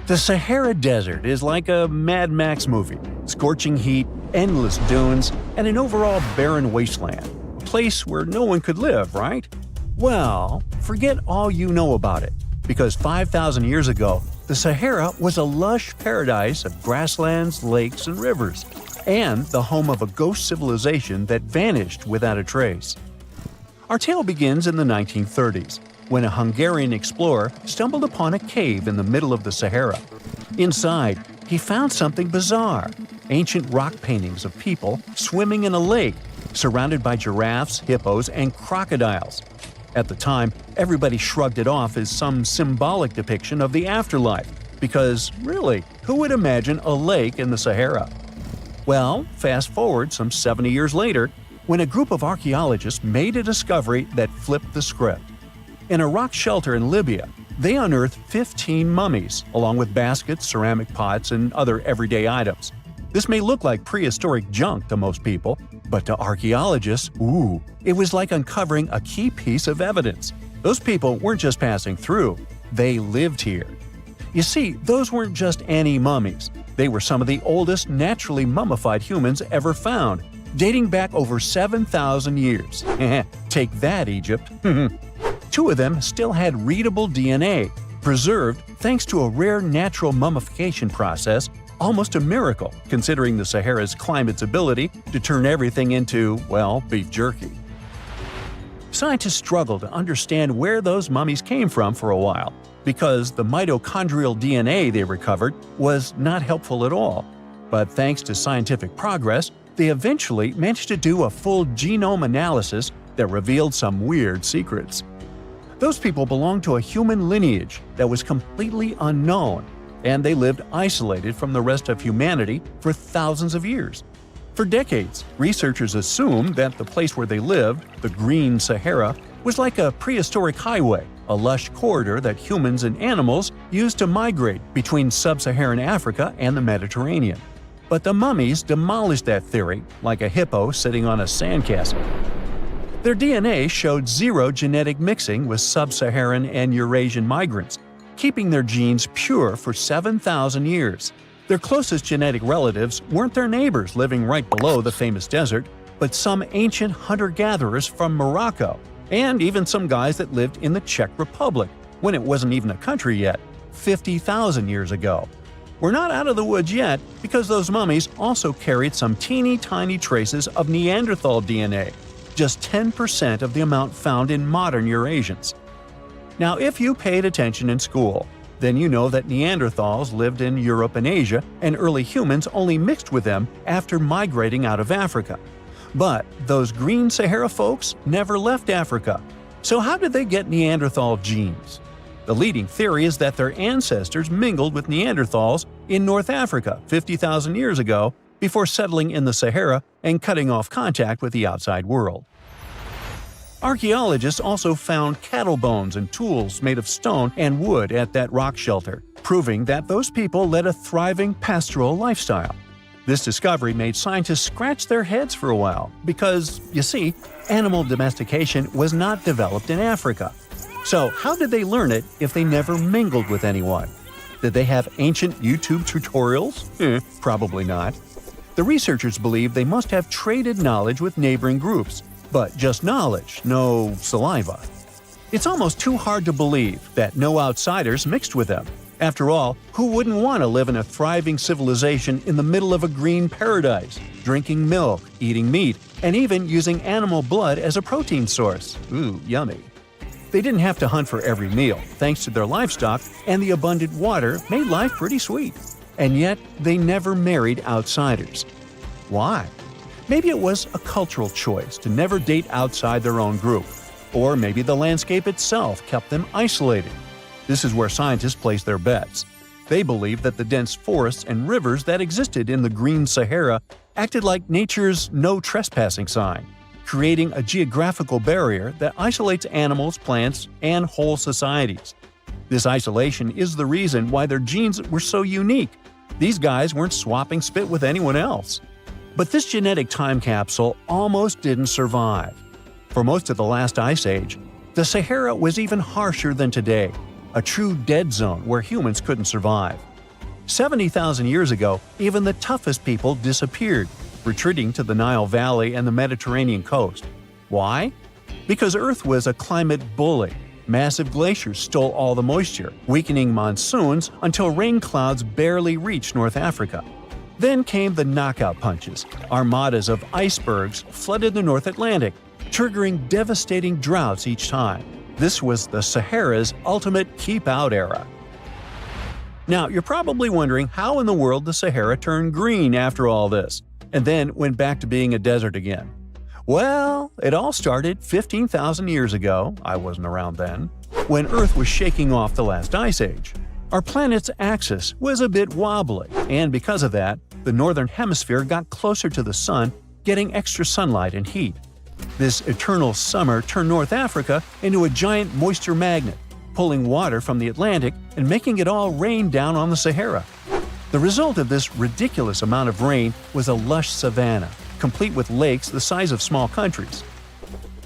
The Sahara Desert is like a Mad Max movie. Scorching heat, endless dunes, and an overall barren wasteland. A place where no one could live, right? Well, forget all you know about it, because 5,000 years ago, the Sahara was a lush paradise of grasslands, lakes, and rivers, and the home of a ghost civilization that vanished without a trace. Our tale begins in the 1930s, when a Hungarian explorer stumbled upon a cave in the middle of the Sahara. Inside, he found something bizarre: ancient rock paintings of people swimming in a lake, surrounded by giraffes, hippos, and crocodiles. At the time, everybody shrugged it off as some symbolic depiction of the afterlife, because, really, who would imagine a lake in the Sahara? Well, fast forward some 70 years later, when a group of archaeologists made a discovery that flipped the script. In a rock shelter in Libya, they unearthed 15 mummies, along with baskets, ceramic pots, and other everyday items. This may look like prehistoric junk to most people, but to archaeologists, it was like uncovering a key piece of evidence. Those people weren't just passing through, they lived here. You see, those weren't just any mummies. They were some of the oldest naturally mummified humans ever found, dating back over 7,000 years. Take that, Egypt. Two of them still had readable DNA, preserved thanks to a rare natural mummification process, almost a miracle considering the Sahara's climate's ability to turn everything into, well, beef jerky. Scientists struggled to understand where those mummies came from for a while, because the mitochondrial DNA they recovered was not helpful at all. But thanks to scientific progress, they eventually managed to do a full genome analysis that revealed some weird secrets. Those people belonged to a human lineage that was completely unknown, and they lived isolated from the rest of humanity for thousands of years. For decades, researchers assumed that the place where they lived, the Green Sahara, was like a prehistoric highway, a lush corridor that humans and animals used to migrate between sub-Saharan Africa and the Mediterranean. But the mummies demolished that theory, like a hippo sitting on a sandcastle. Their DNA showed zero genetic mixing with sub-Saharan and Eurasian migrants, keeping their genes pure for 7,000 years. Their closest genetic relatives weren't their neighbors living right below the famous desert, but some ancient hunter-gatherers from Morocco, and even some guys that lived in the Czech Republic, when it wasn't even a country yet, 50,000 years ago. We're not out of the woods yet, because those mummies also carried some teeny-tiny traces of Neanderthal DNA, just 10% of the amount found in modern Eurasians. Now, if you paid attention in school, then you know that Neanderthals lived in Europe and Asia, and early humans only mixed with them after migrating out of Africa. But those Green Sahara folks never left Africa. So how did they get Neanderthal genes? The leading theory is that their ancestors mingled with Neanderthals in North Africa 50,000 years ago before settling in the Sahara and cutting off contact with the outside world. Archaeologists also found cattle bones and tools made of stone and wood at that rock shelter, proving that those people led a thriving pastoral lifestyle. This discovery made scientists scratch their heads for a while because, you see, animal domestication was not developed in Africa. So how did they learn it if they never mingled with anyone? Did they have ancient YouTube tutorials? Probably not. The researchers believe they must have traded knowledge with neighboring groups, but just knowledge, no saliva. It's almost too hard to believe that no outsiders mixed with them. After all, who wouldn't want to live in a thriving civilization in the middle of a green paradise, drinking milk, eating meat, and even using animal blood as a protein source? Ooh, yummy. They didn't have to hunt for every meal, thanks to their livestock, and the abundant water made life pretty sweet. And yet, they never married outsiders. Why? Maybe it was a cultural choice to never date outside their own group. Or maybe the landscape itself kept them isolated. This is where scientists place their bets. They believe that the dense forests and rivers that existed in the Green Sahara acted like nature's no trespassing sign, creating a geographical barrier that isolates animals, plants, and whole societies. This isolation is the reason why their genes were so unique. These guys weren't swapping spit with anyone else. But this genetic time capsule almost didn't survive. For most of the last ice age, the Sahara was even harsher than today, a true dead zone where humans couldn't survive. 70,000 years ago, even the toughest people disappeared, retreating to the Nile Valley and the Mediterranean coast. Why? Because Earth was a climate bully. Massive glaciers stole all the moisture, weakening monsoons until rain clouds barely reached North Africa. Then came the knockout punches. Armadas of icebergs flooded the North Atlantic, triggering devastating droughts each time. This was the Sahara's ultimate keep-out era. Now, you're probably wondering how in the world the Sahara turned green after all this, and then went back to being a desert again. Well, it all started 15,000 years ago — I wasn't around then — when Earth was shaking off the last ice age. Our planet's axis was a bit wobbly, and because of that, the northern hemisphere got closer to the sun, getting extra sunlight and heat. This eternal summer turned North Africa into a giant moisture magnet, pulling water from the Atlantic and making it all rain down on the Sahara. The result of this ridiculous amount of rain was a lush savanna, complete with lakes the size of small countries.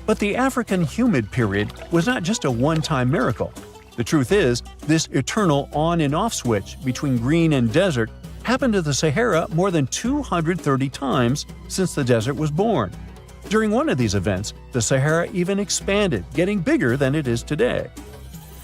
But the African humid period was not just a one-time miracle. The truth is, this eternal on and off switch between green and desert happened to the Sahara more than 230 times since the desert was born. During one of these events, the Sahara even expanded, getting bigger than it is today.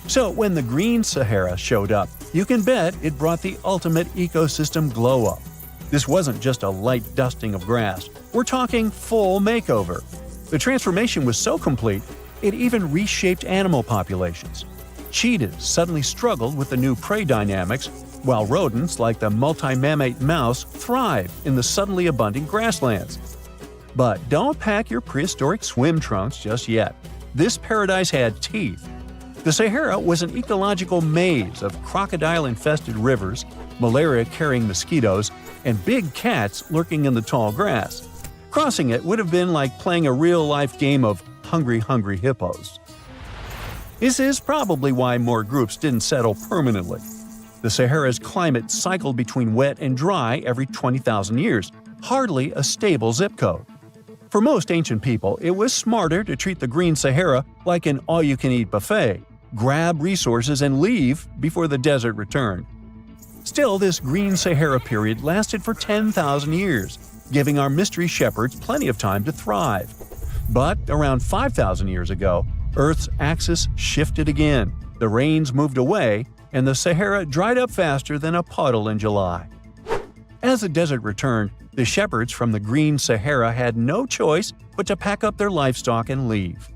So when the green Sahara showed up, you can bet it brought the ultimate ecosystem glow-up. This wasn't just a light dusting of grass. We're talking full makeover. The transformation was so complete, it even reshaped animal populations. Cheetahs suddenly struggled with the new prey dynamics, while rodents like the multi-mammate mouse thrived in the suddenly abundant grasslands. But don't pack your prehistoric swim trunks just yet. This paradise had teeth. The Sahara was an ecological maze of crocodile-infested rivers, malaria-carrying mosquitoes, and big cats lurking in the tall grass. Crossing it would have been like playing a real-life game of Hungry Hungry Hippos. This is probably why more groups didn't settle permanently. The Sahara's climate cycled between wet and dry every 20,000 years, hardly a stable zip code. For most ancient people, it was smarter to treat the green Sahara like an all-you-can-eat buffet, grab resources and leave before the desert returned. Still, this green Sahara period lasted for 10,000 years, giving our mystery shepherds plenty of time to thrive. But around 5,000 years ago, Earth's axis shifted again, the rains moved away, and the Sahara dried up faster than a puddle in July. As the desert returned, the shepherds from the green Sahara had no choice but to pack up their livestock and leave.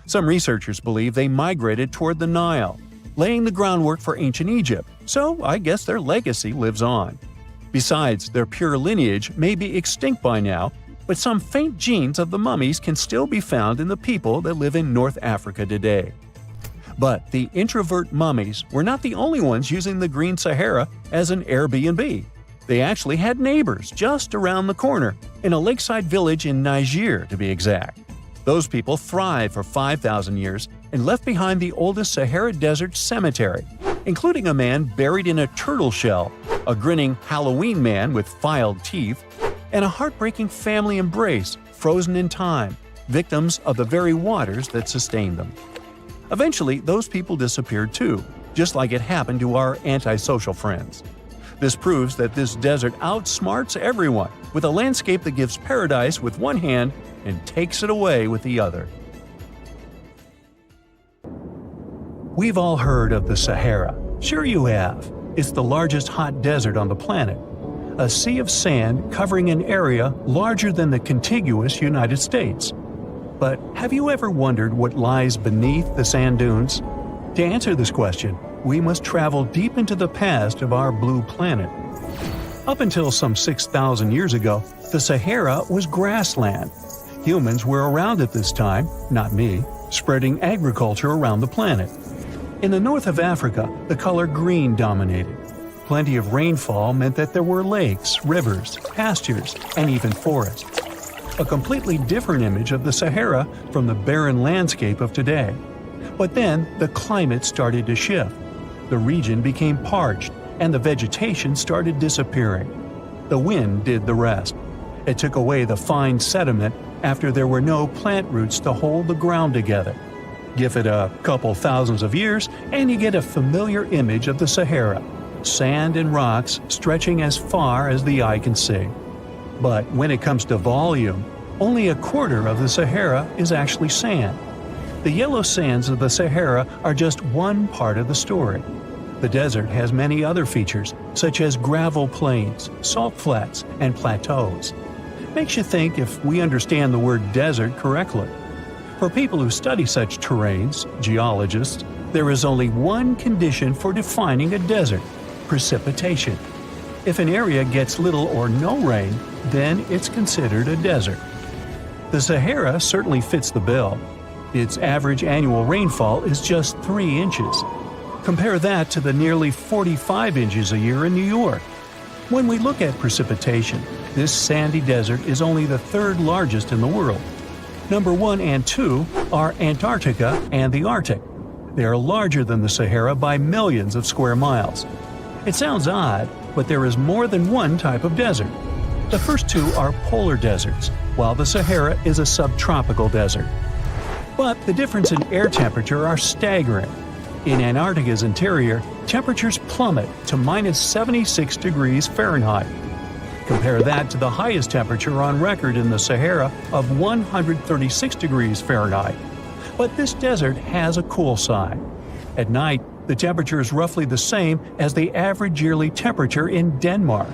Some researchers believe they migrated toward the Nile, laying the groundwork for ancient Egypt, so I guess their legacy lives on. Besides, their pure lineage may be extinct by now, but some faint genes of the mummies can still be found in the people that live in North Africa today. But the introvert mummies were not the only ones using the green Sahara as an Airbnb. They actually had neighbors just around the corner, in a lakeside village in Niger to be exact. Those people thrived for 5,000 years and left behind the oldest Sahara Desert cemetery, including a man buried in a turtle shell, a grinning Halloween man with filed teeth, and a heartbreaking family embrace frozen in time, victims of the very waters that sustained them. Eventually, those people disappeared too, just like it happened to our antisocial friends. This proves that this desert outsmarts everyone, with a landscape that gives paradise with one hand and takes it away with the other. We've all heard of the Sahara. Sure you have. It's the largest hot desert on the planet. A sea of sand covering an area larger than the contiguous United States. But have you ever wondered what lies beneath the sand dunes? To answer this question, we must travel deep into the past of our blue planet. Up until some 6,000 years ago, the Sahara was grassland. Humans were around at this time, not me, spreading agriculture around the planet. In the north of Africa, the color green dominated. Plenty of rainfall meant that there were lakes, rivers, pastures, and even forests. A completely different image of the Sahara from the barren landscape of today. But then, the climate started to shift. The region became parched, and the vegetation started disappearing. The wind did the rest. It took away the fine sediment after there were no plant roots to hold the ground together. Give it a couple thousands of years, and you get a familiar image of the Sahara. sand and rocks stretching as far as the eye can see. But when it comes to volume, only a quarter of the Sahara is actually sand. The yellow sands of the Sahara are just one part of the story. The desert has many other features, such as gravel plains, salt flats, and plateaus. Makes you think if we understand the word desert correctly. For people who study such terrains, geologists, there is only one condition for defining a desert: precipitation. If an area gets little or no rain, then it's considered a desert. The Sahara certainly fits the bill. Its average annual rainfall is just 3 inches. Compare that to the nearly 45 inches a year in New York. When we look at precipitation, this sandy desert is only the third largest in the world. Number 1 and 2 are Antarctica and the Arctic. They are larger than the Sahara by millions of square miles. It sounds odd, but there is more than one type of desert. The first two are polar deserts, while the Sahara is a subtropical desert. But the difference in air temperature are staggering. In Antarctica's interior, temperatures plummet to minus 76 degrees Fahrenheit. Compare that to the highest temperature on record in the Sahara of 136 degrees Fahrenheit. But this desert has a cool side. At night, the temperature is roughly the same as the average yearly temperature in Denmark.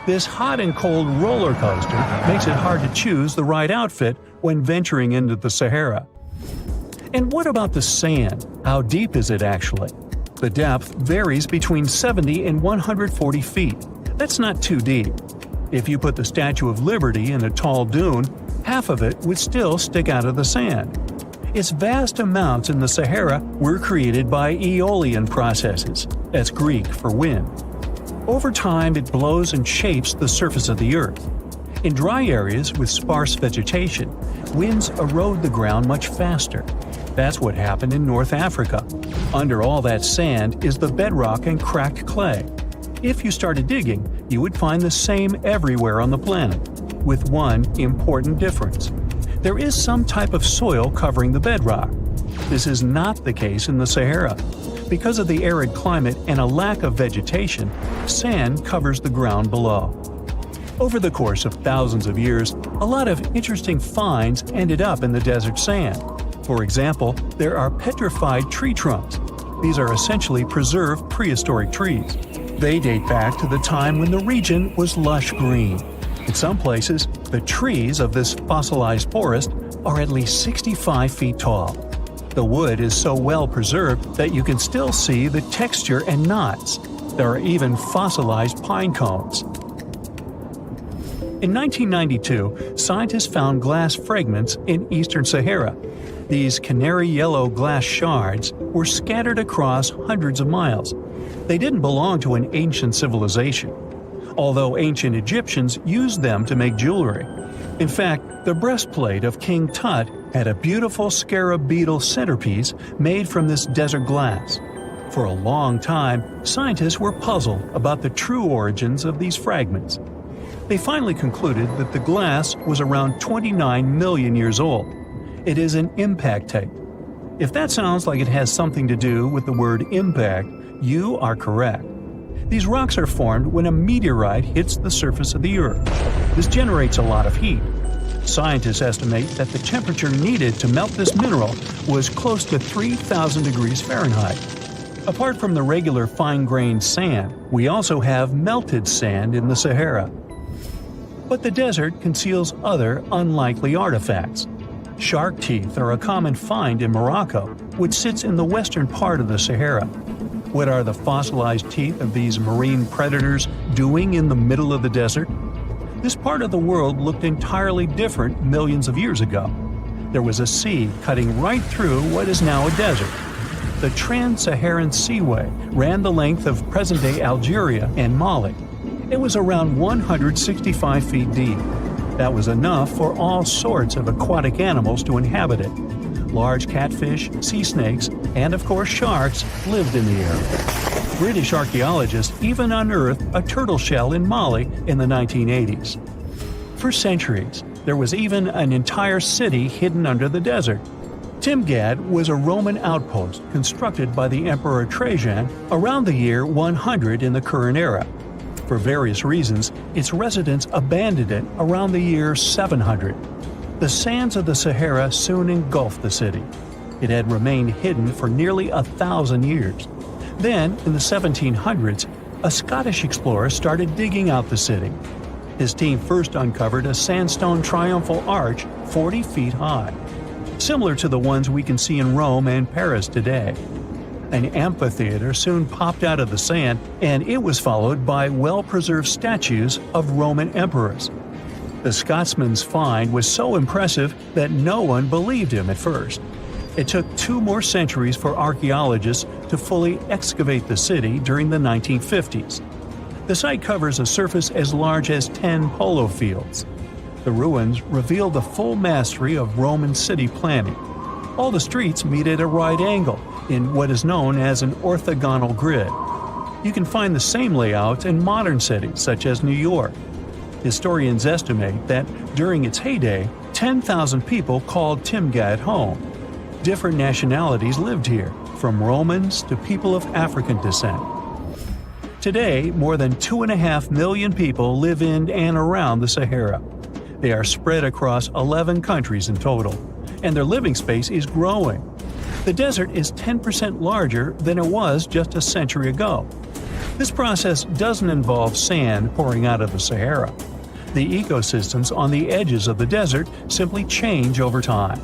This hot and cold roller coaster makes it hard to choose the right outfit when venturing into the Sahara. And what about the sand? How deep is it actually? The depth varies between 70 and 140 feet. That's not too deep. If you put the Statue of Liberty in a tall dune, half of it would still stick out of the sand. Its vast amounts in the Sahara were created by aeolian processes. That's Greek for wind. Over time, it blows and shapes the surface of the earth. In dry areas with sparse vegetation, winds erode the ground much faster. That's what happened in North Africa. Under all that sand is the bedrock and cracked clay. If you started digging, you would find the same everywhere on the planet, with one important difference. There is some type of soil covering the bedrock. This is not the case in the Sahara. Because of the arid climate and a lack of vegetation, sand covers the ground below. Over the course of thousands of years, a lot of interesting finds ended up in the desert sand. For example, there are petrified tree trunks. These are essentially preserved prehistoric trees. They date back to the time when the region was lush green. In some places, the trees of this fossilized forest are at least 65 feet tall. The wood is so well preserved that you can still see the texture and knots. There are even fossilized pine cones. In 1992, scientists found glass fragments in eastern Sahara. These canary yellow glass shards were scattered across hundreds of miles. They didn't belong to an ancient civilization, although ancient Egyptians used them to make jewelry. In fact, the breastplate of King Tut had a beautiful scarab beetle centerpiece made from this desert glass. For a long time, scientists were puzzled about the true origins of these fragments. They finally concluded that the glass was around 29 million years old. It is an impact tape. If that sounds like it has something to do with the word impact, you are correct. These rocks are formed when a meteorite hits the surface of the Earth. This generates a lot of heat. Scientists estimate that the temperature needed to melt this mineral was close to 3,000 degrees Fahrenheit. Apart from the regular fine-grained sand, we also have melted sand in the Sahara. But the desert conceals other unlikely artifacts. Shark teeth are a common find in Morocco, which sits in the western part of the Sahara. What are the fossilized teeth of these marine predators doing in the middle of the desert? This part of the world looked entirely different millions of years ago. There was a sea cutting right through what is now a desert. The Trans-Saharan Seaway ran the length of present-day Algeria and Mali. It was around 165 feet deep. That was enough for all sorts of aquatic animals to inhabit it. Large catfish, sea snakes, and of course sharks lived in the area. British archaeologists even unearthed a turtle shell in Mali in the 1980s. For centuries, there was even an entire city hidden under the desert. Timgad was a Roman outpost constructed by the Emperor Trajan around the year 100 in the current era. For various reasons, its residents abandoned it around the year 700. The sands of the Sahara soon engulfed the city. It had remained hidden for nearly 1,000 years. Then, in the 1700s, a Scottish explorer started digging out the city. His team first uncovered a sandstone triumphal arch 40 feet high, similar to the ones we can see in Rome and Paris today. An amphitheater soon popped out of the sand, and it was followed by well-preserved statues of Roman emperors. The Scotsman's find was so impressive that no one believed him at first. It took 2 more centuries for archaeologists to fully excavate the city during the 1950s. The site covers a surface as large as 10 polo fields. The ruins reveal the full mastery of Roman city planning. All the streets meet at a right angle in what is known as an orthogonal grid. You can find the same layout in modern cities such as New York. Historians estimate that during its heyday, 10,000 people called Timgad home. Different nationalities lived here, from Romans to people of African descent. Today, more than 2.5 million people live in and around the Sahara. They are spread across 11 countries in total, and their living space is growing. The desert is 10% larger than it was just a century ago. This process doesn't involve sand pouring out of the Sahara. The ecosystems on the edges of the desert simply change over time.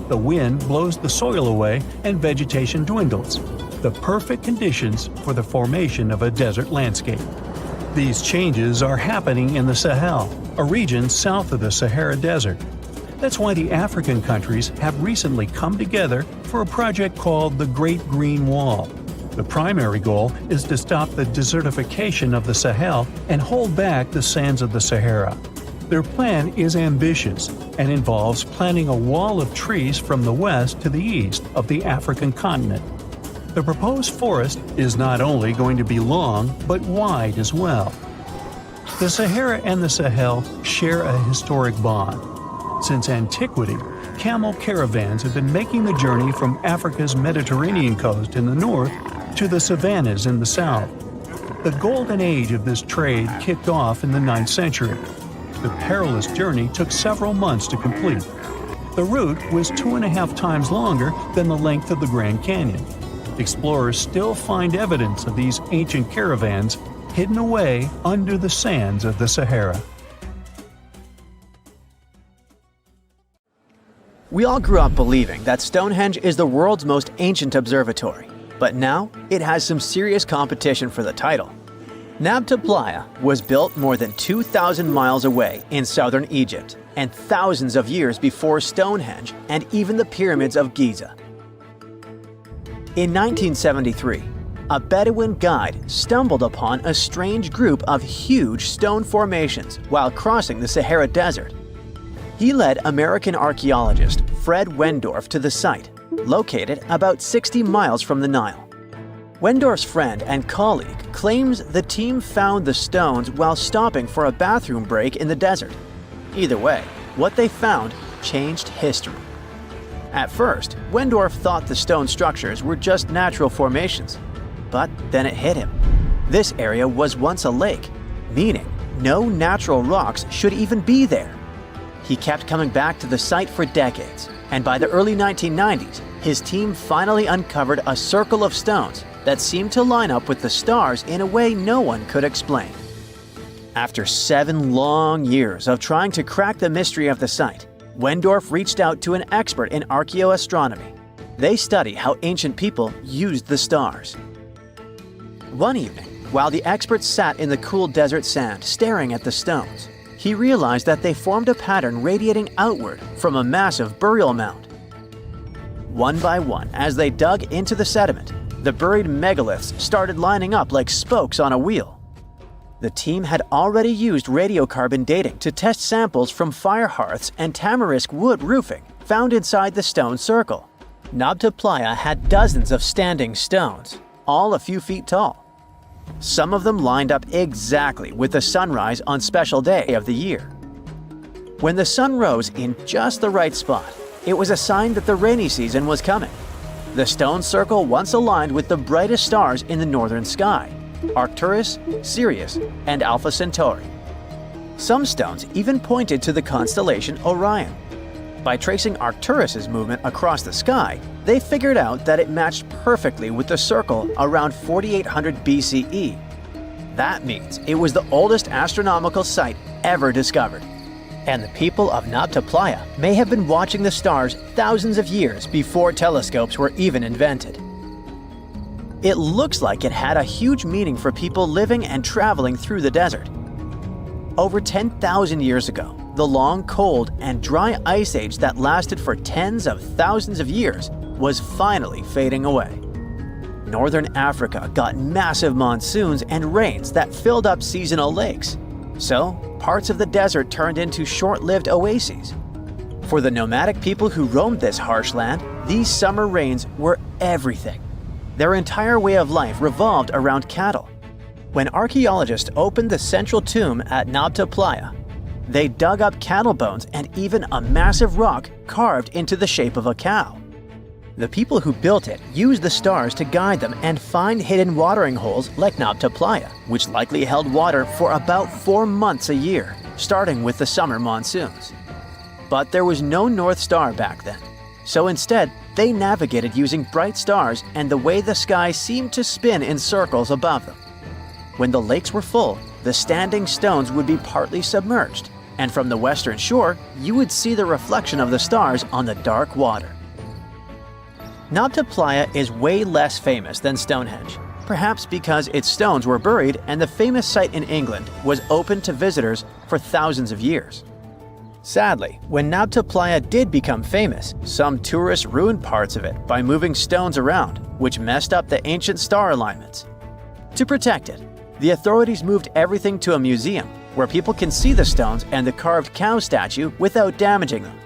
The wind blows the soil away and vegetation dwindles, the perfect conditions for the formation of a desert landscape. These changes are happening in the Sahel, a region south of the Sahara Desert. That's why the African countries have recently come together for a project called the Great Green Wall. The primary goal is to stop the desertification of the Sahel and hold back the sands of the Sahara. Their plan is ambitious and involves planting a wall of trees from the west to the east of the African continent. The proposed forest is not only going to be long, but wide as well. The Sahara and the Sahel share a historic bond. Since antiquity, camel caravans have been making the journey from Africa's Mediterranean coast in the north to the savannas in the south. The golden age of this trade kicked off in the 9th century. The perilous journey took several months to complete. The route was 2.5 times longer than the length of the Grand Canyon. Explorers still find evidence of these ancient caravans hidden away under the sands of the Sahara. We all grew up believing that Stonehenge is the world's most ancient observatory, but now it has some serious competition for the title. Nabta Playa was built more than 2,000 miles away in southern Egypt, and thousands of years before Stonehenge and even the pyramids of Giza. In 1973, a Bedouin guide stumbled upon a strange group of huge stone formations while crossing the Sahara Desert. He led American archaeologist Fred Wendorf to the site, located about 60 miles from the Nile. Wendorf's friend and colleague claims the team found the stones while stopping for a bathroom break in the desert. Either way, what they found changed history. At first, Wendorf thought the stone structures were just natural formations, but then it hit him. This area was once a lake, meaning no natural rocks should even be there. He kept coming back to the site for decades, and by the early 1990s, his team finally uncovered a circle of stones that seemed to line up with the stars in a way no one could explain. After 7 long years of trying to crack the mystery of the site, Wendorf reached out to an expert in archaeoastronomy. They study how ancient people used the stars. One evening, while the expert sat in the cool desert sand staring at the stones, he realized that they formed a pattern radiating outward from a massive burial mound. One by one, as they dug into the sediment, the buried megaliths started lining up like spokes on a wheel. The team had already used radiocarbon dating to test samples from fire hearths and tamarisk wood roofing found inside the stone circle. Nabta Playa had dozens of standing stones, all a few feet tall. Some of them lined up exactly with the sunrise on special day of the year. When the sun rose in just the right spot, It was a sign that the rainy season was coming. The stone circle once aligned with the brightest stars in the northern sky: Arcturus, Sirius, and Alpha Centauri. Some stones even pointed to the constellation Orion. By tracing Arcturus's movement across the sky, they figured out that it matched perfectly with the circle around 4800 BCE. That means it was the oldest astronomical site ever discovered. And the people of Nabta Playa may have been watching the stars thousands of years before telescopes were even invented. It looks like it had a huge meaning for people living and traveling through the desert. Over 10,000 years ago, the long, cold, and dry ice age that lasted for tens of thousands of years was finally fading away. Northern Africa got massive monsoons and rains that filled up seasonal lakes. So, parts of the desert turned into short-lived oases. For the nomadic people who roamed this harsh land, these summer rains were everything. Their entire way of life revolved around cattle. When archaeologists opened the central tomb at Nabta Playa, they dug up cattle bones and even a massive rock carved into the shape of a cow. The people who built it used the stars to guide them and find hidden watering holes like Nabta Playa, which likely held water for about 4 months a year, starting with the summer monsoons. But there was no North Star back then, so instead they navigated using bright stars and the way the sky seemed to spin in circles above them. When the lakes were full, the standing stones would be partly submerged, and from the western shore, you would see the reflection of the stars on the dark water. Nabta Playa is way less famous than Stonehenge, perhaps because its stones were buried and the famous site in England was open to visitors for thousands of years. Sadly, when Nabta Playa did become famous, some tourists ruined parts of it by moving stones around, which messed up the ancient star alignments. To protect it, the authorities moved everything to a museum where people can see the stones and the carved cow statue without damaging them.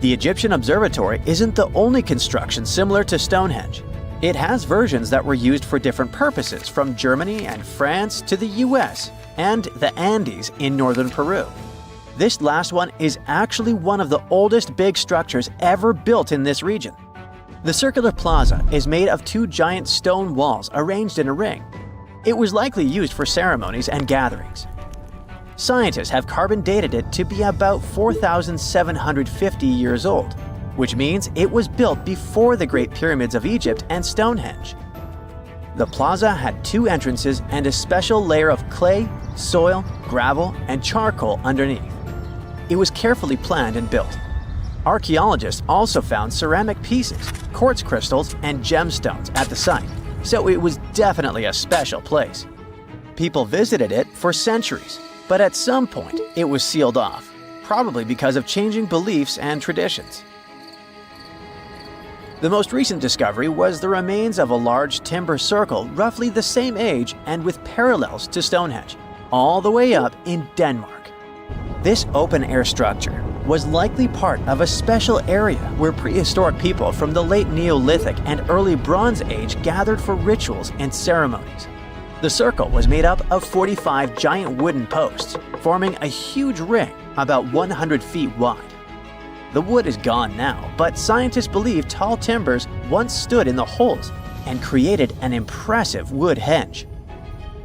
The Egyptian Observatory isn't the only construction similar to Stonehenge. It has versions that were used for different purposes, from Germany and France to the US and the Andes in northern Peru. This last one is actually one of the oldest big structures ever built in this region. The circular plaza is made of 2 giant stone walls arranged in a ring. It was likely used for ceremonies and gatherings. Scientists have carbon dated it to be about 4,750 years old, which means it was built before the Great Pyramids of Egypt and Stonehenge. The plaza had 2 entrances and a special layer of clay, soil, gravel, and charcoal underneath. It was carefully planned and built. Archaeologists also found ceramic pieces, quartz crystals, and gemstones at the site, so it was definitely a special place. People visited it for centuries, but at some point it was sealed off, probably because of changing beliefs and traditions. The most recent discovery was the remains of a large timber circle roughly the same age and with parallels to Stonehenge, all the way up in Denmark. This open-air structure was likely part of a special area where prehistoric people from the late Neolithic and early Bronze Age gathered for rituals and ceremonies. The circle was made up of 45 giant wooden posts, forming a huge ring about 100 feet wide. The wood is gone now, but scientists believe tall timbers once stood in the holes and created an impressive wood henge.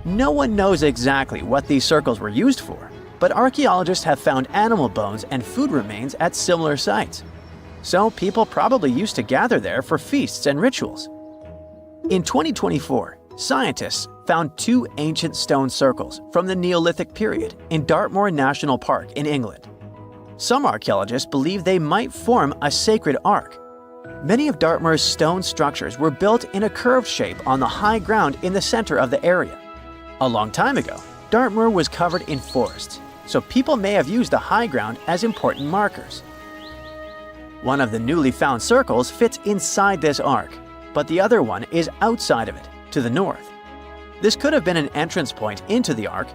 No one knows exactly what these circles were used for, but archaeologists have found animal bones and food remains at similar sites. So people probably used to gather there for feasts and rituals. In 2024, scientists found 2 ancient stone circles from the Neolithic period in Dartmoor National Park in England. Some archaeologists believe they might form a sacred ark. Many of Dartmoor's stone structures were built in a curved shape on the high ground in the center of the area. A long time ago, Dartmoor was covered in forests, so people may have used the high ground as important markers. One of the newly found circles fits inside this ark, but the other one is outside of it, to the north. This could have been an entrance point into the ark.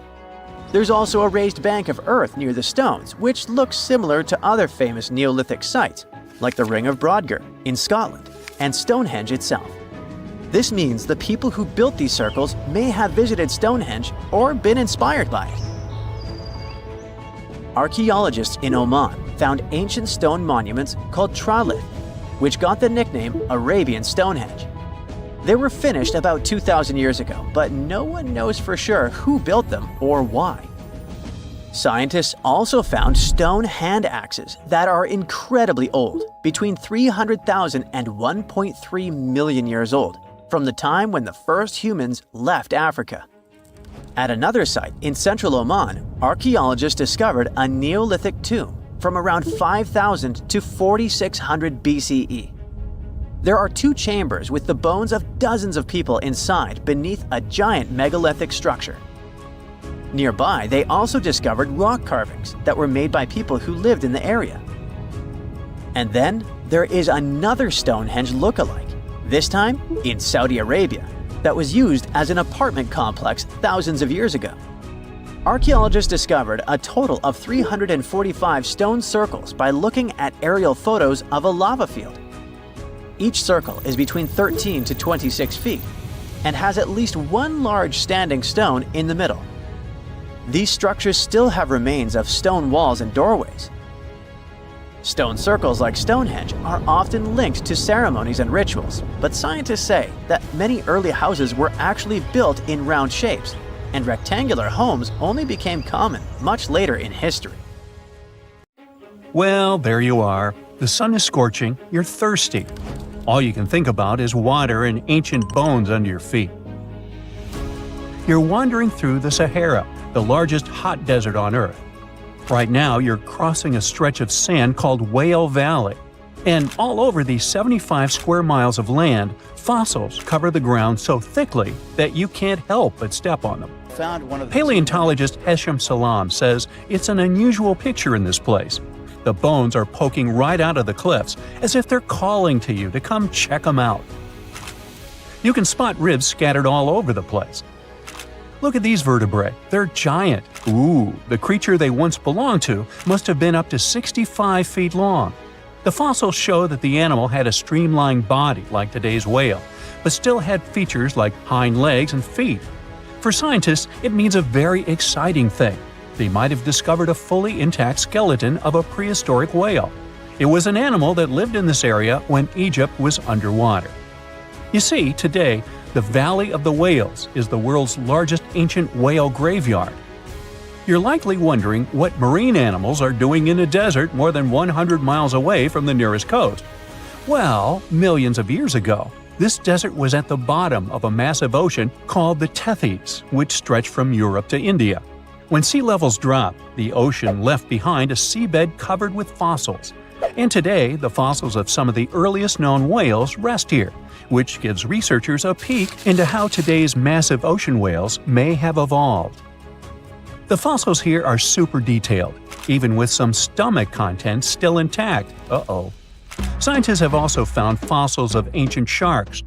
There's also a raised bank of earth near the stones, which looks similar to other famous Neolithic sites, like the Ring of Brodgar in Scotland and Stonehenge itself. This means the people who built these circles may have visited Stonehenge or been inspired by it. Archaeologists in Oman found ancient stone monuments called tralith, which got the nickname Arabian Stonehenge. They were finished about 2,000 years ago, but no one knows for sure who built them or why. Scientists also found stone hand axes that are incredibly old, between 300,000 and 1.3 million years old, from the time when the first humans left Africa. At another site in central Oman, archaeologists discovered a Neolithic tomb from around 5,000 to 4,600 BCE. There are 2 chambers with the bones of dozens of people inside beneath a giant megalithic structure. Nearby, they also discovered rock carvings that were made by people who lived in the area. And then there is another Stonehenge look-alike, this time in Saudi Arabia, that was used as an apartment complex thousands of years ago. Archaeologists discovered a total of 345 stone circles by looking at aerial photos of a lava field. Each circle is between 13 to 26 feet and has at least one large standing stone in the middle. These structures still have remains of stone walls and doorways. Stone circles like Stonehenge are often linked to ceremonies and rituals, but scientists say that many early houses were actually built in round shapes, and rectangular homes only became common much later in history. Well, there you are. The sun is scorching, you're thirsty. All you can think about is water and ancient bones under your feet. You're wandering through the Sahara, the largest hot desert on Earth. Right now, you're crossing a stretch of sand called Whale Valley. And all over these 75 square miles of land, fossils cover the ground so thickly that you can't help but step on them. Paleontologist Hesham Salam says it's an unusual picture in this place. The bones are poking right out of the cliffs, as if they're calling to you to come check them out. You can spot ribs scattered all over the place. Look at these vertebrae. They're giant. Ooh, the creature they once belonged to must have been up to 65 feet long. The fossils show that the animal had a streamlined body like today's whale, but still had features like hind legs and feet. For scientists, it means a very exciting thing. They might have discovered a fully intact skeleton of a prehistoric whale. It was an animal that lived in this area when Egypt was underwater. You see, today, the Valley of the Whales is the world's largest ancient whale graveyard. You're likely wondering what marine animals are doing in a desert more than 100 miles away from the nearest coast. Well, millions of years ago, this desert was at the bottom of a massive ocean called the Tethys, which stretched from Europe to India. When sea levels dropped, the ocean left behind a seabed covered with fossils. And today, the fossils of some of the earliest known whales rest here, which gives researchers a peek into how today's massive ocean whales may have evolved. The fossils here are super detailed, even with some stomach content still intact. Uh-oh. Scientists have also found fossils of ancient sharks,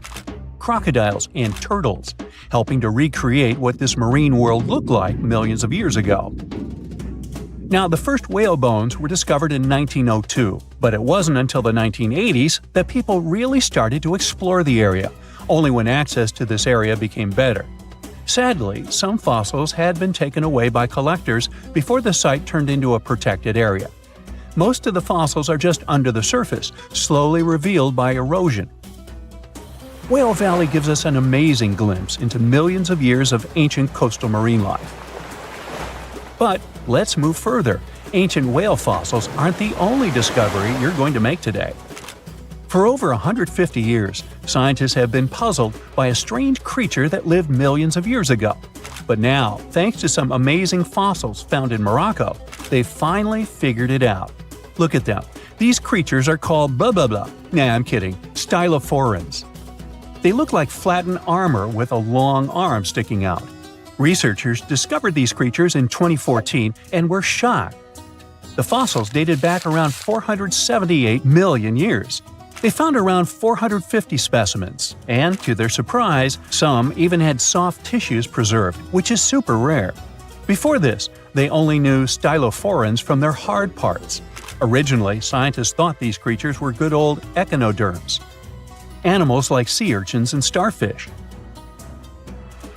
crocodiles, and turtles, helping to recreate what this marine world looked like millions of years ago. Now, the first whale bones were discovered in 1902, but it wasn't until the 1980s that people really started to explore the area, only when access to this area became better. Sadly, some fossils had been taken away by collectors before the site turned into a protected area. Most of the fossils are just under the surface, slowly revealed by erosion. Whale Valley gives us an amazing glimpse into millions of years of ancient coastal marine life. But let's move further. Ancient whale fossils aren't the only discovery you're going to make today. For over 150 years, scientists have been puzzled by a strange creature that lived millions of years ago. But now, thanks to some amazing fossils found in Morocco, they've finally figured it out. Look at them. These creatures are called blah blah blah. Nah, I'm kidding. Stylophorans. They look like flattened armor with a long arm sticking out. Researchers discovered these creatures in 2014 and were shocked. The fossils dated back around 478 million years. They found around 450 specimens, and to their surprise, some even had soft tissues preserved, which is super rare. Before this, they only knew stylophorans from their hard parts. Originally, scientists thought these creatures were good old echinoderms, animals like sea urchins and starfish.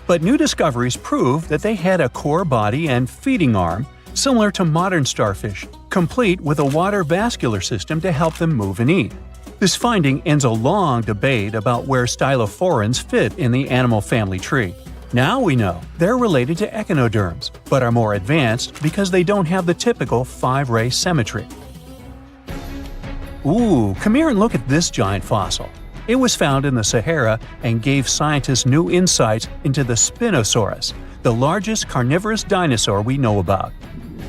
But new discoveries prove that they had a core body and feeding arm similar to modern starfish, complete with a water vascular system to help them move and eat. This finding ends a long debate about where stylophorans fit in the animal family tree. Now we know they're related to echinoderms, but are more advanced because they don't have the typical 5-ray symmetry. Ooh, come here and look at this giant fossil. It was found in the Sahara and gave scientists new insights into the Spinosaurus, the largest carnivorous dinosaur we know about.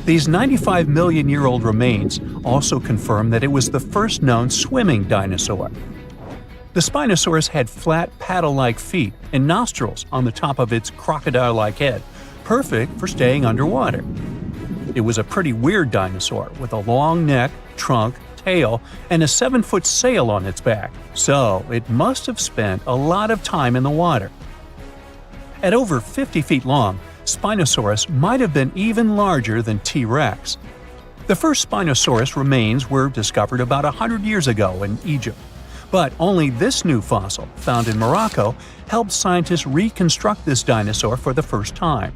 These 95 million-year-old remains also confirm that it was the first known swimming dinosaur. The Spinosaurus had flat paddle-like feet and nostrils on the top of its crocodile-like head, perfect for staying underwater. It was a pretty weird dinosaur with a long neck, trunk, tail, and a 7-foot sail on its back, so it must have spent a lot of time in the water. At over 50 feet long, Spinosaurus might have been even larger than T-Rex. The first Spinosaurus remains were discovered about 100 years ago in Egypt. But only this new fossil, found in Morocco, helped scientists reconstruct this dinosaur for the first time.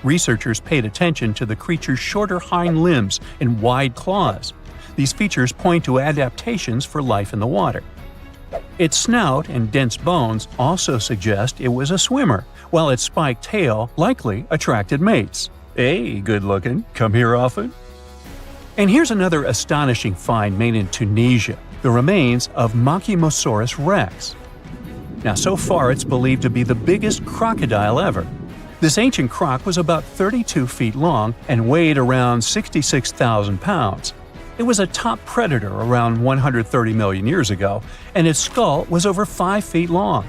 Researchers paid attention to the creature's shorter hind limbs and wide claws. These features point to adaptations for life in the water. Its snout and dense bones also suggest it was a swimmer, while its spiked tail likely attracted mates. Hey, good looking, come here often? And here's another astonishing find made in Tunisia, the remains of Machimosaurus rex. Now, so far it's believed to be the biggest crocodile ever. This ancient croc was about 32 feet long and weighed around 66,000 pounds. It was a top predator around 130 million years ago, and its skull was over 5 feet long.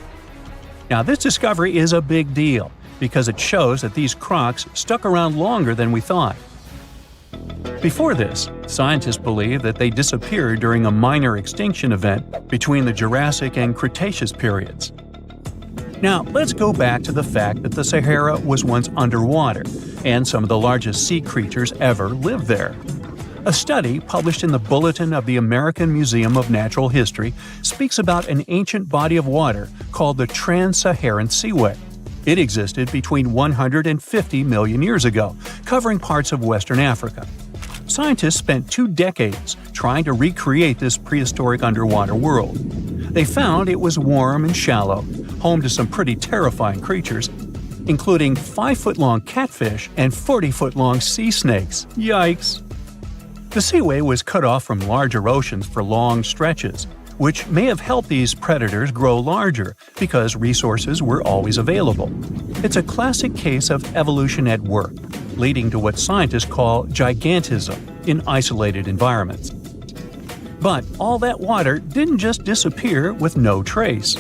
Now, this discovery is a big deal because it shows that these crocs stuck around longer than we thought. Before this, scientists believed that they disappeared during a minor extinction event between the Jurassic and Cretaceous periods. Now, let's go back to the fact that the Sahara was once underwater, and some of the largest sea creatures ever lived there. A study published in the Bulletin of the American Museum of Natural History speaks about an ancient body of water called the Trans-Saharan Seaway. It existed between 150 million years ago, covering parts of Western Africa. Scientists spent 2 decades trying to recreate this prehistoric underwater world. They found it was warm and shallow, home to some pretty terrifying creatures, including 5-foot-long catfish and 40-foot-long sea snakes. Yikes! The seaway was cut off from larger oceans for long stretches, which may have helped these predators grow larger because resources were always available. It's a classic case of evolution at work, leading to what scientists call gigantism in isolated environments. But all that water didn't just disappear with no trace.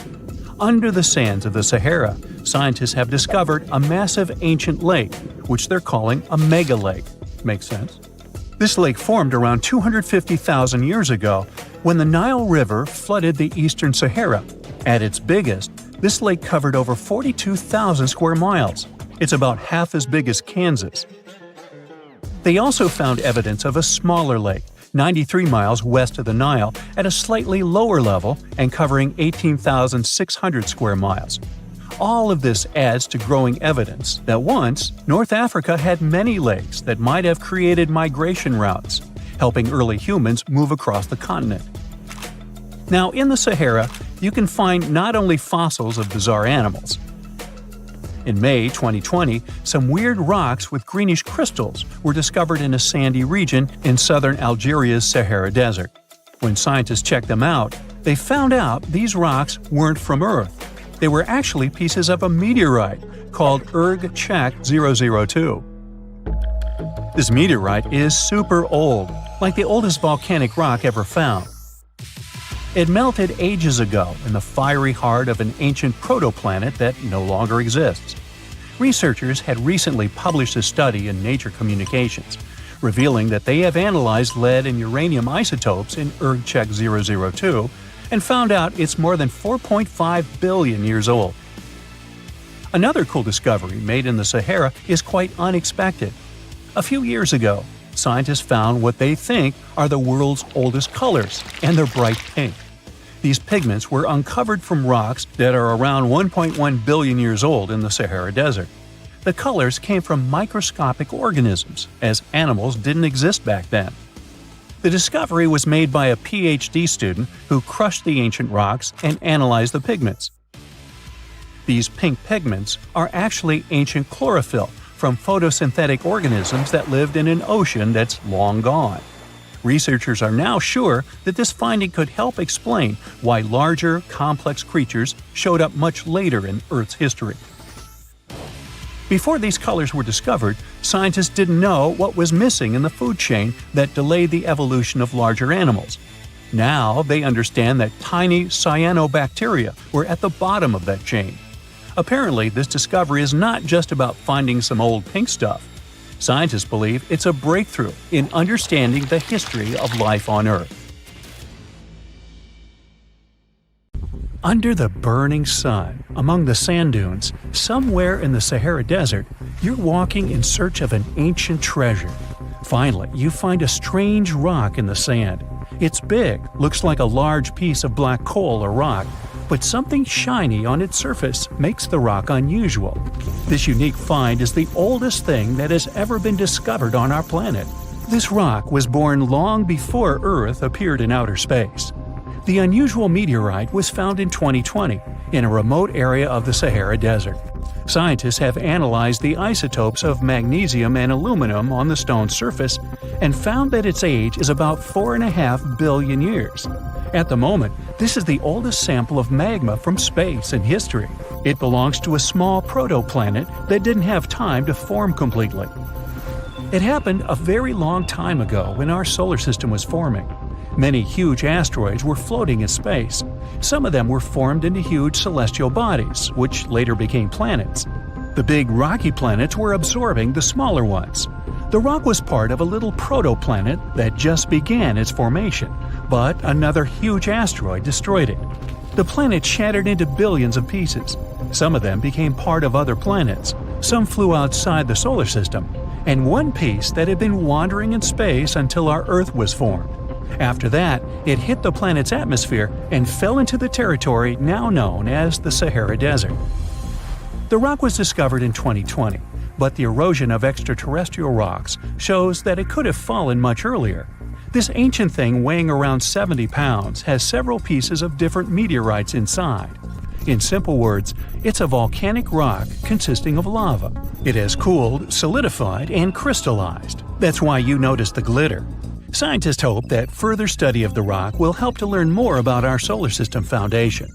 Under the sands of the Sahara, scientists have discovered a massive ancient lake, which they're calling a megalake. Makes sense? This lake formed around 250,000 years ago when the Nile River flooded the eastern Sahara. At its biggest, this lake covered over 42,000 square miles. It's about half as big as Kansas. They also found evidence of a smaller lake, 93 miles west of the Nile, at a slightly lower level and covering 18,600 square miles. All of this adds to growing evidence that once, North Africa had many lakes that might have created migration routes, helping early humans move across the continent. Now, in the Sahara, you can find not only fossils of bizarre animals. In May 2020, some weird rocks with greenish crystals were discovered in a sandy region in southern Algeria's Sahara Desert. When scientists checked them out, they found out these rocks weren't from Earth. They were actually pieces of a meteorite called Erg-Chek 002. This meteorite is super old, like the oldest volcanic rock ever found. It melted ages ago in the fiery heart of an ancient protoplanet that no longer exists. Researchers had recently published a study in Nature Communications, revealing that they have analyzed lead and uranium isotopes in Erg-Chek 002 and found out it's more than 4.5 billion years old. Another cool discovery made in the Sahara is quite unexpected. A few years ago, scientists found what they think are the world's oldest colors, and they're bright pink. These pigments were uncovered from rocks that are around 1.1 billion years old in the Sahara Desert. the colors came from microscopic organisms, as animals didn't exist back then. The discovery was made by a PhD student who crushed the ancient rocks and analyzed the pigments. These pink pigments are actually ancient chlorophyll from photosynthetic organisms that lived in an ocean that's long gone. Researchers are now sure that this finding could help explain why larger, complex creatures showed up much later in Earth's history. Before these colors were discovered, scientists didn't know what was missing in the food chain that delayed the evolution of larger animals. Now they understand that tiny cyanobacteria were at the bottom of that chain. Apparently, this discovery is not just about finding some old pink stuff. Scientists believe it's a breakthrough in understanding the history of life on Earth. Under the burning sun, among the sand dunes, somewhere in the Sahara Desert, you're walking in search of an ancient treasure. Finally, you find a strange rock in the sand. It's big, looks like a large piece of black coal or rock, but something shiny on its surface makes the rock unusual. This unique find is the oldest thing that has ever been discovered on our planet. This rock was born long before Earth appeared in outer space. The unusual meteorite was found in 2020 in a remote area of the Sahara Desert. Scientists have analyzed the isotopes of magnesium and aluminum on the stone's surface and found that its age is about 4.5 billion years. At the moment, this is the oldest sample of magma from space in history. It belongs to a small protoplanet that didn't have time to form completely. It happened a very long time ago when our solar system was forming. Many huge asteroids were floating in space. Some of them were formed into huge celestial bodies, which later became planets. The big rocky planets were absorbing the smaller ones. The rock was part of a little protoplanet that just began its formation, but another huge asteroid destroyed it. The planet shattered into billions of pieces. Some of them became part of other planets. Some flew outside the solar system, and one piece that had been wandering in space until our Earth was formed. After that, it hit the planet's atmosphere and fell into the territory now known as the Sahara Desert. The rock was discovered in 2020, but the erosion of extraterrestrial rocks shows that it could have fallen much earlier. This ancient thing weighing around 70 pounds has several pieces of different meteorites inside. In simple words, it's a volcanic rock consisting of lava. It has cooled, solidified, and crystallized. That's why you notice the glitter. Scientists hope that further study of the rock will help to learn more about our solar system foundation.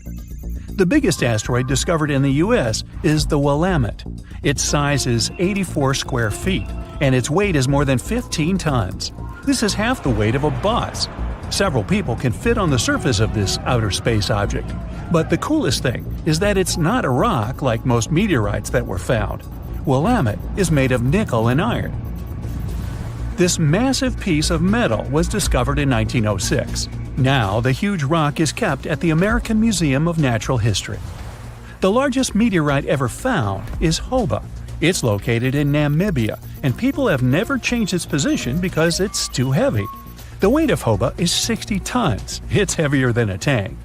The biggest asteroid discovered in the U.S. is the Willamette. Its size is 84 square feet, and its weight is more than 15 tons. This is half the weight of a bus. Several people can fit on the surface of this outer space object. But the coolest thing is that it's not a rock like most meteorites that were found. Willamette is made of nickel and iron. This massive piece of metal was discovered in 1906. Now, the huge rock is kept at the American Museum of Natural History. The largest meteorite ever found is Hoba. It's located in Namibia, and people have never changed its position because it's too heavy. The weight of Hoba is 60 tons. It's heavier than a tank.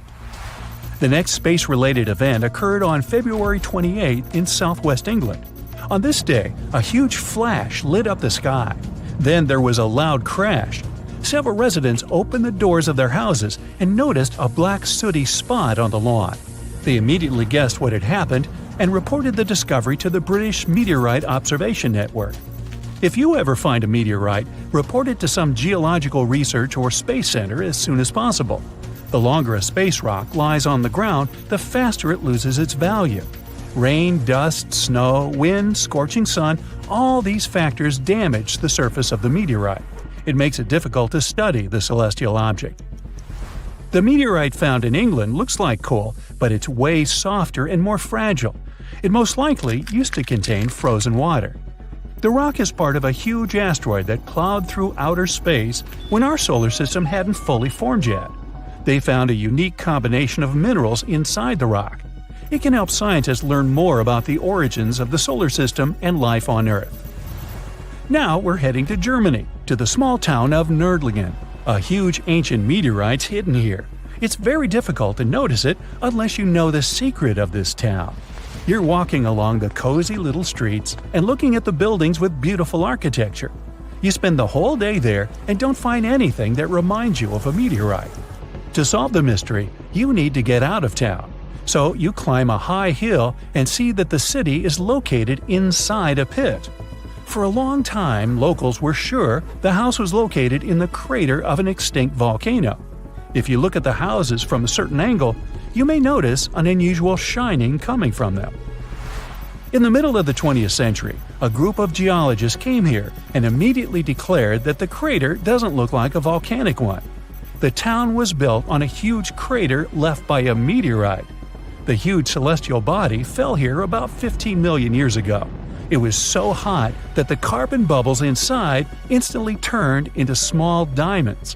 The next space-related event occurred on February 28 in southwest England. On this day, a huge flash lit up the sky. Then there was a loud crash. Several residents opened the doors of their houses and noticed a black sooty spot on the lawn. They immediately guessed what had happened and reported the discovery to the British Meteorite Observation Network. If you ever find a meteorite, report it to some geological research or space center as soon as possible. The longer a space rock lies on the ground, the faster it loses its value. Rain, dust, snow, wind, scorching sun, all these factors damage the surface of the meteorite. It makes it difficult to study the celestial object. The meteorite found in England looks like coal, but it's way softer and more fragile. It most likely used to contain frozen water. The rock is part of a huge asteroid that plowed through outer space when our solar system hadn't fully formed yet. They found a unique combination of minerals inside the rock. It can help scientists learn more about the origins of the solar system and life on Earth. Now we're heading to Germany, to the small town of Nördlingen. A huge ancient meteorite's hidden here. It's very difficult to notice it unless you know the secret of this town. You're walking along the cozy little streets and looking at the buildings with beautiful architecture. You spend the whole day there and don't find anything that reminds you of a meteorite. To solve the mystery, you need to get out of town. So you climb a high hill and see that the city is located inside a pit. For a long time, locals were sure the house was located in the crater of an extinct volcano. If you look at the houses from a certain angle, you may notice an unusual shining coming from them. In the middle of the 20th century, a group of geologists came here and immediately declared that the crater doesn't look like a volcanic one. The town was built on a huge crater left by a meteorite. The huge celestial body fell here about 15 million years ago. It was so hot that the carbon bubbles inside instantly turned into small diamonds.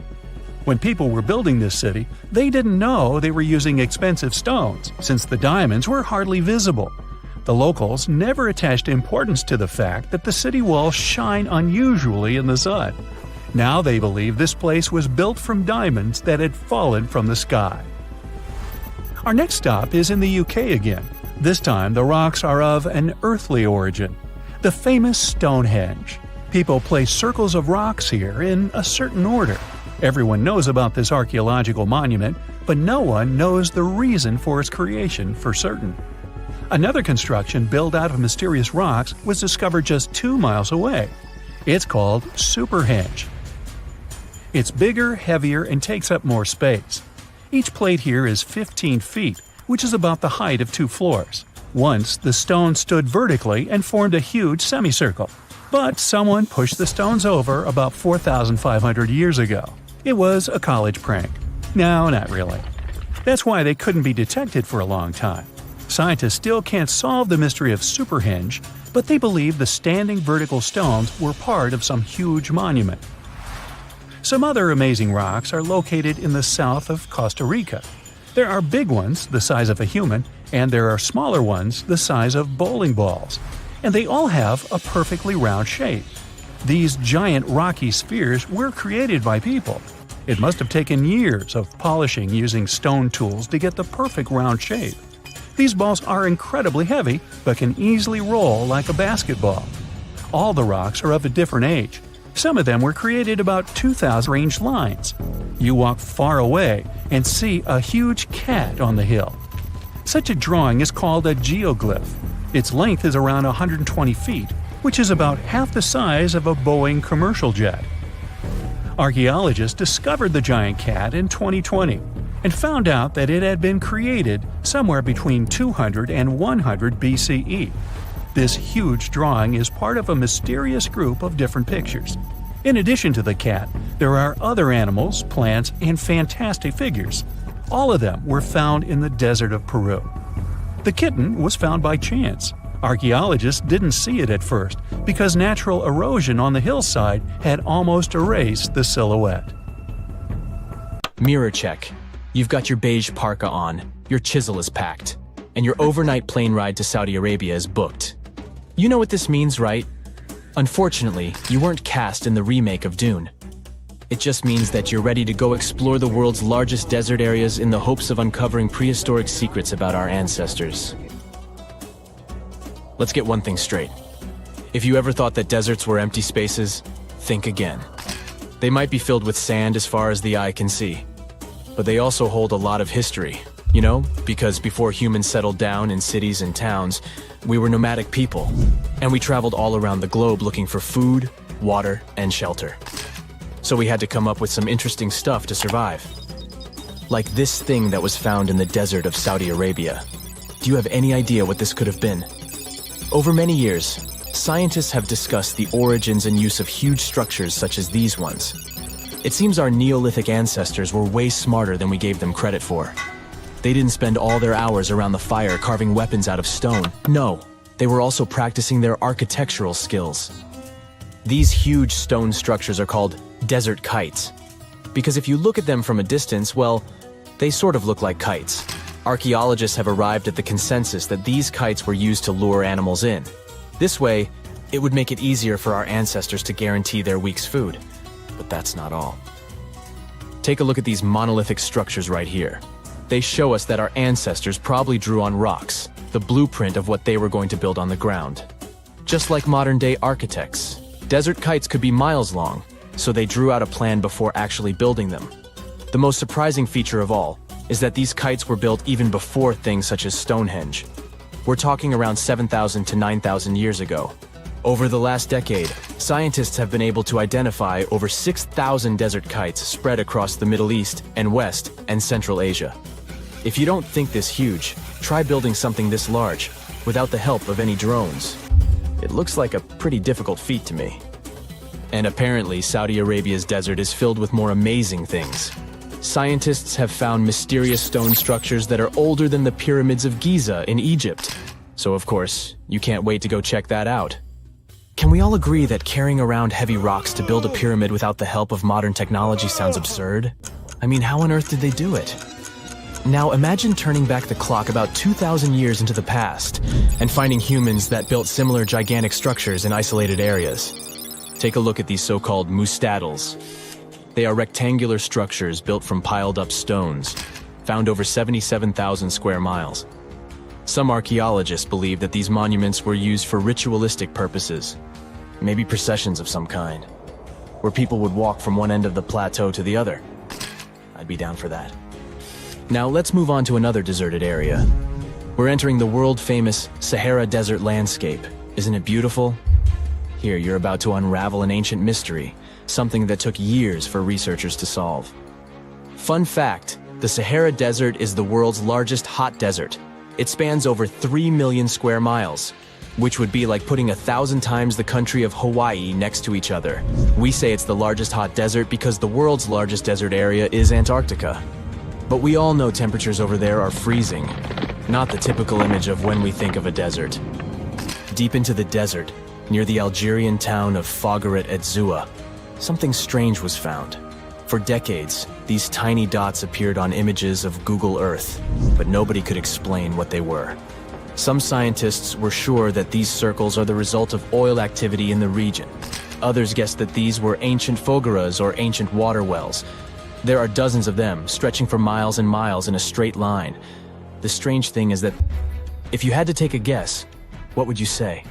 When people were building this city, they didn't know they were using expensive stones, since the diamonds were hardly visible. The locals never attached importance to the fact that the city walls shine unusually in the sun. Now they believe this place was built from diamonds that had fallen from the sky. Our next stop is in the UK again. This time the rocks are of an earthly origin. The famous Stonehenge. People place circles of rocks here in a certain order. Everyone knows about this archaeological monument, but no one knows the reason for its creation for certain. Another construction built out of mysterious rocks was discovered just 2 miles away. It's called Superhenge. It's bigger, heavier, and takes up more space. Each plate here is 15 feet, which is about the height of 2 floors. Once, the stone stood vertically and formed a huge semicircle. But someone pushed the stones over about 4,500 years ago. It was a college prank. No, not really. That's why they couldn't be detected for a long time. Scientists still can't solve the mystery of Superhenge, but they believe the standing vertical stones were part of some huge monument. Some other amazing rocks are located in the south of Costa Rica. There are big ones, the size of a human, and there are smaller ones, the size of bowling balls. And they all have a perfectly round shape. These giant rocky spheres were created by people. It must have taken years of polishing using stone tools to get the perfect round shape. These balls are incredibly heavy, but can easily roll like a basketball. All the rocks are of a different age. Some of them were created about 2,000 range lines. You walk far away and see a huge cat on the hill. Such a drawing is called a geoglyph. Its length is around 120 feet, which is about half the size of a Boeing commercial jet. Archaeologists discovered the giant cat in 2020 and found out that it had been created somewhere between 200 and 100 BCE. This huge drawing is part of a mysterious group of different pictures. In addition to the cat, there are other animals, plants, and fantastic figures. All of them were found in the desert of Peru. The kitten was found by chance. Archaeologists didn't see it at first because natural erosion on the hillside had almost erased the silhouette. Mirror check. You've got your beige parka on, your chisel is packed, and your overnight plane ride to Saudi Arabia is booked. You know what this means, right? Unfortunately, you weren't cast in the remake of Dune. It just means that you're ready to go explore the world's largest desert areas in the hopes of uncovering prehistoric secrets about our ancestors. Let's get one thing straight. If you ever thought that deserts were empty spaces, think again. They might be filled with sand as far as the eye can see, but they also hold a lot of history. You know, because before humans settled down in cities and towns, we were nomadic people, and we traveled all around the globe looking for food, water, and shelter. So we had to come up with some interesting stuff to survive. Like this thing that was found in the desert of Saudi Arabia. Do you have any idea what this could have been? Over many years, scientists have discussed the origins and use of huge structures such as these ones. It seems our Neolithic ancestors were way smarter than we gave them credit for. They didn't spend all their hours around the fire carving weapons out of stone. No, they were also practicing their architectural skills. These huge stone structures are called desert kites, because if you look at them from a distance, well, they sort of look like kites. Archaeologists have arrived at the consensus that these kites were used to lure animals in. This way, it would make it easier for our ancestors to guarantee their week's food. But that's not all. Take a look at these monolithic structures right here. They show us that our ancestors probably drew on rocks, the blueprint of what they were going to build on the ground. Just like modern-day architects, desert kites could be miles long, so they drew out a plan before actually building them. The most surprising feature of all is that these kites were built even before things such as Stonehenge. We're talking around 7,000 to 9,000 years ago. Over the last decade, scientists have been able to identify over 6,000 desert kites spread across the Middle East and West and Central Asia. If you don't think this huge, try building something this large without the help of any drones. It looks like a pretty difficult feat to me. And apparently, Saudi Arabia's desert is filled with more amazing things. Scientists have found mysterious stone structures that are older than the pyramids of Giza in Egypt. So of course, you can't wait to go check that out. Can we all agree that carrying around heavy rocks to build a pyramid without the help of modern technology sounds absurd? I mean, how on earth did they do it? Now imagine turning back the clock about 2,000 years into the past and finding humans that built similar gigantic structures in isolated areas. Take a look at these so-called mustadils. They are rectangular structures built from piled-up stones, found over 77,000 square miles. Some archaeologists believe that these monuments were used for ritualistic purposes, maybe processions of some kind, where people would walk from one end of the plateau to the other. I'd be down for that. Now let's move on to another deserted area. We're entering the world-famous Sahara Desert landscape. Isn't it beautiful? Here, you're about to unravel an ancient mystery, something that took years for researchers to solve. Fun fact, the Sahara Desert is the world's largest hot desert. It spans over 3 million square miles, which would be like putting 1,000 times the country of Hawaii next to each other. We say it's the largest hot desert because the world's largest desert area is Antarctica. But we all know temperatures over there are freezing, not the typical image of when we think of a desert. Deep into the desert, near the Algerian town of Fougeret et Zoua, something strange was found. For decades, these tiny dots appeared on images of Google Earth, but nobody could explain what they were. Some scientists were sure that these circles are the result of oil activity in the region. Others guessed that these were ancient fogeras or ancient water wells. There are dozens of them, stretching for miles and miles in a straight line. The strange thing is that if you had to take a guess, what would you say?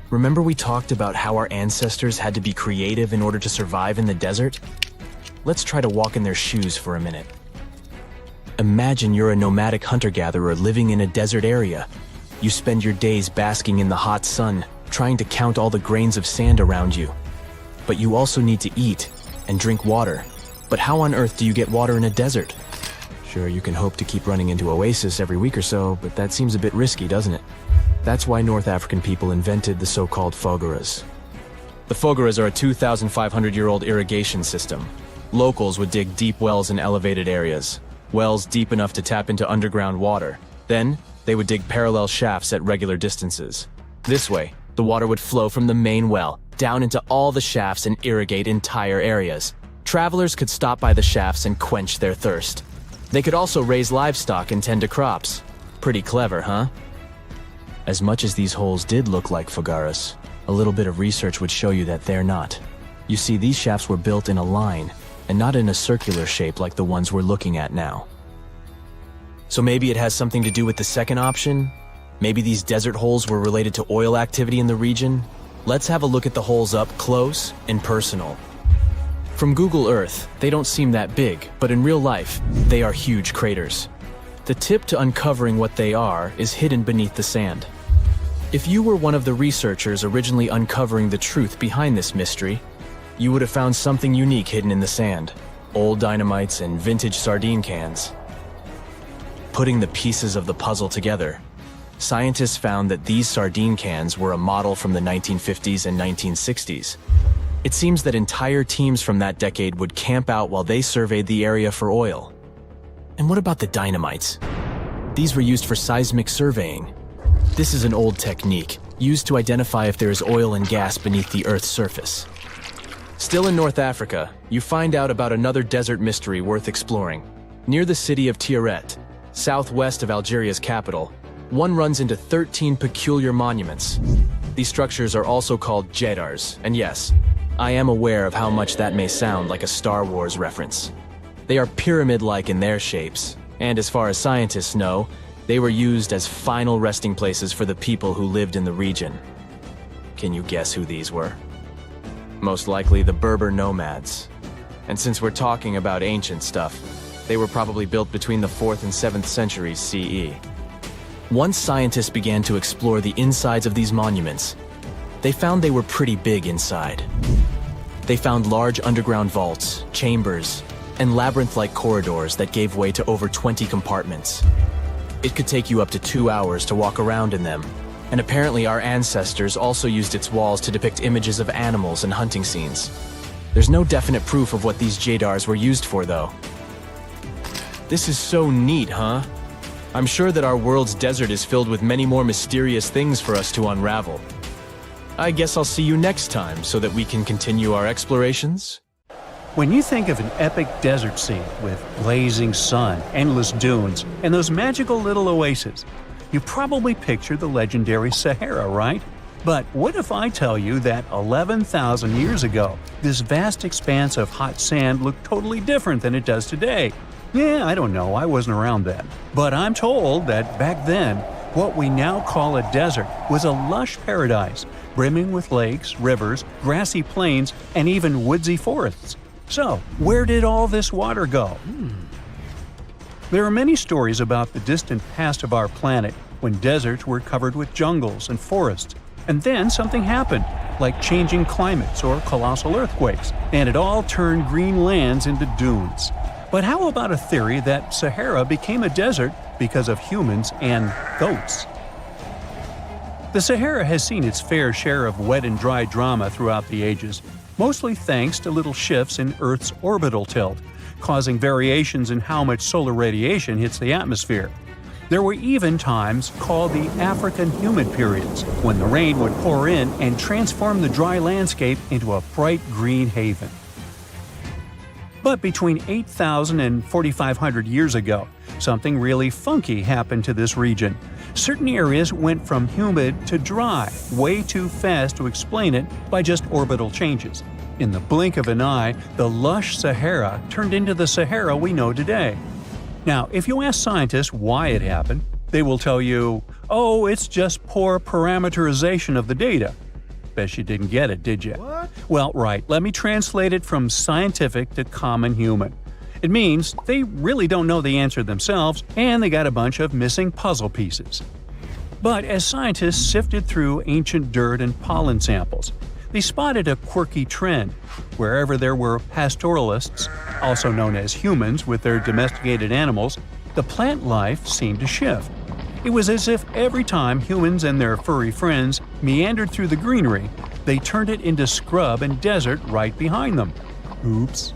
Remember we talked about how our ancestors had to be creative in order to survive in the desert? Let's try to walk in their shoes for a minute. Imagine you're a nomadic hunter-gatherer living in a desert area. You spend your days basking in the hot sun, trying to count all the grains of sand around you. But you also need to eat and drink water. But how on earth do you get water in a desert? Sure, you can hope to keep running into oasis every week or so, but that seems a bit risky, doesn't it? That's why North African people invented the so-called fogeras. The fogeras are a 2,500-year-old irrigation system. Locals would dig deep wells in elevated areas, wells deep enough to tap into underground water. Then, they would dig parallel shafts at regular distances. This way, the water would flow from the main well down into all the shafts and irrigate entire areas. Travelers could stop by the shafts and quench their thirst. They could also raise livestock and tend to crops. Pretty clever, huh? As much as these holes did look like fogaras, a little bit of research would show you that they're not. You see, these shafts were built in a line, and not in a circular shape like the ones we're looking at now. So maybe it has something to do with the second option? Maybe these desert holes were related to oil activity in the region? Let's have a look at the holes up close and personal. From Google Earth, they don't seem that big, but in real life, they are huge craters. The tip to uncovering what they are is hidden beneath the sand. If you were one of the researchers originally uncovering the truth behind this mystery, you would have found something unique hidden in the sand. Old dynamites and vintage sardine cans. Putting the pieces of the puzzle together, scientists found that these sardine cans were a model from the 1950s and 1960s. It seems that entire teams from that decade would camp out while they surveyed the area for oil. And what about the dynamites? These were used for seismic surveying. This is an old technique, used to identify if there is oil and gas beneath the Earth's surface. Still in North Africa, you find out about another desert mystery worth exploring. Near the city of Tiaret, southwest of Algeria's capital, one runs into 13 peculiar monuments. These structures are also called jedars, and yes, I am aware of how much that may sound like a Star Wars reference. They are pyramid-like in their shapes, and as far as scientists know, They were used as final resting places for the people who lived in the region. Can you guess who these were? Most likely the Berber nomads. And since we're talking about ancient stuff, they were probably built between the 4th and 7th centuries CE. Once scientists began to explore the insides of these monuments, they found they were pretty big inside. They found large underground vaults, chambers, and labyrinth-like corridors that gave way to over 20 compartments. It could take you up to 2 hours to walk around in them, and apparently our ancestors also used its walls to depict images of animals and hunting scenes. There's no definite proof of what these jadars were used for, though. This is so neat, huh? I'm sure that our world's desert is filled with many more mysterious things for us to unravel. I guess I'll see you next time so that we can continue our explorations. When you think of an epic desert scene with blazing sun, endless dunes, and those magical little oases, you probably picture the legendary Sahara, right? But what if I tell you that 11,000 years ago, this vast expanse of hot sand looked totally different than it does today? Yeah, I don't know, I wasn't around then. But I'm told that back then, what we now call a desert was a lush paradise, brimming with lakes, rivers, grassy plains, and even woodsy forests. So, where did all this water go? There are many stories about the distant past of our planet when deserts were covered with jungles and forests. And then something happened, like changing climates or colossal earthquakes, and it all turned green lands into dunes. But how about a theory that Sahara became a desert because of humans and goats? The Sahara has seen its fair share of wet and dry drama throughout the ages, mostly thanks to little shifts in Earth's orbital tilt, causing variations in how much solar radiation hits the atmosphere. There were even times called the African humid periods, when the rain would pour in and transform the dry landscape into a bright green haven. But between 8,000 and 4,500 years ago, something really funky happened to this region. Certain areas went from humid to dry, way too fast to explain it by just orbital changes. In the blink of an eye, the lush Sahara turned into the Sahara we know today. Now, if you ask scientists why it happened, they will tell you, oh, it's just poor parameterization of the data. Bet you didn't get it, did you? What? Well, right, let me translate it from scientific to common human. It means they really don't know the answer themselves, and they got a bunch of missing puzzle pieces. But as scientists sifted through ancient dirt and pollen samples, they spotted a quirky trend. Wherever there were pastoralists, also known as humans with their domesticated animals, the plant life seemed to shift. It was as if every time humans and their furry friends meandered through the greenery, they turned it into scrub and desert right behind them. Oops.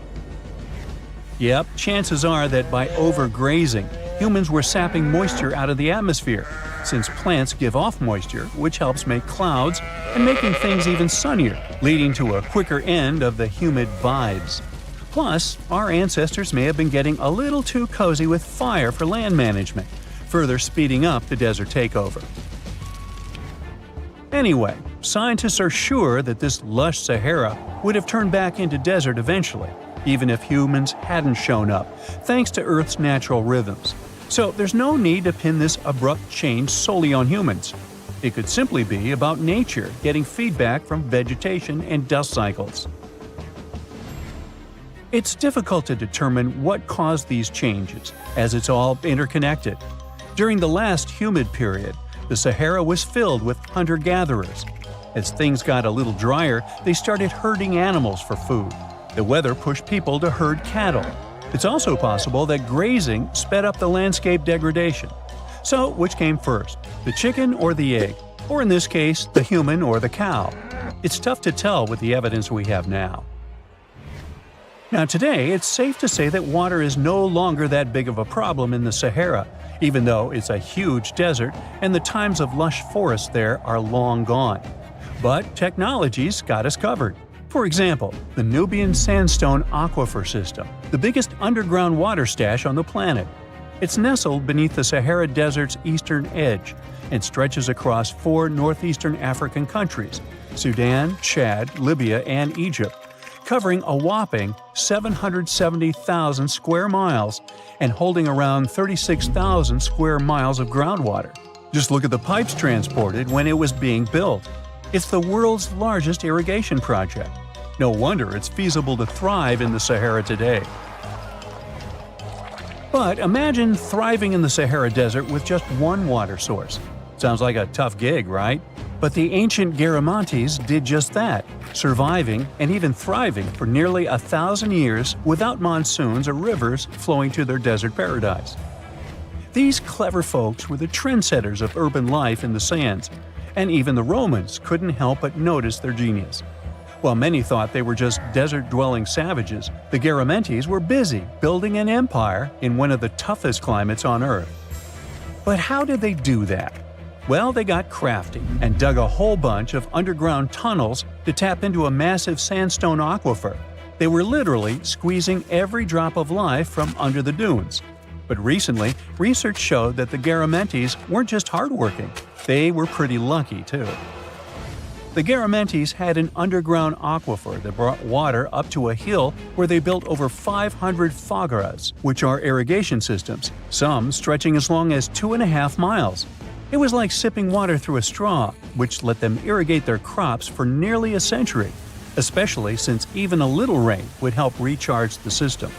Yep, chances are that by overgrazing, humans were sapping moisture out of the atmosphere, since plants give off moisture, which helps make clouds and making things even sunnier, leading to a quicker end of the humid vibes. Plus, our ancestors may have been getting a little too cozy with fire for land management, further speeding up the desert takeover. Anyway, scientists are sure that this lush Sahara would have turned back into desert eventually, even if humans hadn't shown up, thanks to Earth's natural rhythms. So there's no need to pin this abrupt change solely on humans. It could simply be about nature getting feedback from vegetation and dust cycles. It's difficult to determine what caused these changes, as it's all interconnected. During the last humid period, the Sahara was filled with hunter-gatherers. As things got a little drier, they started herding animals for food. The weather pushed people to herd cattle. It's also possible that grazing sped up the landscape degradation. So, which came first, the chicken or the egg? Or in this case, the human or the cow? It's tough to tell with the evidence we have now. Now today, it's safe to say that water is no longer that big of a problem in the Sahara, even though it's a huge desert and the times of lush forests there are long gone. But technology's got us covered. For example, the Nubian Sandstone Aquifer System, the biggest underground water stash on the planet. It's nestled beneath the Sahara Desert's eastern edge and stretches across 4 northeastern African countries – Sudan, Chad, Libya, and Egypt – covering a whopping 770,000 square miles and holding around 36,000 square miles of groundwater. Just look at the pipes transported when it was being built. It's the world's largest irrigation project. No wonder it's feasible to thrive in the Sahara today. But imagine thriving in the Sahara Desert with just one water source. Sounds like a tough gig, right? But the ancient Garamantes did just that, surviving and even thriving for nearly 1,000 years without monsoons or rivers flowing to their desert paradise. These clever folks were the trendsetters of urban life in the sands, and even the Romans couldn't help but notice their genius. While many thought they were just desert-dwelling savages, the Garamantes were busy building an empire in one of the toughest climates on Earth. But how did they do that? Well, they got crafty and dug a whole bunch of underground tunnels to tap into a massive sandstone aquifer. They were literally squeezing every drop of life from under the dunes. But recently, research showed that the Garamantes weren't just hardworking, they were pretty lucky too. The Garamantes had an underground aquifer that brought water up to a hill where they built over 500 fogaras, which are irrigation systems, some stretching as long as 2.5 miles. It was like sipping water through a straw, which let them irrigate their crops for nearly a century, especially since even a little rain would help recharge the system.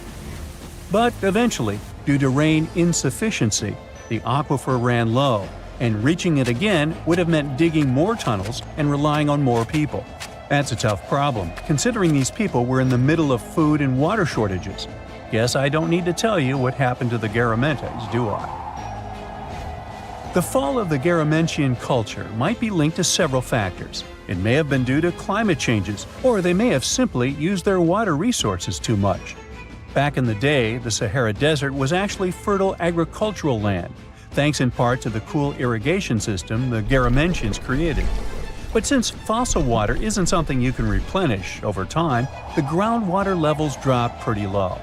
But eventually, due to rain insufficiency, the aquifer ran low, and reaching it again would have meant digging more tunnels and relying on more people. That's a tough problem, considering these people were in the middle of food and water shortages. Guess I don't need to tell you what happened to the Garamantes, do I? The fall of the Garamantian culture might be linked to several factors. It may have been due to climate changes, or they may have simply used their water resources too much. Back in the day, the Sahara Desert was actually fertile agricultural land, thanks in part to the cool irrigation system the Garamantians created. But since fossil water isn't something you can replenish over time, the groundwater levels dropped pretty low.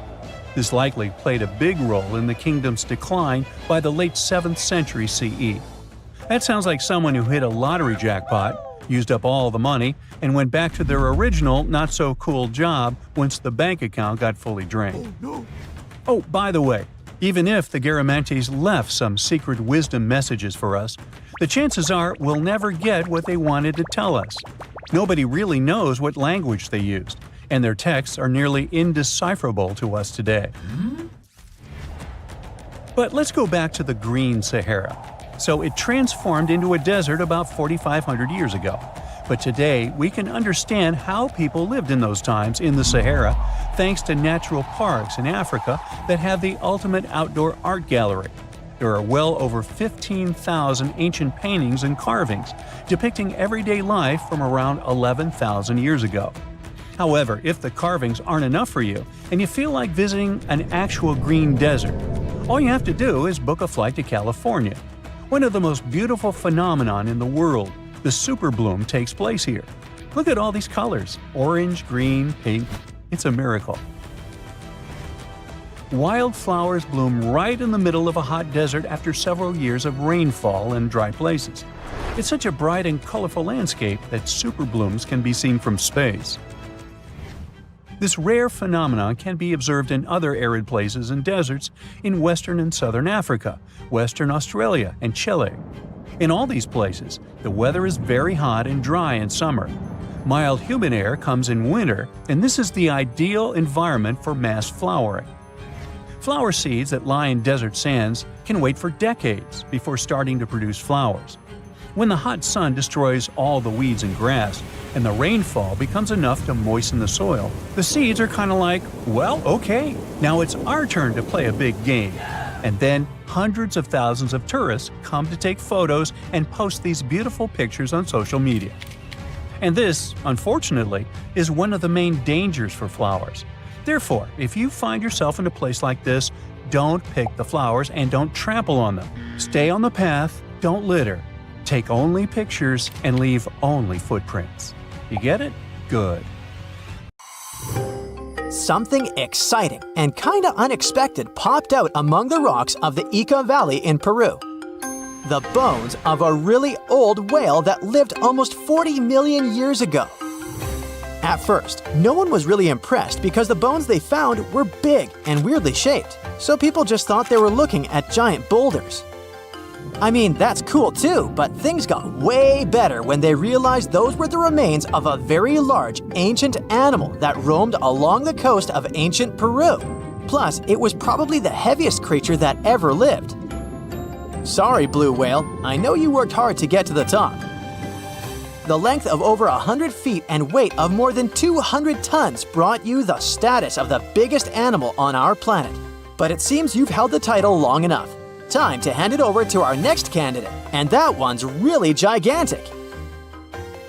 This likely played a big role in the kingdom's decline by the late 7th century CE. That sounds like someone who hit a lottery jackpot, used up all the money, and went back to their original not-so-cool job once the bank account got fully drained. Oh, by the way, even if the Garamantes left some secret wisdom messages for us, the chances are we'll never get what they wanted to tell us. Nobody really knows what language they used, and their texts are nearly indecipherable to us today. But let's go back to the Green Sahara. So it transformed into a desert about 4,500 years ago. But today, we can understand how people lived in those times in the Sahara thanks to natural parks in Africa that have the ultimate outdoor art gallery. There are well over 15,000 ancient paintings and carvings depicting everyday life from around 11,000 years ago. However, if the carvings aren't enough for you and you feel like visiting an actual green desert, all you have to do is book a flight to California. One of the most beautiful phenomenon in the world, the superbloom, takes place here. Look at all these colors: orange, green, pink. It's a miracle. Wildflowers bloom right in the middle of a hot desert after several years of rainfall in dry places. It's such a bright and colorful landscape that superblooms can be seen from space. This rare phenomenon can be observed in other arid places and deserts in western and southern Africa, Western Australia, and Chile. In all these places, the weather is very hot and dry in summer. Mild humid air comes in winter, and this is the ideal environment for mass flowering. Flower seeds that lie in desert sands can wait for decades before starting to produce flowers. When the hot sun destroys all the weeds and grass, and the rainfall becomes enough to moisten the soil, the seeds are kind of like, well, okay, now it's our turn to play a big game. And then hundreds of thousands of tourists come to take photos and post these beautiful pictures on social media. And this, unfortunately, is one of the main dangers for flowers. Therefore, if you find yourself in a place like this, don't pick the flowers and don't trample on them. Stay on the path, don't litter. Take only pictures and leave only footprints. You get it? Good. Something exciting and kinda unexpected popped out among the rocks of the Ica Valley in Peru. The bones of a really old whale that lived almost 40 million years ago. At first, no one was really impressed because the bones they found were big and weirdly shaped, so people just thought they were looking at giant boulders. I mean, that's cool too, but things got way better when they realized those were the remains of a very large ancient animal that roamed along the coast of ancient Peru. Plus, it was probably the heaviest creature that ever lived. Sorry, blue whale, I know you worked hard to get to the top. The length of over 100 feet and weight of more than 200 tons brought you the status of the biggest animal on our planet. But it seems you've held the title long enough. Time to hand it over to our next candidate, and that one's really gigantic.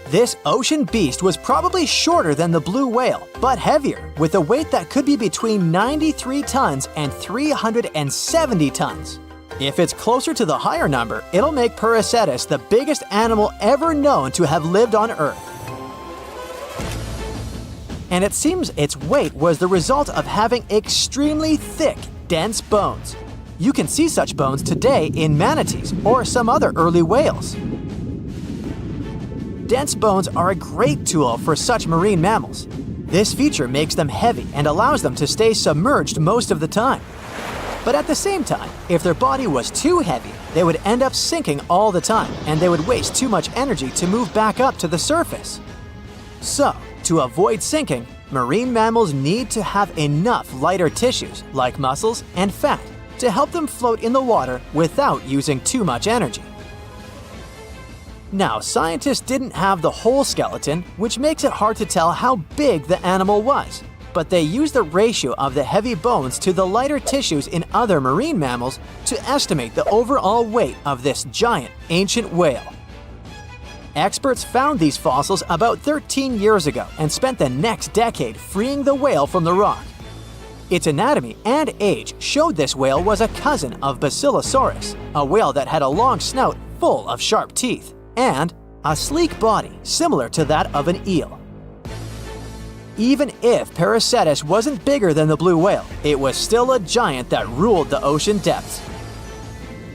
This ocean beast was probably shorter than the blue whale, but heavier, with a weight that could be between 93 tons and 370 tons. If it's closer to the higher number, it'll make Prehistoric the biggest animal ever known to have lived on Earth. And it seems its weight was the result of having extremely thick, dense bones. You can see such bones today in manatees or some other early whales. Dense bones are a great tool for such marine mammals. This feature makes them heavy and allows them to stay submerged most of the time. But at the same time, if their body was too heavy, they would end up sinking all the time, and they would waste too much energy to move back up to the surface. So, to avoid sinking, marine mammals need to have enough lighter tissues, like muscles and fat, to help them float in the water without using too much energy. Now, scientists didn't have the whole skeleton, which makes it hard to tell how big the animal was. But they used the ratio of the heavy bones to the lighter tissues in other marine mammals to estimate the overall weight of this giant ancient whale. Experts found these fossils about 13 years ago and spent the next decade freeing the whale from the rock. Its anatomy and age showed this whale was a cousin of Basilosaurus, a whale that had a long snout full of sharp teeth, and a sleek body similar to that of an eel. Even if Prehistoric wasn't bigger than the blue whale, it was still a giant that ruled the ocean depths.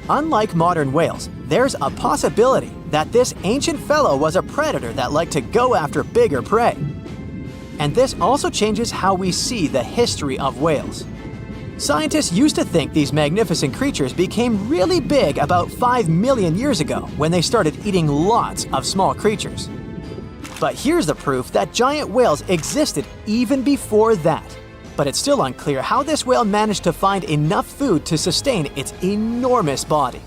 Unlike modern whales, there's a possibility that this ancient fellow was a predator that liked to go after bigger prey. And this also changes how we see the history of whales. Scientists used to think these magnificent creatures became really big about 5 million years ago when they started eating lots of small creatures. But here's the proof that giant whales existed even before that. But it's still unclear how this whale managed to find enough food to sustain its enormous body.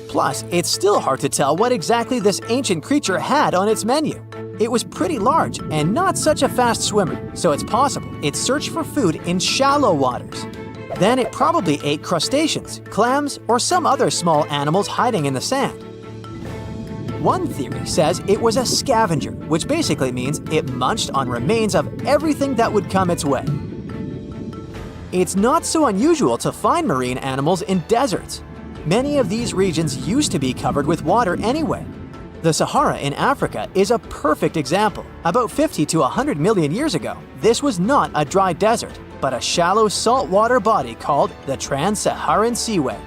Plus, it's still hard to tell what exactly this ancient creature had on its menu. It was pretty large and not such a fast swimmer, so it's possible it searched for food in shallow waters. Then it probably ate crustaceans, clams, or some other small animals hiding in the sand. One theory says it was a scavenger, which basically means it munched on remains of everything that would come its way. It's not so unusual to find marine animals in deserts. Many of these regions used to be covered with water anyway. The Sahara in Africa is a perfect example. About 50 to 100 million years ago, this was not a dry desert, but a shallow saltwater body called the Trans-Saharan Seaway.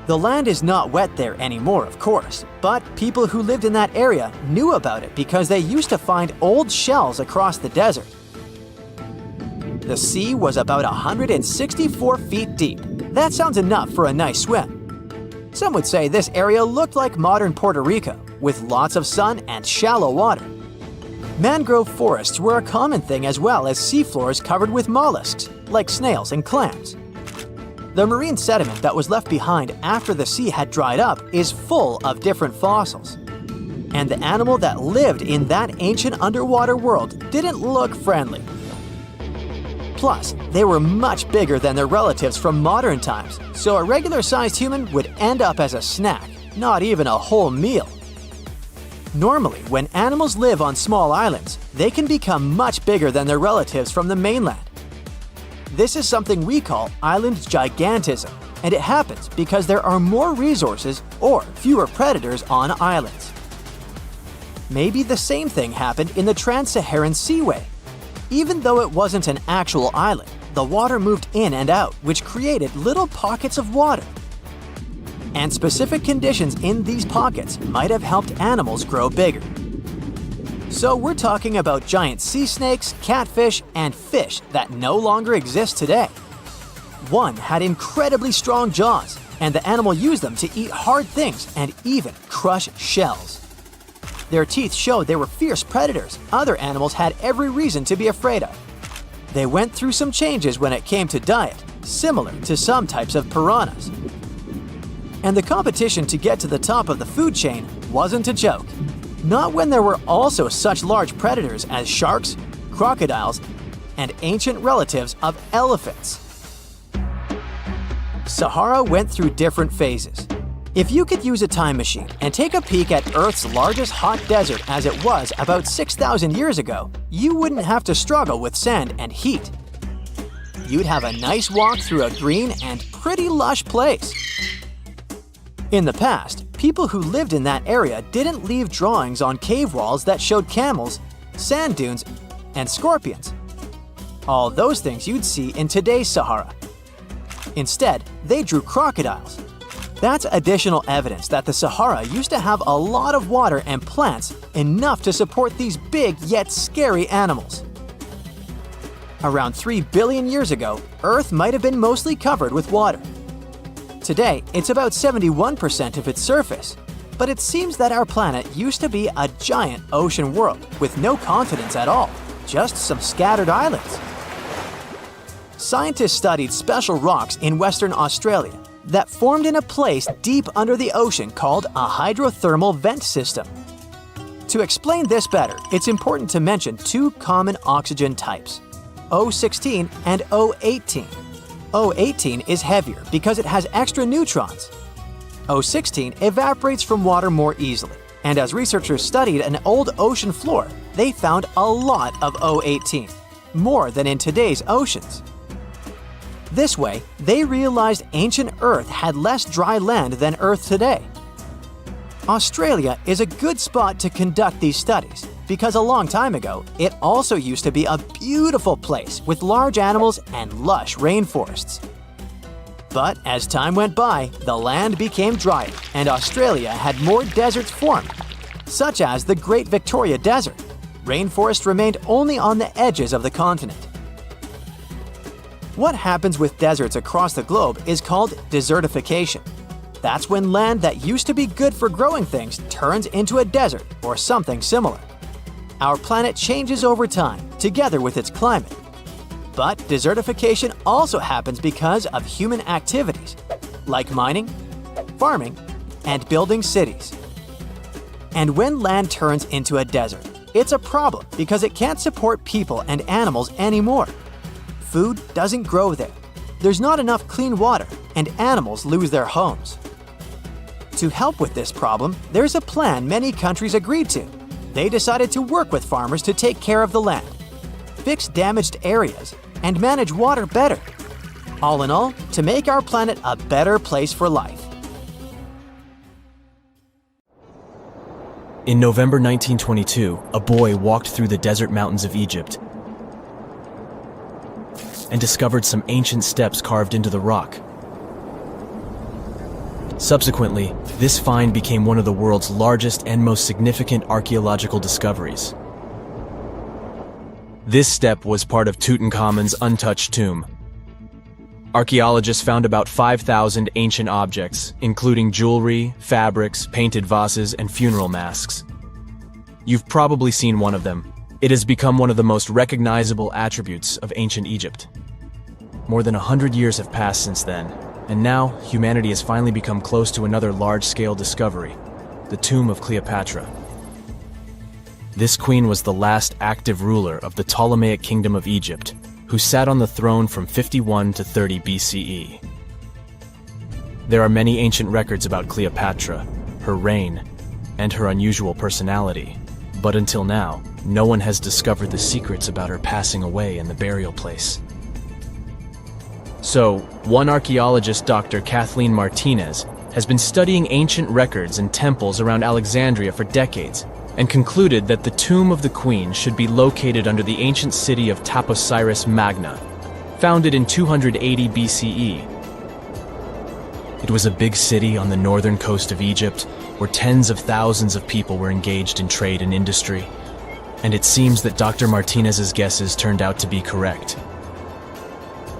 The land is not wet there anymore, of course, but people who lived in that area knew about it because they used to find old shells across the desert. The sea was about 164 feet deep. That sounds enough for a nice swim. Some would say this area looked like modern Puerto Rico, with lots of sun and shallow water. Mangrove forests were a common thing as well as seafloors covered with mollusks, like snails and clams. The marine sediment that was left behind after the sea had dried up is full of different fossils. And the animal that lived in that ancient underwater world didn't look friendly. Plus, they were much bigger than their relatives from modern times, so a regular-sized human would end up as a snack, not even a whole meal. Normally, when animals live on small islands, they can become much bigger than their relatives from the mainland. This is something we call island gigantism, and it happens because there are more resources or fewer predators on islands. Maybe the same thing happened in the Trans-Saharan Seaway. Even though it wasn't an actual island, the water moved in and out, which created little pockets of water. And specific conditions in these pockets might have helped animals grow bigger. So we're talking about giant sea snakes, catfish, and fish that no longer exist today. One had incredibly strong jaws, and the animal used them to eat hard things and even crush shells. Their teeth showed they were fierce predators other animals had every reason to be afraid of. They went through some changes when it came to diet, similar to some types of piranhas. And the competition to get to the top of the food chain wasn't a joke. Not when there were also such large predators as sharks, crocodiles, and ancient relatives of elephants. Sahara went through different phases. If you could use a time machine and take a peek at Earth's largest hot desert as it was about 6,000 years ago, you wouldn't have to struggle with sand and heat. You'd have a nice walk through a green and pretty lush place. In the past, people who lived in that area didn't leave drawings on cave walls that showed camels, sand dunes, and scorpions. All those things you'd see in today's Sahara. Instead, they drew crocodiles. That's additional evidence that the Sahara used to have a lot of water and plants enough to support these big yet scary animals. Around 3 billion years ago, Earth might have been mostly covered with water. Today, it's about 71% of its surface, but it seems that our planet used to be a giant ocean world with no continents at all, just some scattered islands. Scientists studied special rocks in Western Australia that formed in a place deep under the ocean called a hydrothermal vent system. To explain this better, it's important to mention two common oxygen types, O16 and O18. O18 is heavier because it has extra neutrons. O16 evaporates from water more easily, and as researchers studied an old ocean floor, they found a lot of O18, more than in today's oceans. This way, they realized ancient Earth had less dry land than Earth today. Australia is a good spot to conduct these studies because a long time ago, it also used to be a beautiful place with large animals and lush rainforests. But as time went by, the land became drier and Australia had more deserts formed, such as the Great Victoria Desert. Rainforest remained only on the edges of the continent. What happens with deserts across the globe is called desertification. That's when land that used to be good for growing things turns into a desert or something similar. Our planet changes over time, together with its climate. But desertification also happens because of human activities, like mining, farming, and building cities. And when land turns into a desert, it's a problem because it can't support people and animals anymore. Food doesn't grow there. There's not enough clean water, and animals lose their homes. To help with this problem, there's a plan many countries agreed to. They decided to work with farmers to take care of the land, fix damaged areas, and manage water better. All in all, to make our planet a better place for life. In November 1922, a boy walked through the desert mountains of Egypt and discovered some ancient steps carved into the rock. Subsequently, this find became one of the world's largest and most significant archaeological discoveries. This step was part of Tutankhamun's untouched tomb. Archaeologists found about 5,000 ancient objects, including jewelry, fabrics, painted vases, and funeral masks. You've probably seen one of them. It has become one of the most recognizable attributes of ancient Egypt. More than 100 years have passed since then, and now humanity has finally become close to another large-scale discovery, the tomb of Cleopatra. This queen was the last active ruler of the Ptolemaic Kingdom of Egypt, who sat on the throne from 51 to 30 BCE. There are many ancient records about Cleopatra, her reign, and her unusual personality, but until now, no one has discovered the secrets about her passing away in the burial place. So, one archaeologist, Dr. Kathleen Martinez, has been studying ancient records and temples around Alexandria for decades and concluded that the tomb of the queen should be located under the ancient city of Taposiris Magna, founded in 280 BCE. It was a big city on the northern coast of Egypt, where tens of thousands of people were engaged in trade and industry. and it seems that Dr. Martinez's guesses turned out to be correct.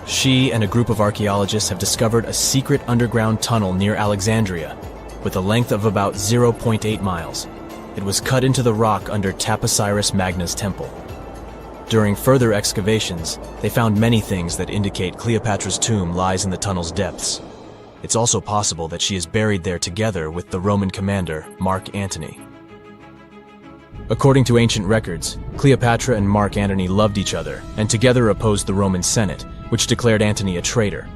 She and a group of archaeologists have discovered a secret underground tunnel near Alexandria, with a length of about 0.8 miles. It was cut into the rock under Taposiris Magna's temple. During further excavations, they found many things that indicate Cleopatra's tomb lies in the tunnel's depths. It's also possible that she is buried there together with the Roman commander, Mark Antony. According to ancient records, Cleopatra and Mark Antony loved each other and together opposed the Roman Senate, which declared Antony a traitor.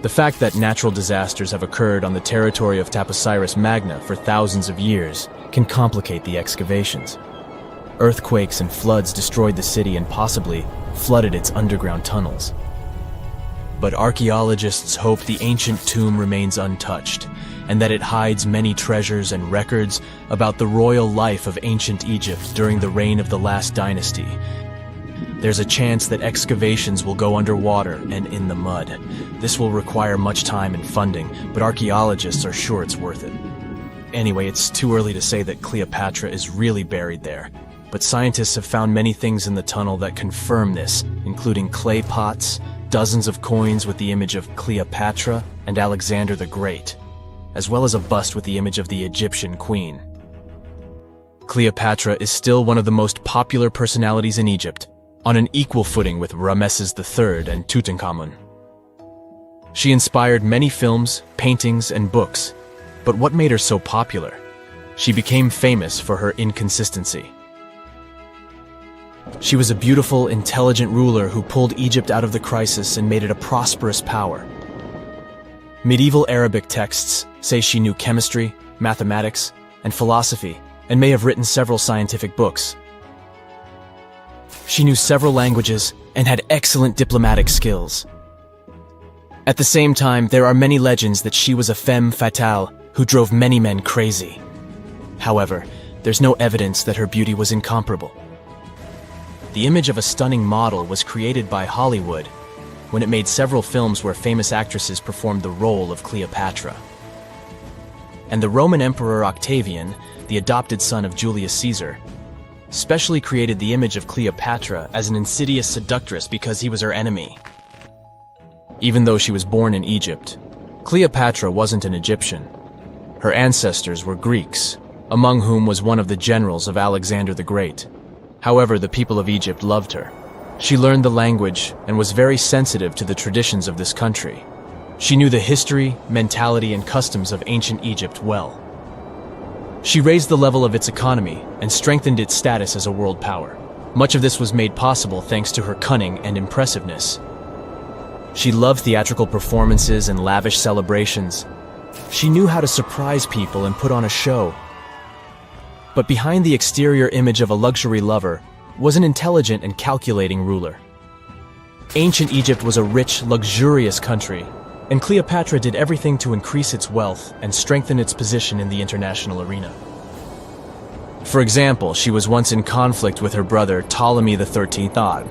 The fact that natural disasters have occurred on the territory of Taposiris Magna for thousands of years can complicate the excavations. Earthquakes and floods destroyed the city and possibly flooded its underground tunnels. But archaeologists hope the ancient tomb remains untouched, and that it hides many treasures and records about the royal life of ancient Egypt during the reign of the last dynasty. There's a chance that excavations will go underwater and in the mud. This will require much time and funding, but archaeologists are sure it's worth it. Anyway, it's too early to say that Cleopatra is really buried there, but scientists have found many things in the tunnel that confirm this, including clay pots, dozens of coins with the image of Cleopatra and Alexander the Great, as well as a bust with the image of the Egyptian queen. Cleopatra is still one of the most popular personalities in Egypt, on an equal footing with Ramesses III and Tutankhamun. She inspired many films, paintings, and books, but what made her so popular? She became famous for her inconsistency. She was a beautiful, intelligent ruler who pulled Egypt out of the crisis and made it a prosperous power. Medieval Arabic texts say she knew chemistry, mathematics, and philosophy, and may have written several scientific books. She knew several languages and had excellent diplomatic skills. At the same time, there are many legends that she was a femme fatale who drove many men crazy. However, there's no evidence that her beauty was incomparable. The image of a stunning model was created by Hollywood when it made several films where famous actresses performed the role of Cleopatra. And the Roman Emperor Octavian, the adopted son of Julius Caesar, specially created the image of Cleopatra as an insidious seductress because he was her enemy. Even though she was born in Egypt, Cleopatra wasn't an Egyptian. Her ancestors were Greeks, among whom was one of the generals of Alexander the Great. However, the people of Egypt loved her. She learned the language and was very sensitive to the traditions of this country. She knew the history, mentality, and customs of ancient Egypt well. She raised the level of its economy and strengthened its status as a world power. Much of this was made possible thanks to her cunning and impressiveness. She loved theatrical performances and lavish celebrations. She knew how to surprise people and put on a show. But behind the exterior image of a luxury lover was an intelligent and calculating ruler. Ancient Egypt was a rich, luxurious country, and Cleopatra did everything to increase its wealth and strengthen its position in the international arena. For example, she was once in conflict with her brother Ptolemy XIII Odd.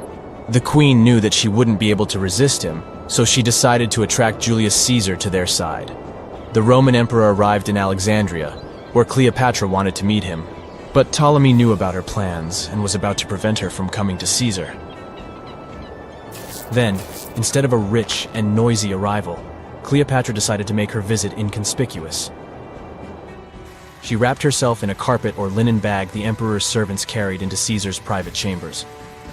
The queen knew that she wouldn't be able to resist him, so she decided to attract Julius Caesar to their side. The Roman emperor arrived in Alexandria, where Cleopatra wanted to meet him, but Ptolemy knew about her plans and was about to prevent her from coming to Caesar. Then, instead of a rich and noisy arrival, Cleopatra decided to make her visit inconspicuous. She wrapped herself in a carpet or linen bag the emperor's servants carried into Caesar's private chambers.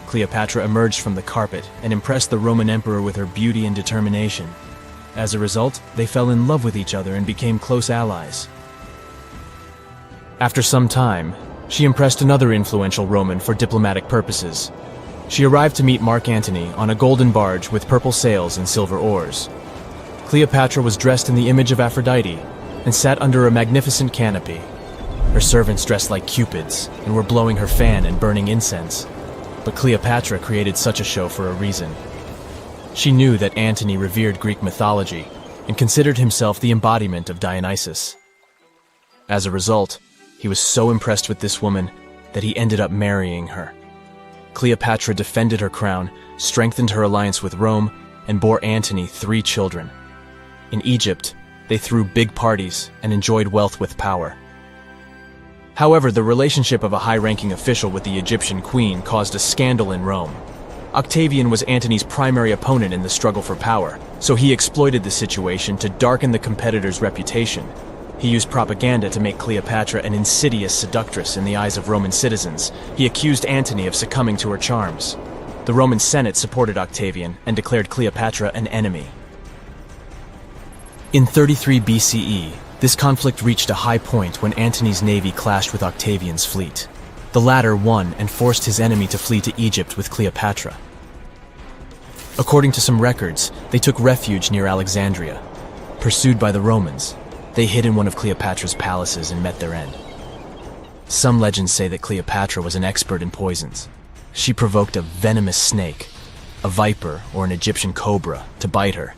Cleopatra emerged from the carpet and impressed the Roman emperor with her beauty and determination. As a result, they fell in love with each other and became close allies. After some time, she impressed another influential Roman for diplomatic purposes. She arrived to meet Mark Antony on a golden barge with purple sails and silver oars. Cleopatra was dressed in the image of Aphrodite and sat under a magnificent canopy. Her servants dressed like cupids and were blowing her fan and burning incense. But Cleopatra created such a show for a reason. She knew that Antony revered Greek mythology and considered himself the embodiment of Dionysus. As a result, he was so impressed with this woman that he ended up marrying her. Cleopatra defended her crown, strengthened her alliance with Rome, and bore Antony 3 children. In Egypt, they threw big parties and enjoyed wealth with power. However, the relationship of a high-ranking official with the Egyptian queen caused a scandal in Rome. Octavian was Antony's primary opponent in the struggle for power, so he exploited the situation to darken the competitor's reputation. He used propaganda to make Cleopatra an insidious seductress in the eyes of Roman citizens. He accused Antony of succumbing to her charms. The Roman Senate supported Octavian and declared Cleopatra an enemy. In 33 BCE, this conflict reached a high point when Antony's navy clashed with Octavian's fleet. The latter won and forced his enemy to flee to Egypt with Cleopatra. According to some records, they took refuge near Alexandria. Pursued by the Romans, they hid in one of Cleopatra's palaces and met their end. Some legends say that Cleopatra was an expert in poisons. She provoked a venomous snake, a viper or an Egyptian cobra, to bite her.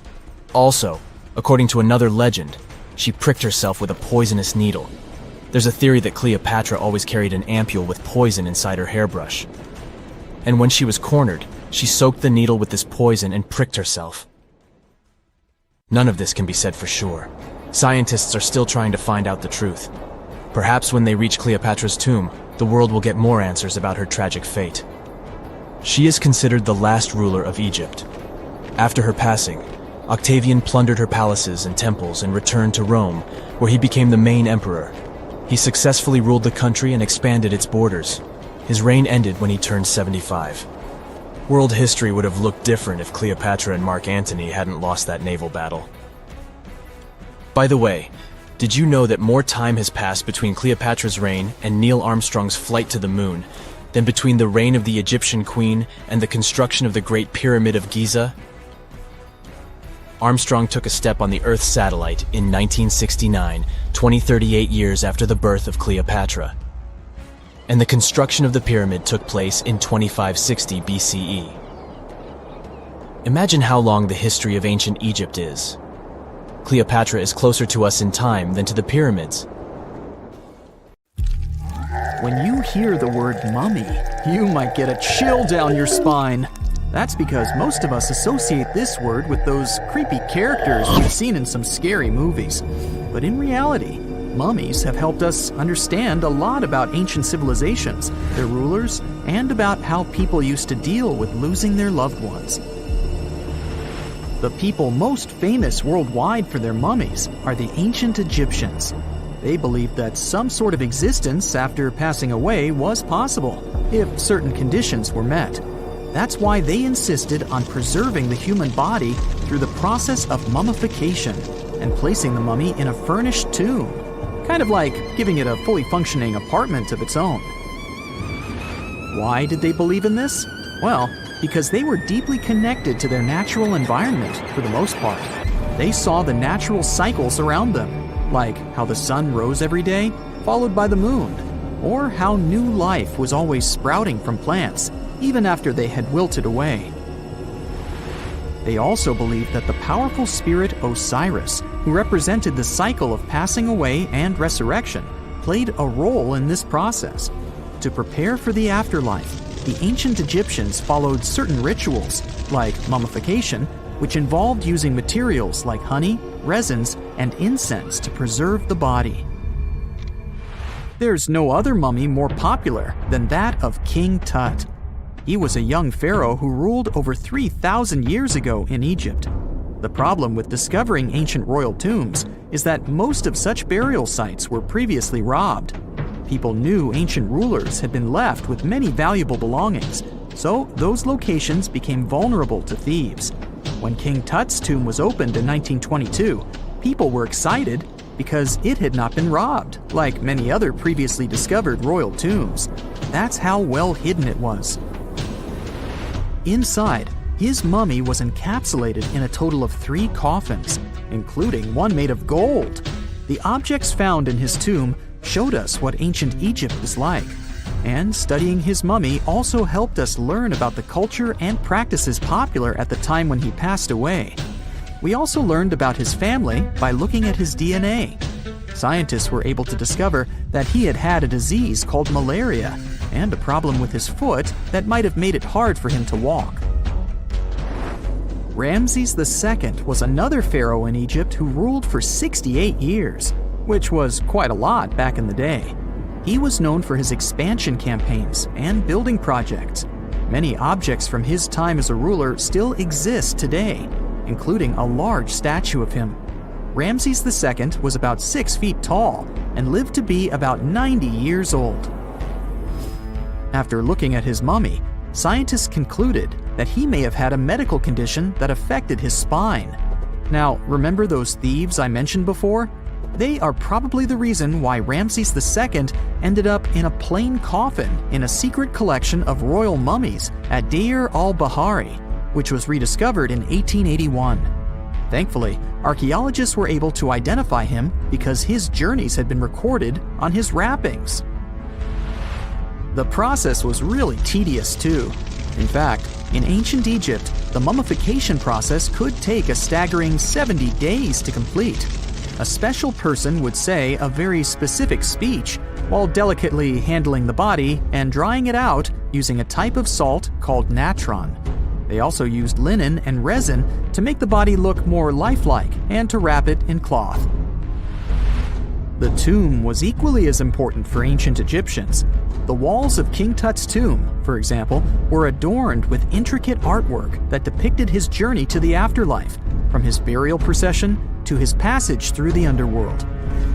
Also, according to another legend, she pricked herself with a poisonous needle. There's a theory that Cleopatra always carried an ampule with poison inside her hairbrush. And when she was cornered, she soaked the needle with this poison and pricked herself. None of this can be said for sure. Scientists are still trying to find out the truth. Perhaps when they reach Cleopatra's tomb, the world will get more answers about her tragic fate. She is considered the last ruler of Egypt. After her passing, Octavian plundered her palaces and temples and returned to Rome, where he became the main emperor. He successfully ruled the country and expanded its borders. His reign ended when he turned 75. World history would have looked different if Cleopatra and Mark Antony hadn't lost that naval battle. By the way, did you know that more time has passed between Cleopatra's reign and Neil Armstrong's flight to the moon than between the reign of the Egyptian queen and the construction of the Great Pyramid of Giza? Armstrong took a step on the Earth satellite in 1969, 38 years after the birth of Cleopatra. And the construction of the pyramid took place in 2560 BCE. Imagine how long the history of ancient Egypt is. Cleopatra is closer to us in time than to the pyramids. When you hear the word mummy, you might get a chill down your spine. That's because most of us associate this word with those creepy characters we've seen in some scary movies. But in reality, mummies have helped us understand a lot about ancient civilizations, their rulers, and about how people used to deal with losing their loved ones. The people most famous worldwide for their mummies are the ancient Egyptians. They believed that some sort of existence after passing away was possible, if certain conditions were met. That's why they insisted on preserving the human body through the process of mummification and placing the mummy in a furnished tomb, kind of like giving it a fully functioning apartment of its own. Why did they believe in this? Well, because they were deeply connected to their natural environment for the most part. They saw the natural cycles around them, like how the sun rose every day, followed by the moon, or how new life was always sprouting from plants, even after they had wilted away. They also believed that the powerful spirit Osiris, who represented the cycle of passing away and resurrection, played a role in this process. To prepare for the afterlife, the ancient Egyptians followed certain rituals, like mummification, which involved using materials like honey, resins, and incense to preserve the body. There's no other mummy more popular than that of King Tut. He was a young pharaoh who ruled over 3,000 years ago in Egypt. The problem with discovering ancient royal tombs is that most of such burial sites were previously robbed. People knew ancient rulers had been left with many valuable belongings, so those locations became vulnerable to thieves. When King Tut's tomb was opened in 1922, people were excited because it had not been robbed, like many other previously discovered royal tombs. That's how well hidden it was. Inside, his mummy was encapsulated in a total of 3 coffins, including one made of gold. The objects found in his tomb showed us what ancient Egypt was like, and studying his mummy also helped us learn about the culture and practices popular at the time when he passed away. We also learned about his family by looking at his DNA. Scientists were able to discover that he had had a disease called malaria and a problem with his foot that might have made it hard for him to walk. Ramses II was another pharaoh in Egypt who ruled for 68 years, which was quite a lot back in the day. He was known for his expansion campaigns and building projects. Many objects from his time as a ruler still exist today, including a large statue of him. Ramses II was about 6 feet tall and lived to be about 90 years old. After looking at his mummy, scientists concluded that he may have had a medical condition that affected his spine. Now, remember those thieves I mentioned before? They are probably the reason why Ramses II ended up in a plain coffin in a secret collection of royal mummies at Deir al-Bahari, which was rediscovered in 1881. Thankfully, archaeologists were able to identify him because his journeys had been recorded on his wrappings. The process was really tedious too. In fact, in ancient Egypt, the mummification process could take a staggering 70 days to complete. A special person would say a very specific speech while delicately handling the body and drying it out using a type of salt called natron. They also used linen and resin to make the body look more lifelike and to wrap it in cloth. The tomb was equally as important for ancient Egyptians. The walls of King Tut's tomb, for example, were adorned with intricate artwork that depicted his journey to the afterlife, from his burial procession to his passage through the underworld.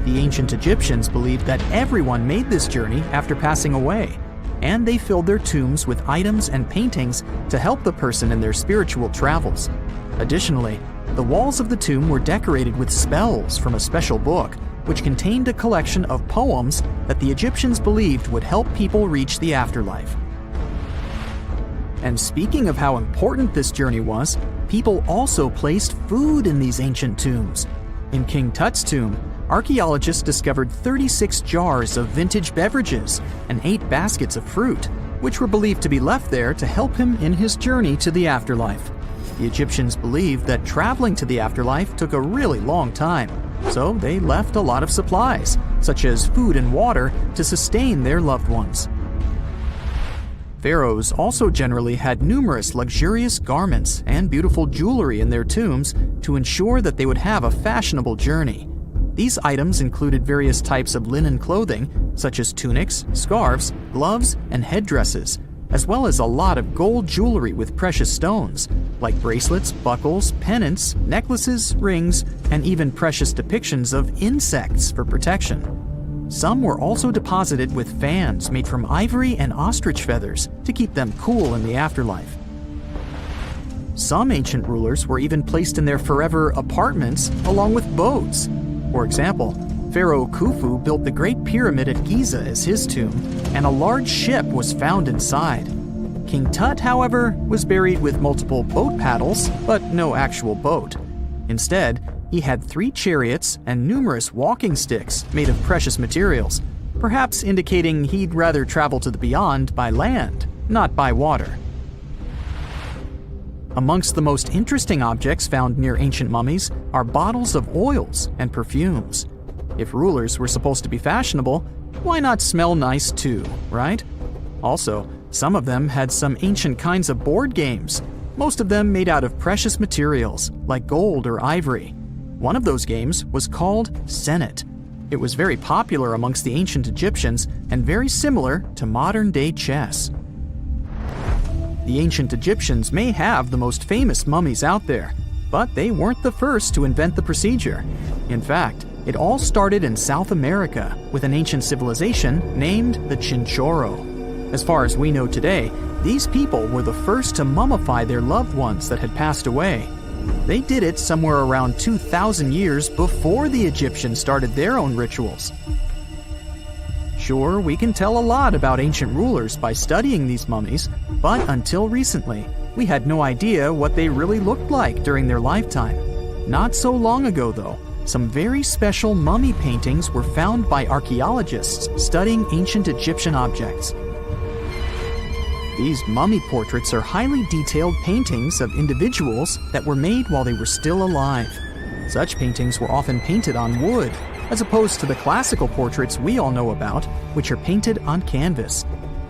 The ancient Egyptians believed that everyone made this journey after passing away, and they filled their tombs with items and paintings to help the person in their spiritual travels. Additionally, the walls of the tomb were decorated with spells from a special book, which contained a collection of poems that the Egyptians believed would help people reach the afterlife. And speaking of how important this journey was, people also placed food in these ancient tombs. In King Tut's tomb, archaeologists discovered 36 jars of vintage beverages and 8 baskets of fruit, which were believed to be left there to help him in his journey to the afterlife. The Egyptians believed that traveling to the afterlife took a really long time, so they left a lot of supplies, such as food and water, to sustain their loved ones. Pharaohs also generally had numerous luxurious garments and beautiful jewelry in their tombs to ensure that they would have a fashionable journey. These items included various types of linen clothing, such as tunics, scarves, gloves, and headdresses, as well as a lot of gold jewelry with precious stones, like bracelets, buckles, pendants, necklaces, rings, and even precious depictions of insects for protection. Some were also deposited with fans made from ivory and ostrich feathers to keep them cool in the afterlife. Some ancient rulers were even placed in their forever apartments along with boats. For example, Pharaoh Khufu built the Great Pyramid at Giza as his tomb, and a large ship was found inside. King Tut, however, was buried with multiple boat paddles, but no actual boat. Instead, he had 3 chariots and numerous walking sticks made of precious materials, perhaps indicating he'd rather travel to the beyond by land, not by water. Amongst the most interesting objects found near ancient mummies are bottles of oils and perfumes. If rulers were supposed to be fashionable, why not smell nice too, right? Also, some of them had some ancient kinds of board games, most of them made out of precious materials like gold or ivory. One of those games was called Senet. It was very popular amongst the ancient Egyptians and very similar to modern-day chess. The ancient Egyptians may have the most famous mummies out there, but they weren't the first to invent the procedure. In fact, it all started in South America with an ancient civilization named the Chinchorro. As far as we know today, these people were the first to mummify their loved ones that had passed away. They did it somewhere around 2,000 years before the Egyptians started their own rituals. Sure, we can tell a lot about ancient rulers by studying these mummies, but until recently, we had no idea what they really looked like during their lifetime. Not so long ago, though, some very special mummy paintings were found by archaeologists studying ancient Egyptian objects. These mummy portraits are highly detailed paintings of individuals that were made while they were still alive. Such paintings were often painted on wood, as opposed to the classical portraits we all know about, which are painted on canvas.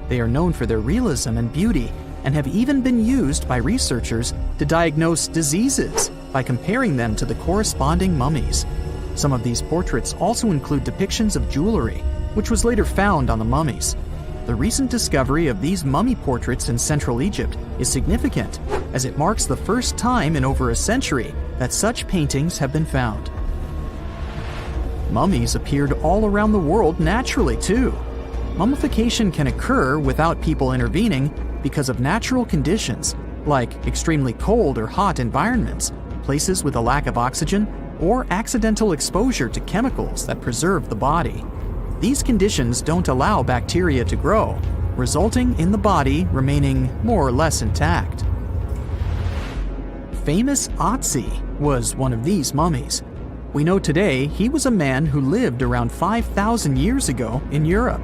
They are known for their realism and beauty, and have even been used by researchers to diagnose diseases by comparing them to the corresponding mummies. Some of these portraits also include depictions of jewelry, which was later found on the mummies. The recent discovery of these mummy portraits in Central Egypt is significant, as it marks the first time in over a century that such paintings have been found. Mummies appeared all around the world naturally, too. Mummification can occur without people intervening because of natural conditions, like extremely cold or hot environments, places with a lack of oxygen, or accidental exposure to chemicals that preserve the body. These conditions don't allow bacteria to grow, resulting in the body remaining more or less intact. Famous Otzi was one of these mummies. We know today he was a man who lived around 5,000 years ago in Europe.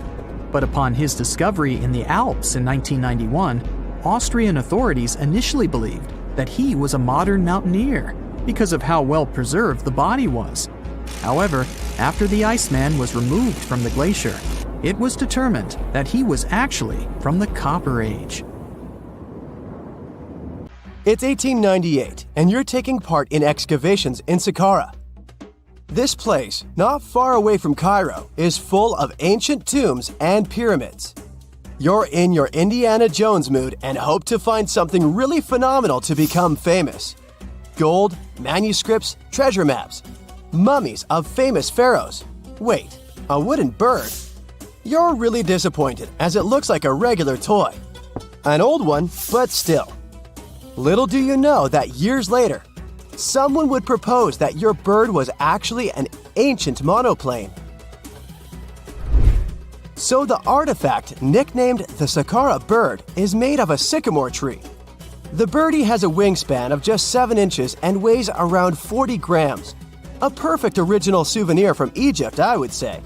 But upon his discovery in the Alps in 1991, Austrian authorities initially believed that he was a modern mountaineer because of how well preserved the body was. However, after the Iceman was removed from the glacier, it was determined that he was actually from the Copper Age. It's 1898, and you're taking part in excavations in Saqqara. This place, not far away from Cairo, is full of ancient tombs and pyramids. You're in your Indiana Jones mood and hope to find something really phenomenal to become famous. Gold, manuscripts, treasure maps, mummies of famous pharaohs. Wait, a wooden bird? You're really disappointed as it looks like a regular toy. An old one, but still. Little do you know that years later, someone would propose that your bird was actually an ancient monoplane. So the artifact, nicknamed the Saqqara bird, is made of a sycamore tree. The birdie has a wingspan of just 7 inches and weighs around 40 grams. A perfect original souvenir from Egypt, I would say.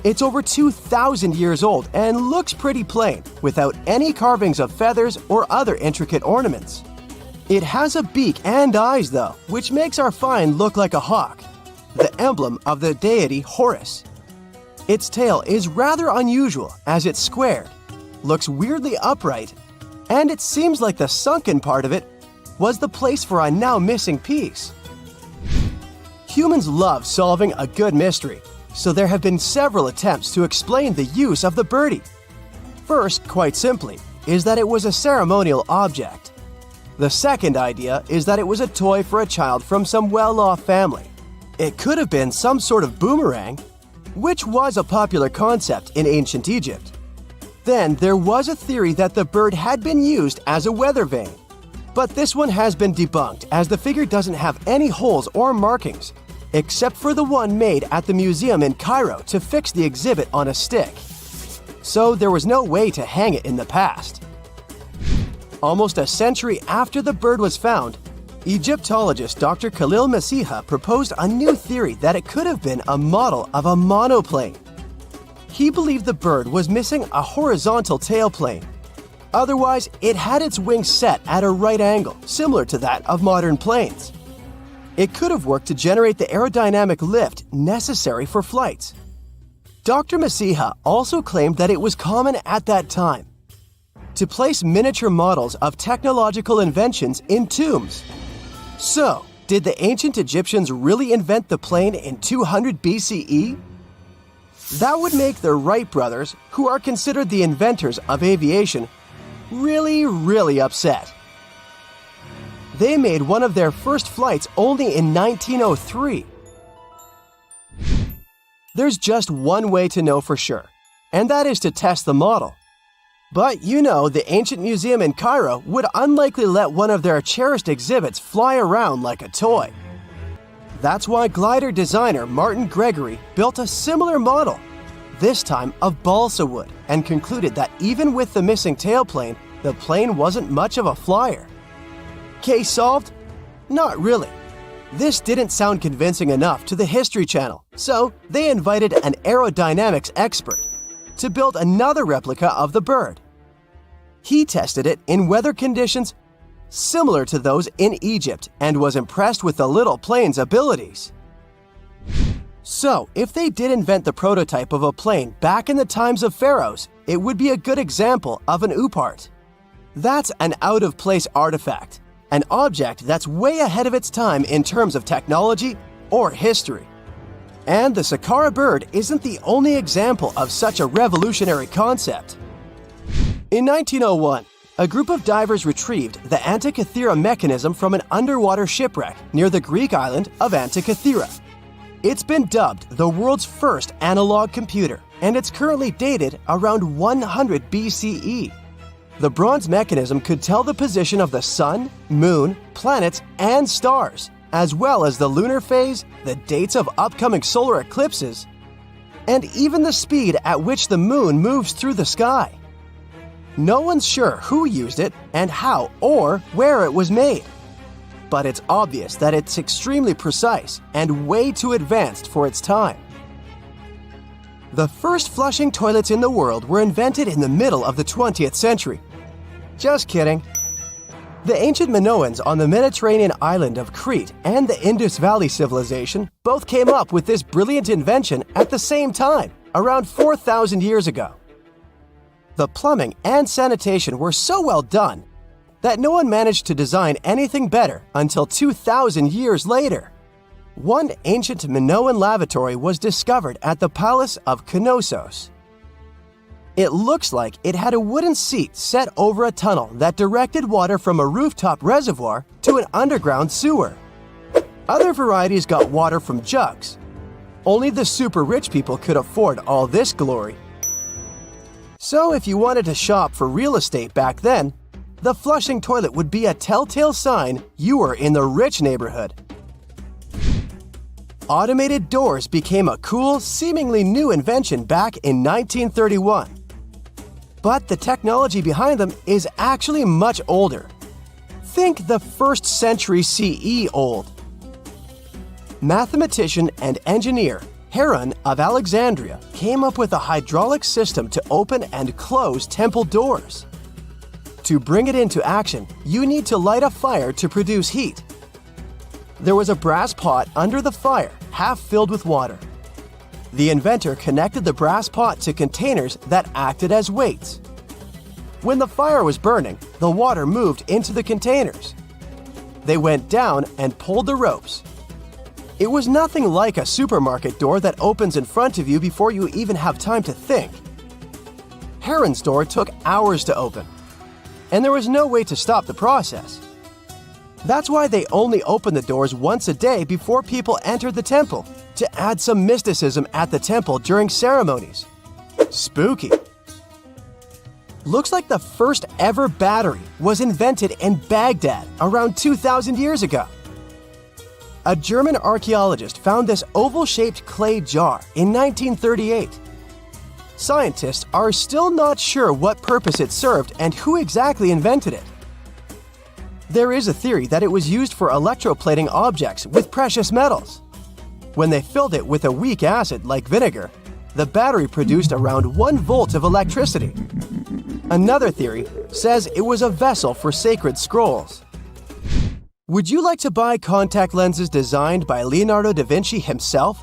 It's over 2,000 years old and looks pretty plain, without any carvings of feathers or other intricate ornaments. It has a beak and eyes, though, which makes our find look like a hawk, the emblem of the deity Horus. Its tail is rather unusual as it's squared, looks weirdly upright, and it seems like the sunken part of it was the place for a now missing piece. Humans love solving a good mystery, so there have been several attempts to explain the use of the birdie. First, quite simply, is that it was a ceremonial object. The second idea is that it was a toy for a child from some well-off family. It could have been some sort of boomerang, which was a popular concept in ancient Egypt. Then there was a theory that the bird had been used as a weather vane. But this one has been debunked as the figure doesn't have any holes or markings, except for the one made at the museum in Cairo to fix the exhibit on a stick. So there was no way to hang it in the past. Almost a century after the bird was found, Egyptologist Dr. Khalil Masiha proposed a new theory that it could have been a model of a monoplane. He believed the bird was missing a horizontal tailplane. Otherwise, it had its wings set at a right angle, similar to that of modern planes. It could have worked to generate the aerodynamic lift necessary for flights. Dr. Masiha also claimed that it was common at that time to place miniature models of technological inventions in tombs. So, did the ancient Egyptians really invent the plane in 200 BCE? That would make the Wright brothers, who are considered the inventors of aviation, really upset. They made one of their first flights only in 1903. There's just one way to know for sure, and that is to test the model. But you know, the ancient museum in Cairo would unlikely let one of their cherished exhibits fly around like a toy. That's why glider designer Martin Gregory built a similar model, this time of balsa wood, and concluded that even with the missing tailplane, the plane wasn't much of a flyer. Case solved? Not really. This didn't sound convincing enough to the History Channel, so they invited an aerodynamics expert to build another replica of the bird. He tested it in weather conditions similar to those in Egypt and was impressed with the little plane's abilities. So, if they did invent the prototype of a plane back in the times of pharaohs, it would be a good example of an oupart. That's an out-of-place artifact, an object that's way ahead of its time in terms of technology or history. And the Sahara bird isn't the only example of such a revolutionary concept. In 1901, a group of divers retrieved the Antikythera mechanism from an underwater shipwreck near the Greek island of Antikythera. It's been dubbed the world's first analog computer, and it's currently dated around 100 BCE. The bronze mechanism could tell the position of the sun, moon, planets, and stars, as well as the lunar phase, the dates of upcoming solar eclipses, and even the speed at which the moon moves through the sky. No one's sure who used it and how or where it was made. But it's obvious that it's extremely precise and way too advanced for its time. The first flushing toilets in the world were invented in the middle of the 20th century. Just kidding. The ancient Minoans on the Mediterranean island of Crete and the Indus Valley civilization both came up with this brilliant invention at the same time, around 4,000 years ago. The plumbing and sanitation were so well done that no one managed to design anything better until 2,000 years later. One ancient Minoan lavatory was discovered at the Palace of Knossos. It looks like it had a wooden seat set over a tunnel that directed water from a rooftop reservoir to an underground sewer. Other varieties got water from jugs. Only the super rich people could afford all this glory. So if you wanted to shop for real estate back then, the flushing toilet would be a telltale sign you were in the rich neighborhood. Automated doors became a cool, seemingly new invention back in 1931. But the technology behind them is actually much older. Think the 1st century CE old. Mathematician and engineer Heron of Alexandria came up with a hydraulic system to open and close temple doors. To bring it into action, you need to light a fire to produce heat. There was a brass pot under the fire, half filled with water. The inventor connected the brass pot to containers that acted as weights. When the fire was burning, the water moved into the containers. They went down and pulled the ropes. It was nothing like a supermarket door that opens in front of you before you even have time to think. Heron's door took hours to open, and there was no way to stop the process. That's why they only opened the doors once a day before people entered the temple, to add some mysticism at the temple during ceremonies. Spooky. Looks like the first ever battery was invented in Baghdad around 2,000 years ago. A German archaeologist found this oval-shaped clay jar in 1938. Scientists are still not sure what purpose it served and who exactly invented it. There is a theory that it was used for electroplating objects with precious metals. When they filled it with a weak acid like vinegar, the battery produced around 1 volt of electricity. Another theory says it was a vessel for sacred scrolls. Would you like to buy contact lenses designed by Leonardo da Vinci himself?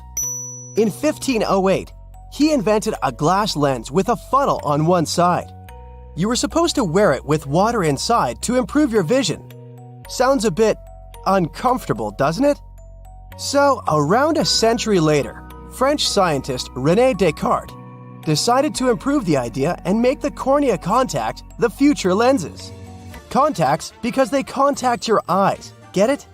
In 1508, he invented a glass lens with a funnel on one side. You were supposed to wear it with water inside to improve your vision. Sounds a bit uncomfortable, doesn't it? So, around a century later, French scientist René Descartes decided to improve the idea and make the cornea contact the future lenses. Contacts because they contact your eyes, get it?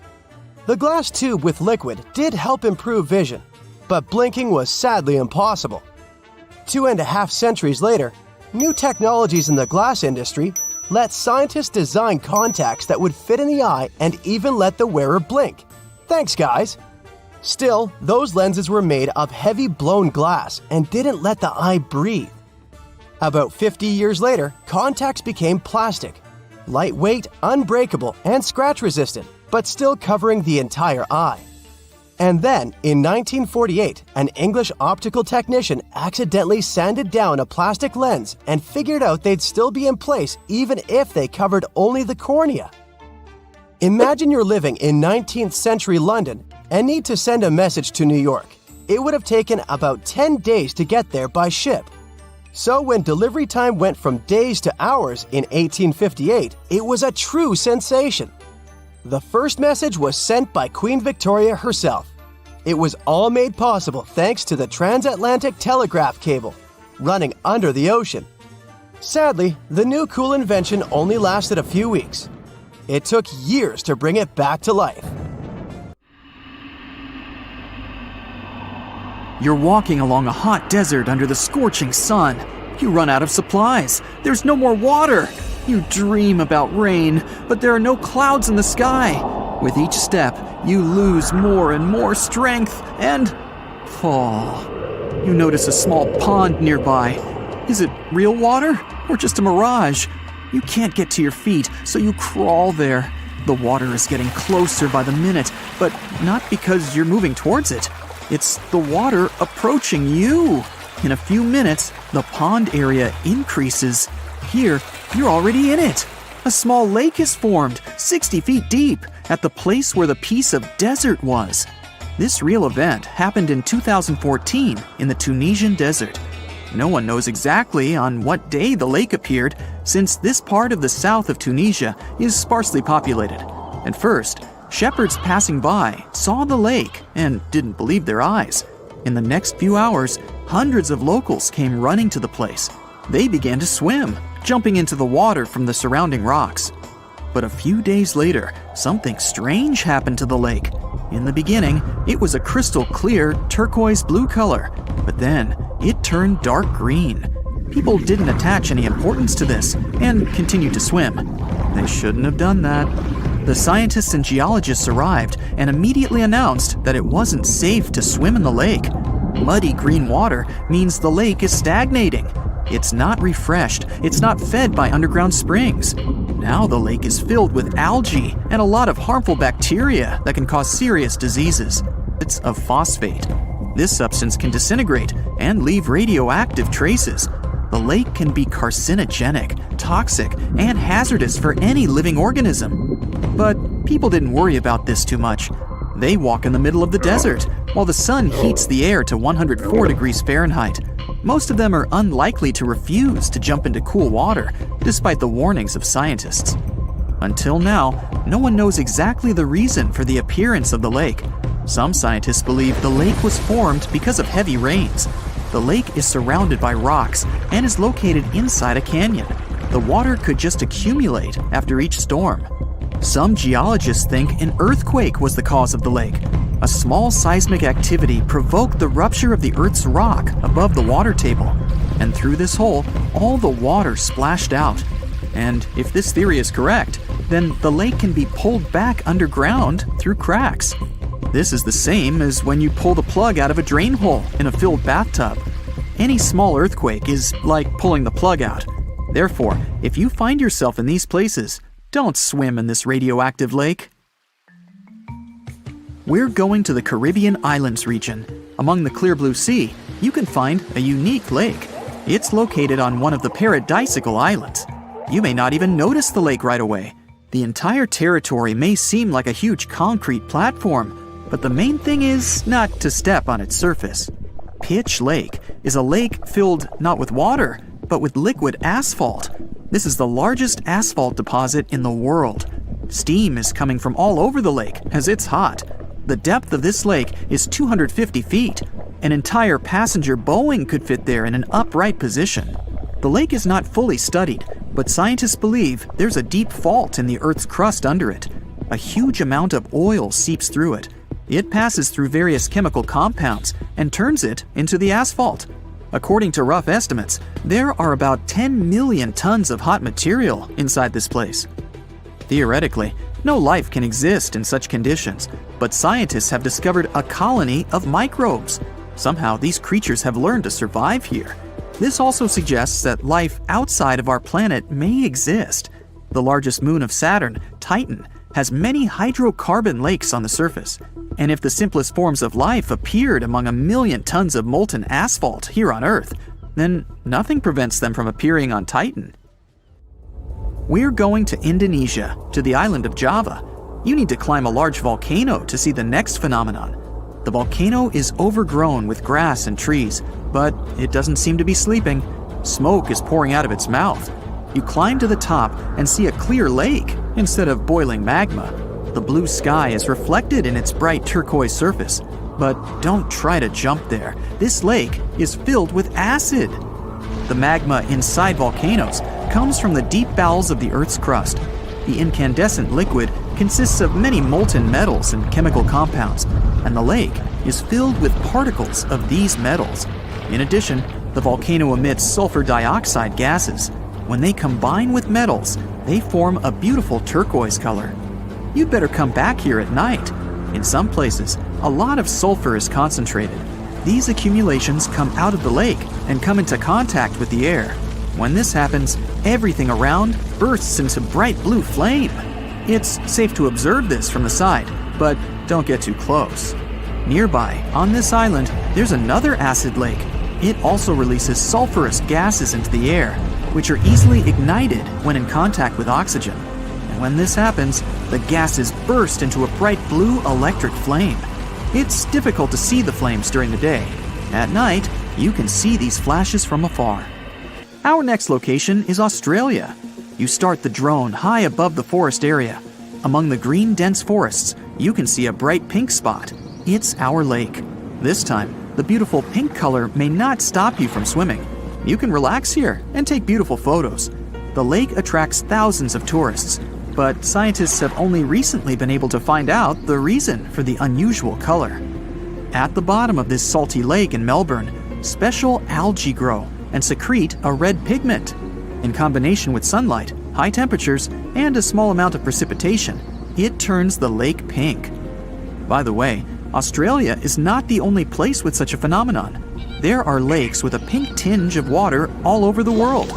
The glass tube with liquid did help improve vision, but blinking was sadly impossible. 2.5 centuries later, new technologies in the glass industry let scientists design contacts that would fit in the eye and even let the wearer blink. Thanks, guys! Still, those lenses were made of heavy blown glass and didn't let the eye breathe. About 50 years later, contacts became plastic, lightweight, unbreakable, and scratch-resistant, but still covering the entire eye. And then, in 1948, an English optical technician accidentally sanded down a plastic lens and figured out they'd still be in place even if they covered only the cornea. Imagine you're living in 19th century London and need to send a message to New York. It would have taken about 10 days to get there by ship. So when delivery time went from days to hours in 1858, it was a true sensation. The first message was sent by Queen Victoria herself. It was all made possible thanks to the transatlantic telegraph cable, running under the ocean. Sadly, the new cool invention only lasted a few weeks. It took years to bring it back to life. You're walking along a hot desert under the scorching sun. You run out of supplies. There's no more water. You dream about rain, but there are no clouds in the sky. With each step, you lose more and more strength and fall. You notice a small pond nearby. Is it real water or just a mirage? You can't get to your feet, so you crawl there. The water is getting closer by the minute, but not because you're moving towards it. It's the water approaching you. In a few minutes, the pond area increases. Here, you're already in it. A small lake is formed, 60 feet deep, at the place where the piece of desert was. This real event happened in 2014 in the Tunisian desert. No one knows exactly on what day the lake appeared, since this part of the south of Tunisia is sparsely populated. At first, shepherds passing by saw the lake and didn't believe their eyes. In the next few hours, hundreds of locals came running to the place. They began to swim, jumping into the water from the surrounding rocks. But a few days later, something strange happened to the lake. In the beginning, it was a crystal clear turquoise blue color, but then it turned dark green. People didn't attach any importance to this and continued to swim. They shouldn't have done that. The scientists and geologists arrived and immediately announced that it wasn't safe to swim in the lake. Muddy green water means the lake is stagnating. It's not refreshed, it's not fed by underground springs. Now the lake is filled with algae and a lot of harmful bacteria that can cause serious diseases. It's of phosphate. This substance can disintegrate and leave radioactive traces. The lake can be carcinogenic, toxic, and hazardous for any living organism. But people didn't worry about this too much. They walk in the middle of the desert, while the sun heats the air to 104 degrees Fahrenheit. Most of them are unlikely to refuse to jump into cool water, despite the warnings of scientists. Until now, no one knows exactly the reason for the appearance of the lake. Some scientists believe the lake was formed because of heavy rains. The lake is surrounded by rocks and is located inside a canyon. The water could just accumulate after each storm. Some geologists think an earthquake was the cause of the lake. A small seismic activity provoked the rupture of the Earth's rock above the water table, and through this hole, all the water splashed out. And if this theory is correct, then the lake can be pulled back underground through cracks. This is the same as when you pull the plug out of a drain hole in a filled bathtub. Any small earthquake is like pulling the plug out. Therefore, if you find yourself in these places, don't swim in this radioactive lake. We're going to the Caribbean Islands region. Among the clear blue sea, you can find a unique lake. It's located on one of the paradisical islands. You may not even notice the lake right away. The entire territory may seem like a huge concrete platform, but the main thing is not to step on its surface. Pitch Lake is a lake filled not with water, but with liquid asphalt. This is the largest asphalt deposit in the world. Steam is coming from all over the lake as it's hot. The depth of this lake is 250 feet. An entire passenger Boeing could fit there in an upright position. The lake is not fully studied, but scientists believe there's a deep fault in the Earth's crust under it. A huge amount of oil seeps through it. It passes through various chemical compounds and turns it into the asphalt. According to rough estimates, there are about 10 million tons of hot material inside this place. Theoretically, no life can exist in such conditions, but scientists have discovered a colony of microbes. Somehow, these creatures have learned to survive here. This also suggests that life outside of our planet may exist. The largest moon of Saturn, Titan, has many hydrocarbon lakes on the surface. And if the simplest forms of life appeared among 1 million tons of molten asphalt here on Earth, then nothing prevents them from appearing on Titan. We're going to Indonesia, to the island of Java. You need to climb a large volcano to see the next phenomenon. The volcano is overgrown with grass and trees, but it doesn't seem to be sleeping. Smoke is pouring out of its mouth. You climb to the top and see a clear lake instead of boiling magma. The blue sky is reflected in its bright turquoise surface. But don't try to jump there. This lake is filled with acid. The magma inside volcanoes comes from the deep bowels of the Earth's crust. The incandescent liquid consists of many molten metals and chemical compounds, and the lake is filled with particles of these metals. In addition, the volcano emits sulfur dioxide gases. When they combine with metals, they form a beautiful turquoise color. You'd better come back here at night. In some places, a lot of sulfur is concentrated. These accumulations come out of the lake and come into contact with the air. When this happens, everything around bursts into bright blue flame. It's safe to observe this from the side, but don't get too close. Nearby, on this island, there's another acid lake. It also releases sulfurous gases into the air, which are easily ignited when in contact with oxygen. And when this happens, the gases burst into a bright blue electric flame. It's difficult to see the flames during the day. At night, you can see these flashes from afar. Our next location is Australia. You start the drone high above the forest area. Among the green dense forests, you can see a bright pink spot. It's our lake. This time, the beautiful pink color may not stop you from swimming. You can relax here and take beautiful photos. The lake attracts thousands of tourists, but scientists have only recently been able to find out the reason for the unusual color. At the bottom of this salty lake in Melbourne, special algae grow and secrete a red pigment. In combination with sunlight, high temperatures, and a small amount of precipitation, it turns the lake pink. By the way, Australia is not the only place with such a phenomenon. There are lakes with a pink tinge of water all over the world.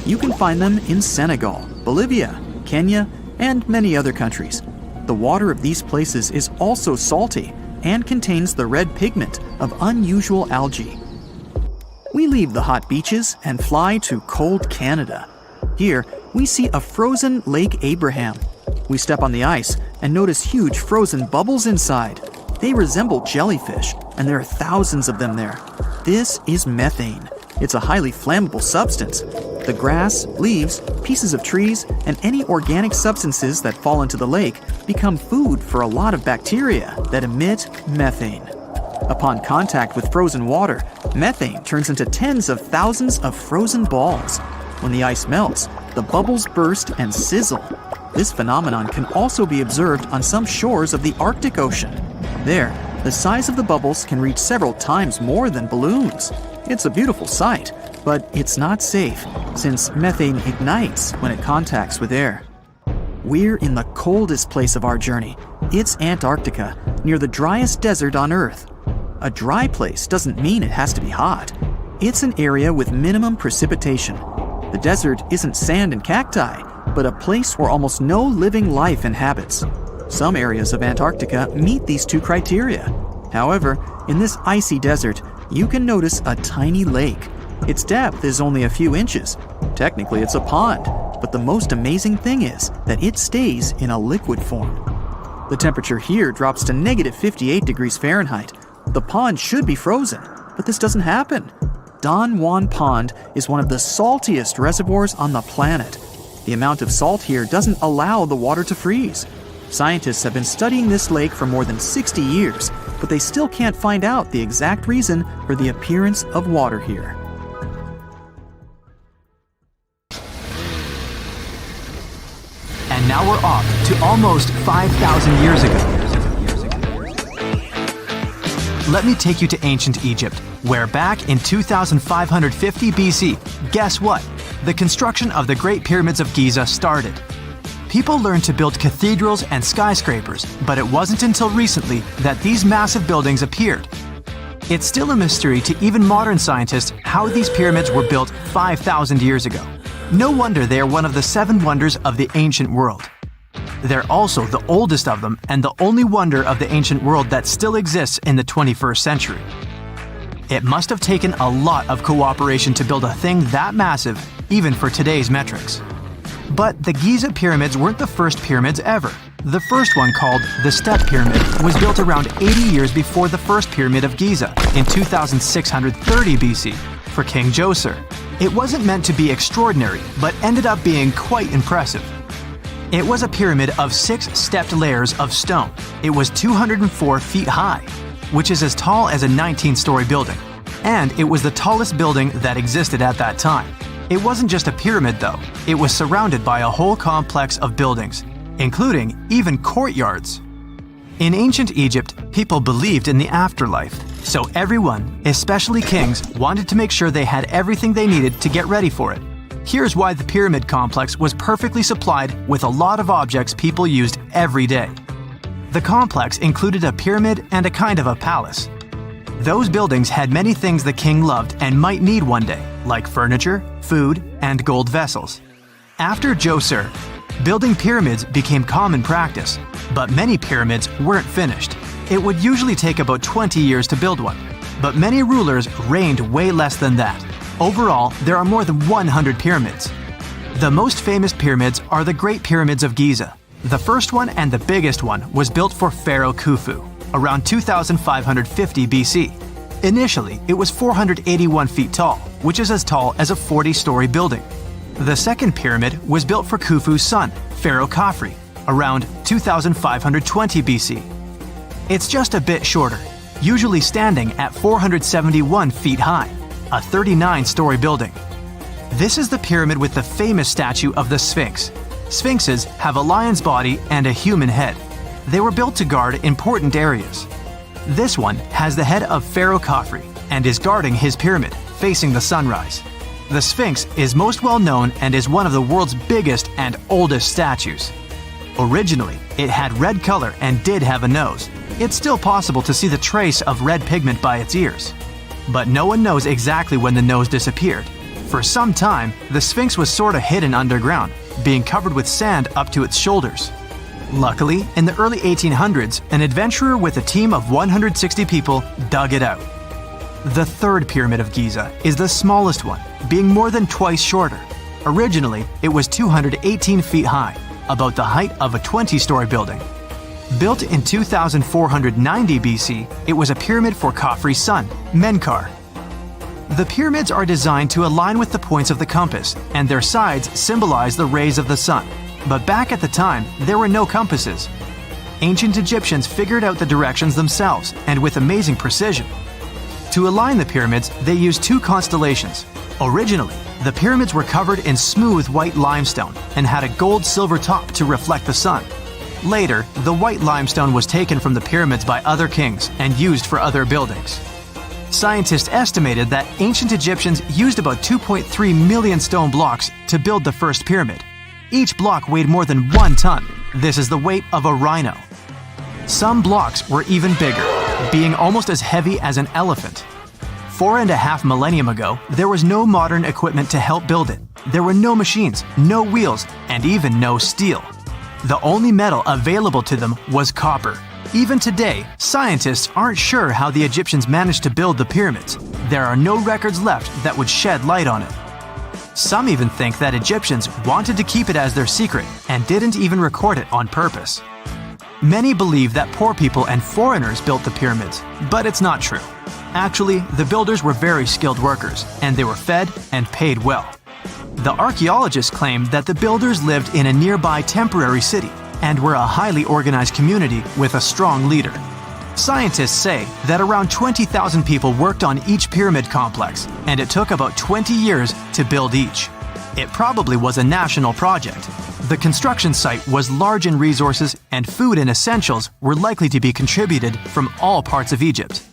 You can find them in Senegal, Bolivia, Kenya, and many other countries. The water of these places is also salty and contains the red pigment of unusual algae. We leave the hot beaches and fly to cold Canada. Here, we see a frozen Lake Abraham. We step on the ice and notice huge frozen bubbles inside. They resemble jellyfish, and there are thousands of them there. This is methane. It's a highly flammable substance. The grass, leaves, pieces of trees, and any organic substances that fall into the lake become food for a lot of bacteria that emit methane. Upon contact with frozen water, methane turns into tens of thousands of frozen balls. When the ice melts, the bubbles burst and sizzle. This phenomenon can also be observed on some shores of the Arctic Ocean. There, the size of the bubbles can reach several times more than balloons. It's a beautiful sight, but it's not safe, since methane ignites when it contacts with air. We're in the coldest place of our journey. It's Antarctica, near the driest desert on Earth. A dry place doesn't mean it has to be hot. It's an area with minimum precipitation. The desert isn't sand and cacti, but a place where almost no living life inhabits. Some areas of Antarctica meet these two criteria. However, in this icy desert, you can notice a tiny lake. Its depth is only a few inches. Technically, it's a pond, but the most amazing thing is that it stays in a liquid form. The temperature here drops to negative 58 degrees Fahrenheit. The pond should be frozen, but this doesn't happen. Don Juan Pond is one of the saltiest reservoirs on the planet. The amount of salt here doesn't allow the water to freeze. Scientists have been studying this lake for more than 60 years, but they still can't find out the exact reason for the appearance of water here. And now we're off to almost 5,000 years ago. Let me take you to ancient Egypt, where back in 2550 BC, guess what? The construction of the Great Pyramids of Giza started. People learned to build cathedrals and skyscrapers, but it wasn't until recently that these massive buildings appeared. It's still a mystery to even modern scientists how these pyramids were built 5,000 years ago. No wonder they are one of the 7 wonders of the ancient world. They're also the oldest of them and the only wonder of the ancient world that still exists in the 21st century. It must have taken a lot of cooperation to build a thing that massive, even for today's metrics. But the Giza pyramids weren't the first pyramids ever. The first one, called the Step Pyramid, was built around 80 years before the first pyramid of Giza in 2630 BC for King Djoser. It wasn't meant to be extraordinary, but ended up being quite impressive. It was a pyramid of 6 stepped layers of stone. It was 204 feet high. which is as tall as a 19-story building. And it was the tallest building that existed at that time. It wasn't just a pyramid though, it was surrounded by a whole complex of buildings, including even courtyards. In ancient Egypt, people believed in the afterlife, so everyone, especially kings, wanted to make sure they had everything they needed to get ready for it. Here's why the pyramid complex was perfectly supplied with a lot of objects people used every day. The complex included a pyramid and a kind of a palace. Those buildings had many things the king loved and might need one day, like furniture, food, and gold vessels. After Djoser, building pyramids became common practice, but many pyramids weren't finished. It would usually take about 20 years to build one, but many rulers reigned way less than that. Overall, there are more than 100 pyramids. The most famous pyramids are the Great Pyramids of Giza. The first one and the biggest one was built for Pharaoh Khufu, around 2550 BC. Initially, it was 481 feet tall, which is as tall as a 40-story building. The second pyramid was built for Khufu's son, Pharaoh Khafre, around 2520 BC. It's just a bit shorter, usually standing at 471 feet high, a 39-story building. This is the pyramid with the famous statue of the Sphinx. Sphinxes have a lion's body and a human head. They were built to guard important areas. This one has the head of Pharaoh Khafre and is guarding his pyramid, facing the sunrise. The Sphinx is most well known and is one of the world's biggest and oldest statues. Originally, it had red color and did have a nose. It's still possible to see the trace of red pigment by its ears. But no one knows exactly when the nose disappeared. For some time, the Sphinx was sort of hidden underground, being covered with sand up to its shoulders. Luckily, in the early 1800s, an adventurer with a team of 160 people dug it out. The third pyramid of Giza is the smallest one, being more than twice shorter. Originally, it was 218 feet high, about the height of a 20-story building. Built in 2490 BC, it was a pyramid for Khafre's son, Menkaure. The pyramids are designed to align with the points of the compass, and their sides symbolize the rays of the sun. But back at the time, there were no compasses. Ancient Egyptians figured out the directions themselves, and with amazing precision. To align the pyramids, they used two constellations. Originally, the pyramids were covered in smooth white limestone and had a gold-silver top to reflect the sun. Later, the white limestone was taken from the pyramids by other kings and used for other buildings. Scientists estimated that ancient Egyptians used about 2.3 million stone blocks to build the first pyramid. Each block weighed more than 1 ton. This is the weight of a rhino. Some blocks were even bigger, being almost as heavy as an elephant. 4.5 millennia ago, there was no modern equipment to help build it. There were no machines, no wheels, and even no steel. The only metal available to them was copper. Even today, scientists aren't sure how the Egyptians managed to build the pyramids. There are no records left that would shed light on it. Some even think that Egyptians wanted to keep it as their secret and didn't even record it on purpose. Many believe that poor people and foreigners built the pyramids, but it's not true. Actually, the builders were very skilled workers, and they were fed and paid well. The archaeologists claim that the builders lived in a nearby temporary city and were a highly organized community with a strong leader. Scientists say that around 20,000 people worked on each pyramid complex, and it took about 20 years to build each. It probably was a national project. The construction site was large in resources, and food and essentials were likely to be contributed from all parts of Egypt.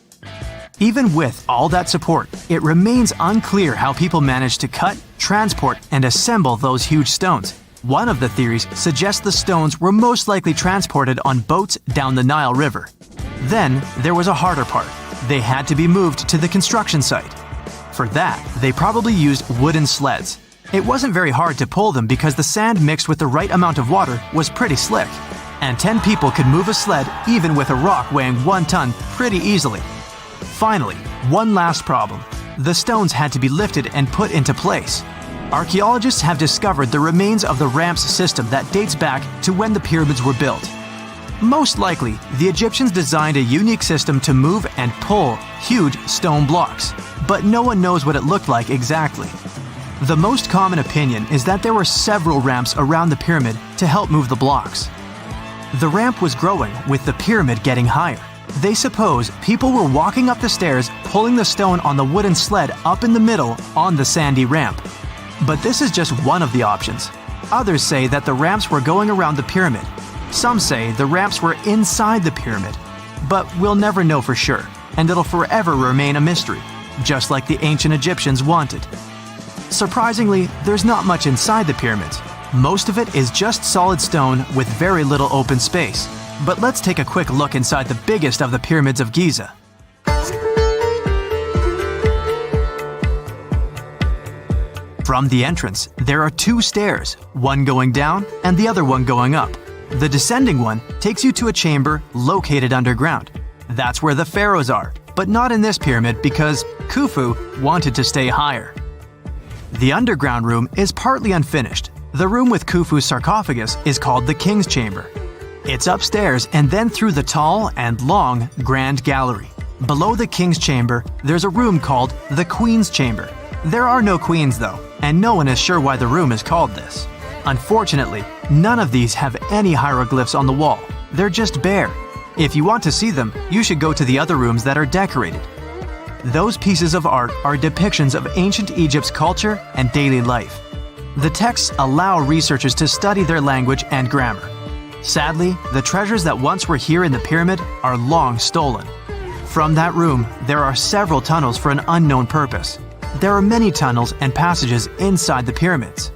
Even with all that support, it remains unclear how people managed to cut, transport, and assemble those huge stones. One of the theories suggests the stones were most likely transported on boats down the Nile River. Then, there was a harder part. They had to be moved to the construction site. For that, they probably used wooden sleds. It wasn't very hard to pull them because the sand mixed with the right amount of water was pretty slick. And 10 people could move a sled even with a rock weighing 1 ton pretty easily. Finally, one last problem. The stones had to be lifted and put into place. Archaeologists have discovered the remains of the ramps system that dates back to when the pyramids were built. Most likely, the Egyptians designed a unique system to move and pull huge stone blocks, but no one knows what it looked like exactly. The most common opinion is that there were several ramps around the pyramid to help move the blocks. The ramp was growing with the pyramid getting higher. They suppose people were walking up the stairs, pulling the stone on the wooden sled up in the middle on the sandy ramp. But this is just one of the options. Others say that the ramps were going around the pyramid. Some say the ramps were inside the pyramid. But we'll never know for sure, and it'll forever remain a mystery, just like the ancient Egyptians wanted. Surprisingly, there's not much inside the pyramids. Most of it is just solid stone with very little open space. But let's take a quick look inside the biggest of the pyramids of Giza. From the entrance, there are two stairs, one going down and the other one going up. The descending one takes you to a chamber located underground. That's where the pharaohs are, but not in this pyramid because Khufu wanted to stay higher. The underground room is partly unfinished. The room with Khufu's sarcophagus is called the King's Chamber. It's upstairs and then through the tall and long Grand Gallery. Below the King's Chamber, there's a room called the Queen's Chamber. There are no queens though, and no one is sure why the room is called this. Unfortunately, none of these have any hieroglyphs on the wall. They're just bare. If you want to see them, you should go to the other rooms that are decorated. Those pieces of art are depictions of ancient Egypt's culture and daily life. The texts allow researchers to study their language and grammar. Sadly, the treasures that once were here in the pyramid are long stolen. From that room, there are several tunnels for an unknown purpose. There are many tunnels and passages inside the pyramids.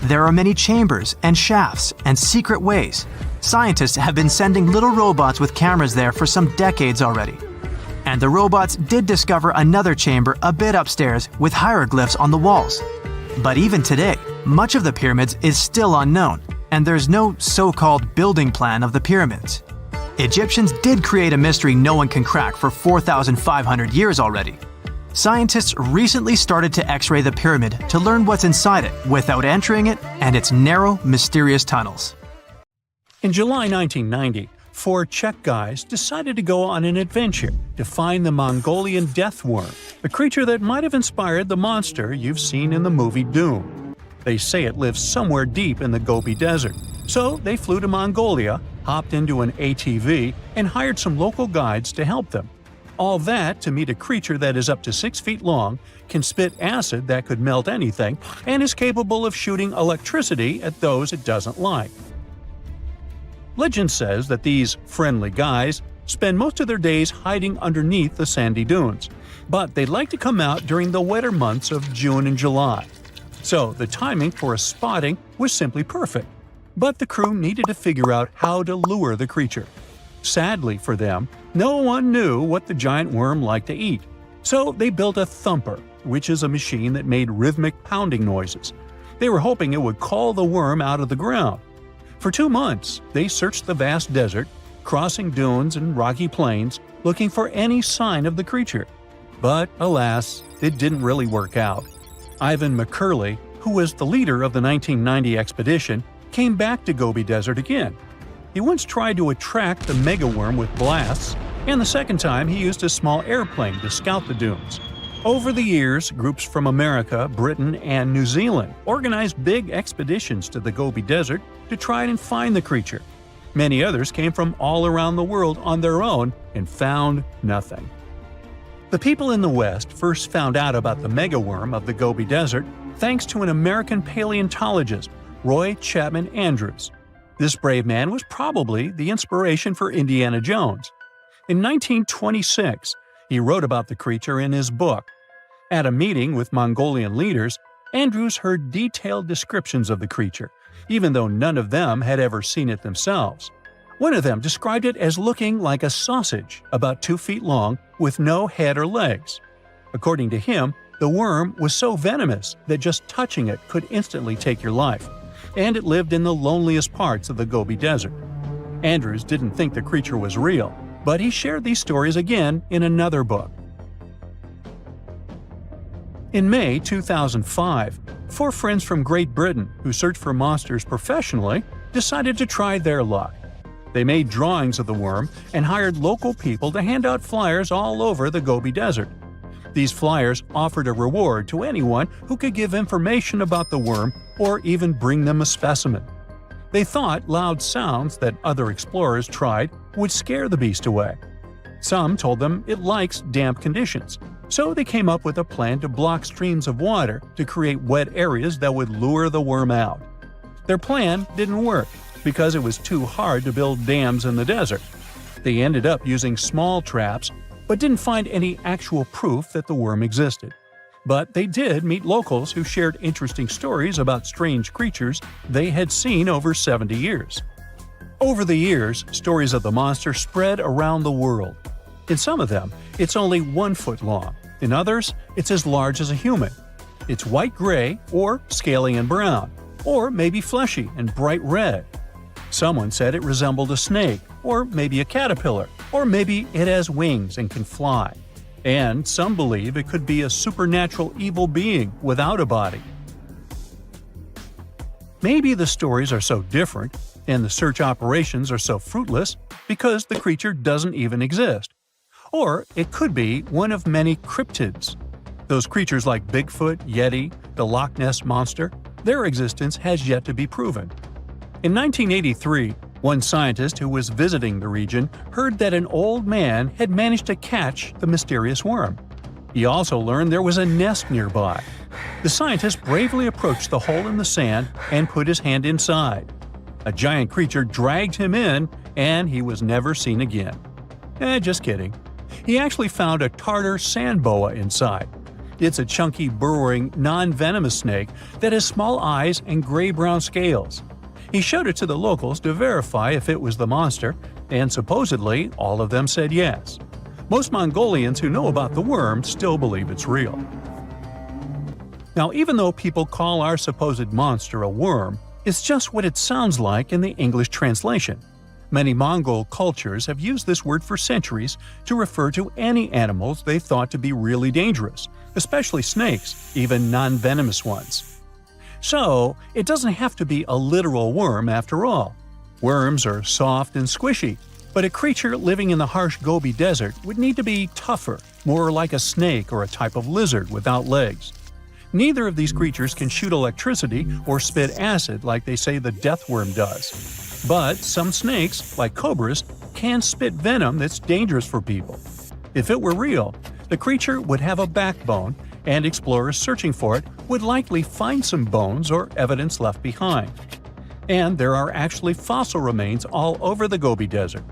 There are many chambers and shafts and secret ways. Scientists have been sending little robots with cameras there for some decades already. And the robots did discover another chamber a bit upstairs with hieroglyphs on the walls. But even today, much of the pyramids is still unknown, and there's no so-called building plan of the pyramids. Egyptians did create a mystery no one can crack for 4,500 years already. Scientists recently started to X-ray the pyramid to learn what's inside it without entering it and its narrow, mysterious tunnels. In July 1990, 4 Czech guys decided to go on an adventure to find the Mongolian death worm, a creature that might have inspired the monster you've seen in the movie Dune. They say it lives somewhere deep in the Gobi Desert, so they flew to Mongolia, hopped into an ATV, and hired some local guides to help them. All that to meet a creature that is up to 6 feet long, can spit acid that could melt anything, and is capable of shooting electricity at those it doesn't like. Legend says that these friendly guys spend most of their days hiding underneath the sandy dunes, but they'd like to come out during the wetter months of June and July. So the timing for a spotting was simply perfect. But the crew needed to figure out how to lure the creature. Sadly for them, no one knew what the giant worm liked to eat. So they built a thumper, which is a machine that made rhythmic pounding noises. They were hoping it would call the worm out of the ground. For 2 months, they searched the vast desert, crossing dunes and rocky plains, looking for any sign of the creature. But alas, it didn't really work out. Ivan McCurley, who was the leader of the 1990 expedition, came back to Gobi Desert again. He once tried to attract the megaworm with blasts, and the second time he used a small airplane to scout the dunes. Over the years, groups from America, Britain, and New Zealand organized big expeditions to the Gobi Desert to try and find the creature. Many others came from all around the world on their own and found nothing. The people in the West first found out about the megaworm of the Gobi Desert thanks to an American paleontologist, Roy Chapman Andrews. This brave man was probably the inspiration for Indiana Jones. In 1926, he wrote about the creature in his book. At a meeting with Mongolian leaders, Andrews heard detailed descriptions of the creature, even though none of them had ever seen it themselves. One of them described it as looking like a sausage, about 2 feet long, with no head or legs. According to him, the worm was so venomous that just touching it could instantly take your life, and it lived in the loneliest parts of the Gobi Desert. Andrews didn't think the creature was real, but he shared these stories again in another book. In May 2005, 4 friends from Great Britain who search for monsters professionally decided to try their luck. They made drawings of the worm and hired local people to hand out flyers all over the Gobi Desert. These flyers offered a reward to anyone who could give information about the worm or even bring them a specimen. They thought loud sounds that other explorers tried would scare the beast away. Some told them it likes damp conditions, so they came up with a plan to block streams of water to create wet areas that would lure the worm out. Their plan didn't work because it was too hard to build dams in the desert. They ended up using small traps, but didn't find any actual proof that the worm existed. But they did meet locals who shared interesting stories about strange creatures they had seen over 70 years. Over the years, stories of the monster spread around the world. In some of them, it's only 1 foot long. In others, it's as large as a human. It's white-gray or scaly and brown, or maybe fleshy and bright red. Someone said it resembled a snake, or maybe a caterpillar, or maybe it has wings and can fly. And some believe it could be a supernatural evil being without a body. Maybe the stories are so different, and the search operations are so fruitless, because the creature doesn't even exist. Or it could be one of many cryptids. Those creatures like Bigfoot, Yeti, the Loch Ness Monster, their existence has yet to be proven. In 1983, one scientist who was visiting the region heard that an old man had managed to catch the mysterious worm. He also learned there was a nest nearby. The scientist bravely approached the hole in the sand and put his hand inside. A giant creature dragged him in, and he was never seen again. Just kidding. He actually found a Tartar sand boa inside. It's a chunky, burrowing, non-venomous snake that has small eyes and gray-brown scales. He showed it to the locals to verify if it was the monster, and supposedly all of them said yes. Most Mongolians who know about the worm still believe it's real. Now, even though people call our supposed monster a worm, it's just what it sounds like in the English translation. Many Mongol cultures have used this word for centuries to refer to any animals they thought to be really dangerous, especially snakes, even non-venomous ones. So, it doesn't have to be a literal worm after all. Worms are soft and squishy, but a creature living in the harsh Gobi Desert would need to be tougher, more like a snake or a type of lizard without legs. Neither of these creatures can shoot electricity or spit acid like they say the death worm does. But some snakes, like cobras, can spit venom that's dangerous for people. If it were real, the creature would have a backbone, and explorers searching for it would likely find some bones or evidence left behind. And there are actually fossil remains all over the Gobi Desert.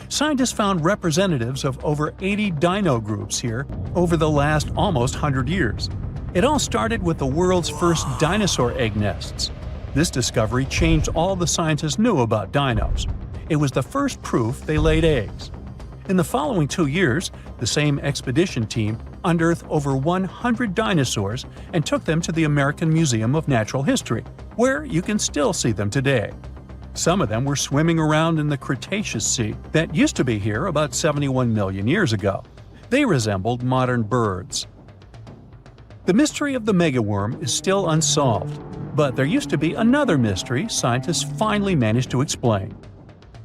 Scientists found representatives of over 80 dino groups here over the last almost 100 years. It all started with the world's first dinosaur egg nests. This discovery changed all the scientists knew about dinos. It was the first proof they laid eggs. In the following 2 years, the same expedition team unearthed over 100 dinosaurs and took them to the American Museum of Natural History, where you can still see them today. Some of them were swimming around in the Cretaceous Sea that used to be here about 71 million years ago. They resembled modern birds. The mystery of the megaworm is still unsolved, but there used to be another mystery scientists finally managed to explain.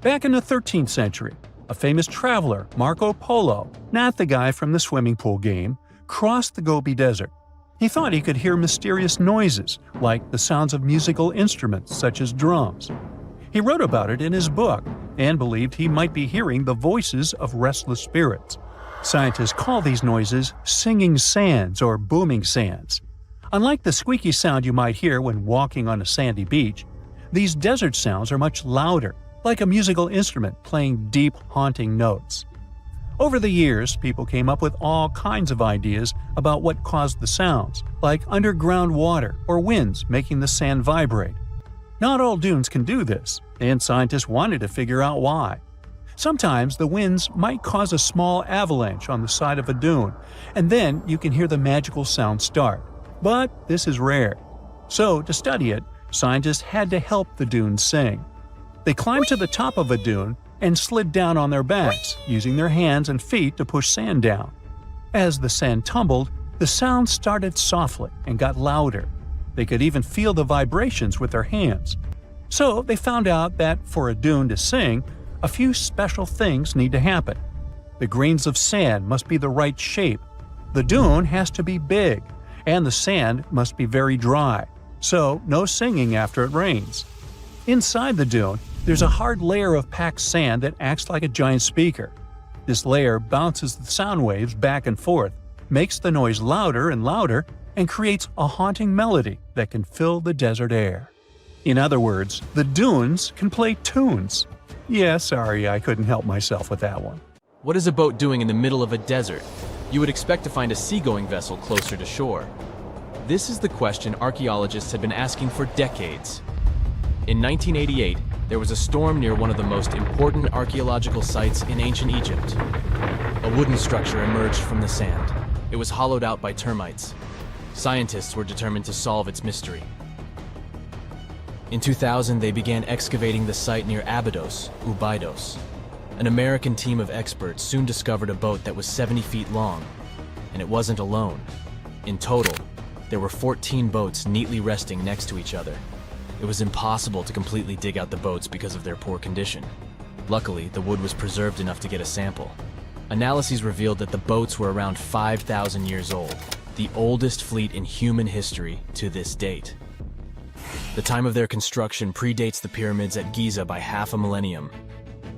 Back in the 13th century, a famous traveler, Marco Polo, not the guy from the swimming pool game, crossed the Gobi Desert. He thought he could hear mysterious noises, like the sounds of musical instruments such as drums. He wrote about it in his book and believed he might be hearing the voices of restless spirits. Scientists call these noises singing sands or booming sands. Unlike the squeaky sound you might hear when walking on a sandy beach, these desert sounds are much louder, like a musical instrument playing deep, haunting notes. Over the years, people came up with all kinds of ideas about what caused the sounds, like underground water or winds making the sand vibrate. Not all dunes can do this, and scientists wanted to figure out why. Sometimes the winds might cause a small avalanche on the side of a dune, and then you can hear the magical sound start. But this is rare. So, to study it, scientists had to help the dunes sing. They climbed to the top of a dune and slid down on their backs, using their hands and feet to push sand down. As the sand tumbled, the sound started softly and got louder. They could even feel the vibrations with their hands. So they found out that for a dune to sing, a few special things need to happen. The grains of sand must be the right shape. The dune has to be big, and the sand must be very dry, so no singing after it rains. Inside the dune, there's a hard layer of packed sand that acts like a giant speaker. This layer bounces the sound waves back and forth, makes the noise louder and louder, and creates a haunting melody that can fill the desert air. In other words, the dunes can play tunes. Yeah, sorry, I couldn't help myself with that one. What is a boat doing in the middle of a desert? You would expect to find a seagoing vessel closer to shore. This is the question archaeologists had been asking for decades. In 1988, there was a storm near one of the most important archaeological sites in ancient Egypt. A wooden structure emerged from the sand. It was hollowed out by termites. Scientists were determined to solve its mystery. In 2000, they began excavating the site near Abydos, Ubidos. An American team of experts soon discovered a boat that was 70 feet long, and it wasn't alone. In total, there were 14 boats neatly resting next to each other. It was impossible to completely dig out the boats because of their poor condition. Luckily, the wood was preserved enough to get a sample. Analyses revealed that the boats were around 5,000 years old, the oldest fleet in human history to this date. The time of their construction predates the pyramids at Giza by half a millennium.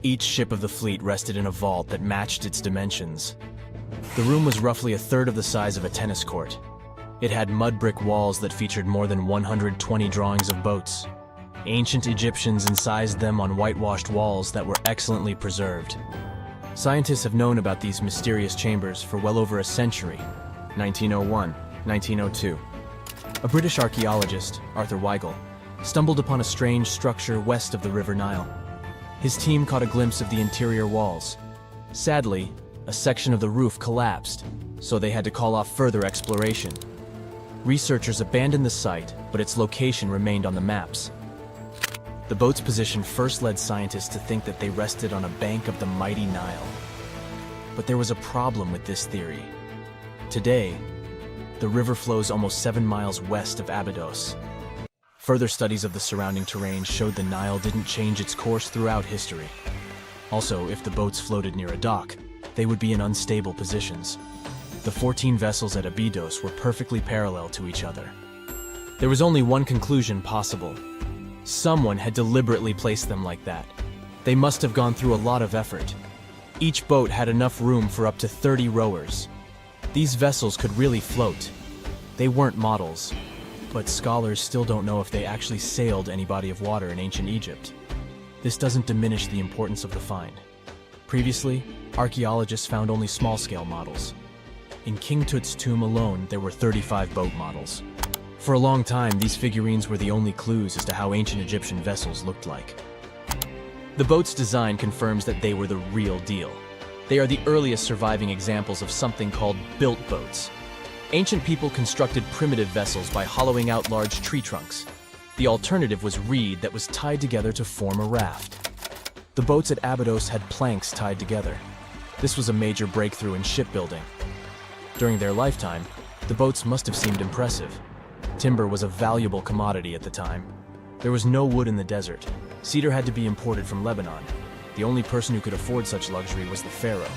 Each ship of the fleet rested in a vault that matched its dimensions. The room was roughly a third of the size of a tennis court. It had mud brick walls that featured more than 120 drawings of boats. Ancient Egyptians incised them on whitewashed walls that were excellently preserved. Scientists have known about these mysterious chambers for well over a century. 1901, 1902. A British archaeologist, Arthur Weigel, stumbled upon a strange structure west of the River Nile. His team caught a glimpse of the interior walls. Sadly, a section of the roof collapsed, so they had to call off further exploration. Researchers abandoned the site, but its location remained on the maps. The boat's position first led scientists to think that they rested on a bank of the mighty Nile. But there was a problem with this theory. Today, the river flows almost 7 miles west of Abydos. Further studies of the surrounding terrain showed the Nile didn't change its course throughout history. Also, if the boats floated near a dock, they would be in unstable positions. The 14 vessels at Abydos were perfectly parallel to each other. There was only one conclusion possible. Someone had deliberately placed them like that. They must have gone through a lot of effort. Each boat had enough room for up to 30 rowers. These vessels could really float. They weren't models, but scholars still don't know if they actually sailed any body of water in ancient Egypt. This doesn't diminish the importance of the find. Previously, archaeologists found only small-scale models. In King Tut's tomb alone, there were 35 boat models. For a long time, these figurines were the only clues as to how ancient Egyptian vessels looked like. The boat's design confirms that they were the real deal. They are the earliest surviving examples of something called built boats. Ancient people constructed primitive vessels by hollowing out large tree trunks. The alternative was reed that was tied together to form a raft. The boats at Abydos had planks tied together. This was a major breakthrough in shipbuilding. During their lifetime, the boats must have seemed impressive. Timber was a valuable commodity at the time. There was no wood in the desert. Cedar had to be imported from Lebanon. The only person who could afford such luxury was the pharaoh.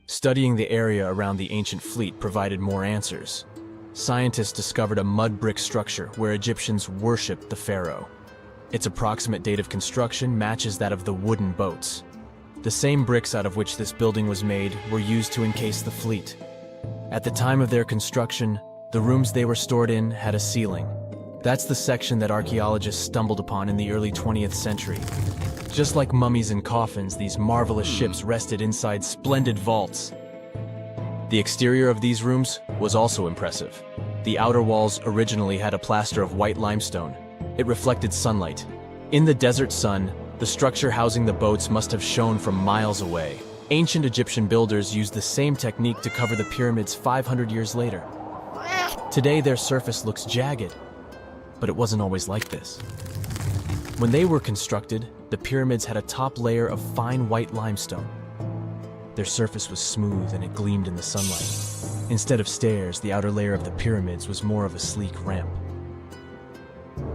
Studying the area around the ancient fleet provided more answers. Scientists discovered a mud brick structure where Egyptians worshipped the pharaoh. Its approximate date of construction matches that of the wooden boats. The same bricks out of which this building was made were used to encase the fleet. At the time of their construction, the rooms they were stored in had a ceiling. That's the section that archaeologists stumbled upon in the early 20th century. Just like mummies and coffins, these marvelous ships rested inside splendid vaults. The exterior of these rooms was also impressive. The outer walls originally had a plaster of white limestone. It reflected sunlight. In the desert sun, the structure housing the boats must have shone from miles away. Ancient Egyptian builders used the same technique to cover the pyramids 500 years later. Today, their surface looks jagged, but it wasn't always like this. When they were constructed, the pyramids had a top layer of fine white limestone. Their surface was smooth and it gleamed in the sunlight. Instead of stairs, the outer layer of the pyramids was more of a sleek ramp.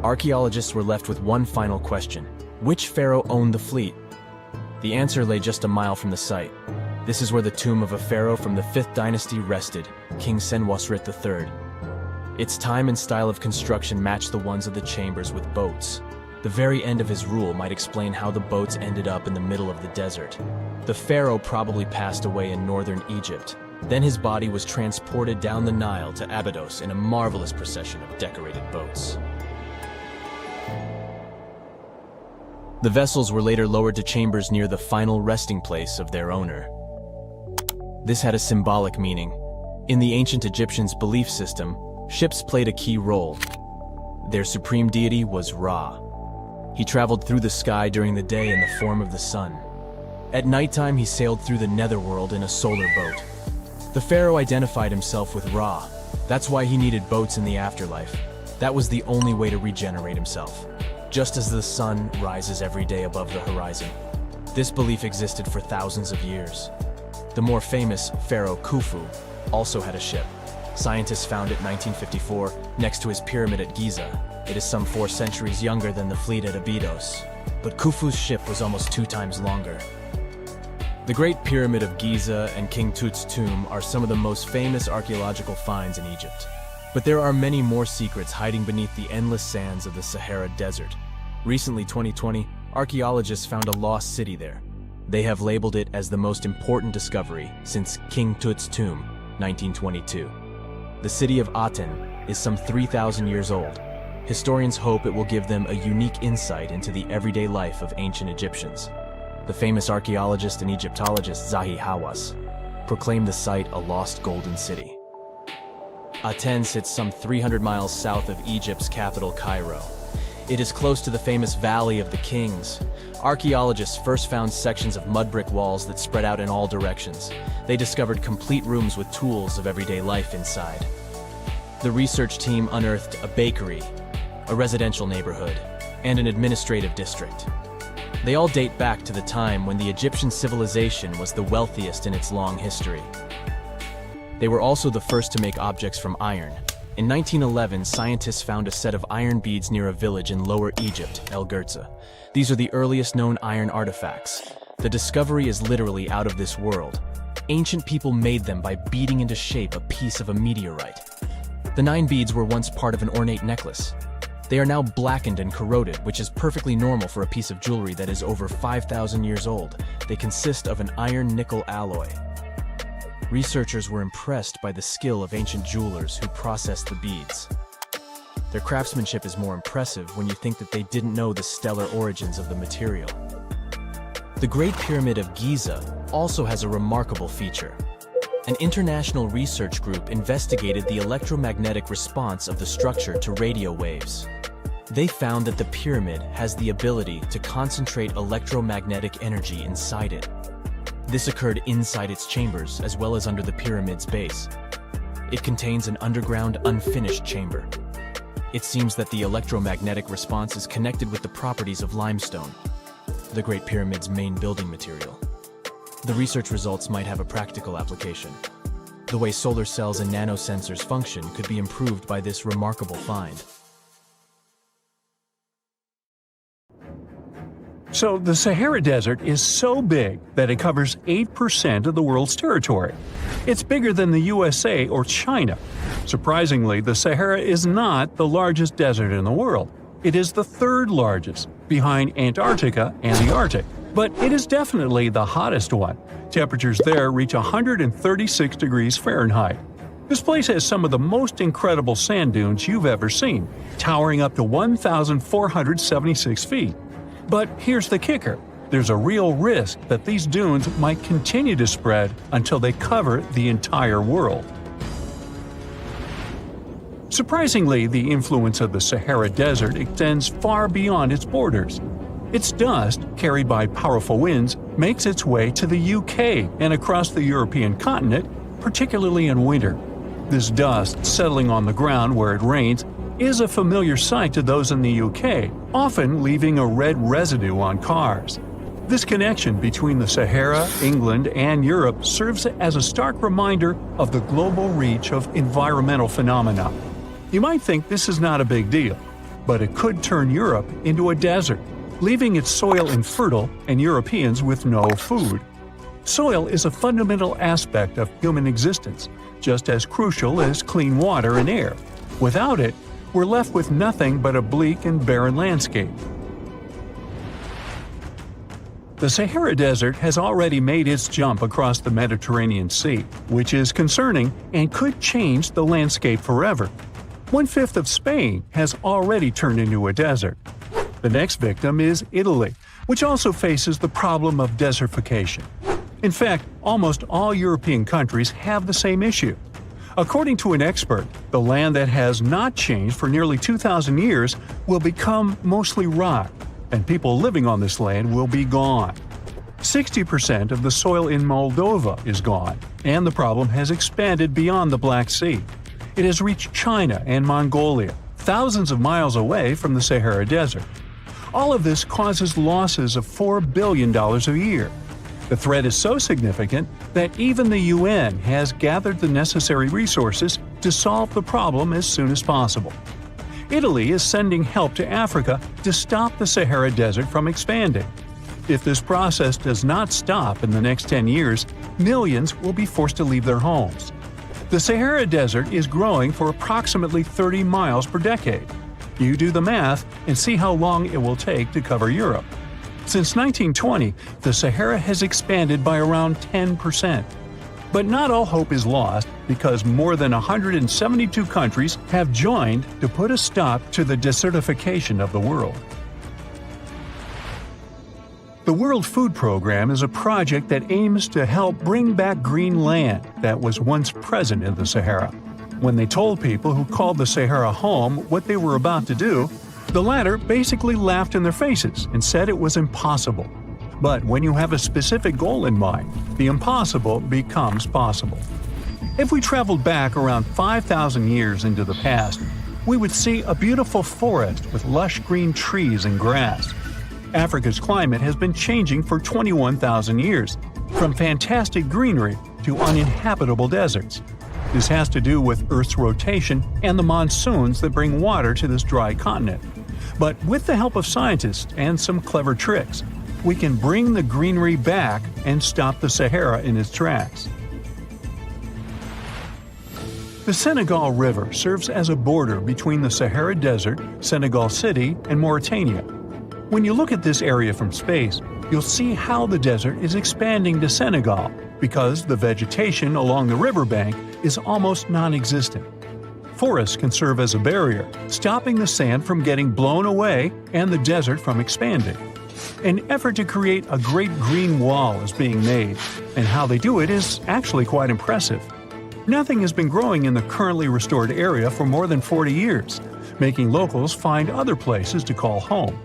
Archaeologists were left with one final question. Which pharaoh owned the fleet? The answer lay just a mile from the site. This is where the tomb of a pharaoh from the 5th dynasty rested, King Senwosret III. Its time and style of construction matched the ones of the chambers with boats. The The very end of his rule might explain how the boats ended up in the middle of the desert. The pharaoh probably passed away in northern Egypt. Then his body was transported down the Nile to Abydos in a marvelous procession of decorated boats. The vessels were later lowered to chambers near the final resting place of their owner. This had a symbolic meaning. In the ancient Egyptians' belief system, ships played a key role. Their supreme deity was Ra. He traveled through the sky during the day in the form of the sun. At nighttime, he sailed through the netherworld in a solar boat. The pharaoh identified himself with Ra. That's why he needed boats in the afterlife. That was the only way to regenerate himself. Just as the sun rises every day above the horizon. This belief existed for thousands of years. The more famous Pharaoh Khufu also had a ship. Scientists found it in 1954 next to his pyramid at Giza. It is some 4 centuries younger than the fleet at Abydos. But Khufu's ship was almost 2 times longer. The Great Pyramid of Giza and King Tut's tomb are some of the most famous archaeological finds in Egypt. But there are many more secrets hiding beneath the endless sands of the Sahara Desert. Recently, 2020, archaeologists found a lost city there. They have labeled it as the most important discovery since King Tut's tomb, 1922. The city of Aten is some 3,000 years old. Historians hope it will give them a unique insight into the everyday life of ancient Egyptians. The famous archaeologist and Egyptologist Zahi Hawass proclaimed the site a lost golden city. Aten sits some 300 miles south of Egypt's capital, Cairo. It is close to the famous Valley of the Kings. Archaeologists first found sections of mud brick walls that spread out in all directions. They discovered complete rooms with tools of everyday life inside. The research team unearthed a bakery, a residential neighborhood, and an administrative district. They all date back to the time when the Egyptian civilization was the wealthiest in its long history. They were also the first to make objects from iron. In 1911, scientists found a set of iron beads near a village in Lower Egypt, El Girza. These are the earliest known iron artifacts. The discovery is literally out of this world. Ancient people made them by beating into shape a piece of a meteorite. The 9 beads were once part of an ornate necklace. They are now blackened and corroded, which is perfectly normal for a piece of jewelry that is over 5,000 years old. They consist of an iron-nickel alloy. Researchers were impressed by the skill of ancient jewelers who processed the beads. Their craftsmanship is more impressive when you think that they didn't know the stellar origins of the material. The Great Pyramid of Giza also has a remarkable feature. An international research group investigated the electromagnetic response of the structure to radio waves. They found that the pyramid has the ability to concentrate electromagnetic energy inside it. This occurred inside its chambers as well as under the pyramid's base. It contains an underground, unfinished chamber. It seems that the electromagnetic response is connected with the properties of limestone, the Great Pyramid's main building material. The research results might have a practical application. The way solar cells and nanosensors function could be improved by this remarkable find. So the Sahara Desert is so big that it covers 8% of the world's territory. It's bigger than the USA or China. Surprisingly, the Sahara is not the largest desert in the world. It is the 3rd largest, behind Antarctica and the Arctic. But it is definitely the hottest one. Temperatures there reach 136 degrees Fahrenheit. This place has some of the most incredible sand dunes you've ever seen, towering up to 1,476 feet. But here's the kicker. There's a real risk that these dunes might continue to spread until they cover the entire world. Surprisingly, the influence of the Sahara Desert extends far beyond its borders. Its dust, carried by powerful winds, makes its way to the UK and across the European continent, particularly in winter. This dust settling on the ground where it rains is a familiar sight to those in the UK, often leaving a red residue on cars. This connection between the Sahara, England, and Europe serves as a stark reminder of the global reach of environmental phenomena. You might think this is not a big deal, but it could turn Europe into a desert, leaving its soil infertile and Europeans with no food. Soil is a fundamental aspect of human existence, just as crucial as clean water and air. Without it, we're left with nothing but a bleak and barren landscape. The Sahara Desert has already made its jump across the Mediterranean Sea, which is concerning and could change the landscape forever. 1/5 of Spain has already turned into a desert. The next victim is Italy, which also faces the problem of desertification. In fact, almost all European countries have the same issue. According to an expert, the land that has not changed for nearly 2,000 years will become mostly rock, and people living on this land will be gone. 60% of the soil in Moldova is gone, and the problem has expanded beyond the Black Sea. It has reached China and Mongolia, thousands of miles away from the Sahara Desert. All of this causes losses of $4 billion a year. The threat is so significant that even the UN has gathered the necessary resources to solve the problem as soon as possible. Italy is sending help to Africa to stop the Sahara Desert from expanding. If this process does not stop in the next 10 years, millions will be forced to leave their homes. The Sahara Desert is growing for approximately 30 miles per decade. You do the math and see how long it will take to cover Europe. Since 1920, the Sahara has expanded by around 10%. But not all hope is lost because more than 172 countries have joined to put a stop to the desertification of the world. The World Food Program is a project that aims to help bring back green land that was once present in the Sahara. When they told people who called the Sahara home what they were about to do, the latter basically laughed in their faces and said it was impossible. But when you have a specific goal in mind, the impossible becomes possible. If we traveled back around 5,000 years into the past, we would see a beautiful forest with lush green trees and grass. Africa's climate has been changing for 21,000 years, from fantastic greenery to uninhabitable deserts. This has to do with Earth's rotation and the monsoons that bring water to this dry continent. But with the help of scientists and some clever tricks, we can bring the greenery back and stop the Sahara in its tracks. The Senegal River serves as a border between the Sahara Desert, Senegal City, and Mauritania. When you look at this area from space, you'll see how the desert is expanding to Senegal because the vegetation along the riverbank is almost non-existent. Forests can serve as a barrier, stopping the sand from getting blown away and the desert from expanding. An effort to create a great green wall is being made, and how they do it is actually quite impressive. Nothing has been growing in the currently restored area for more than 40 years, making locals find other places to call home.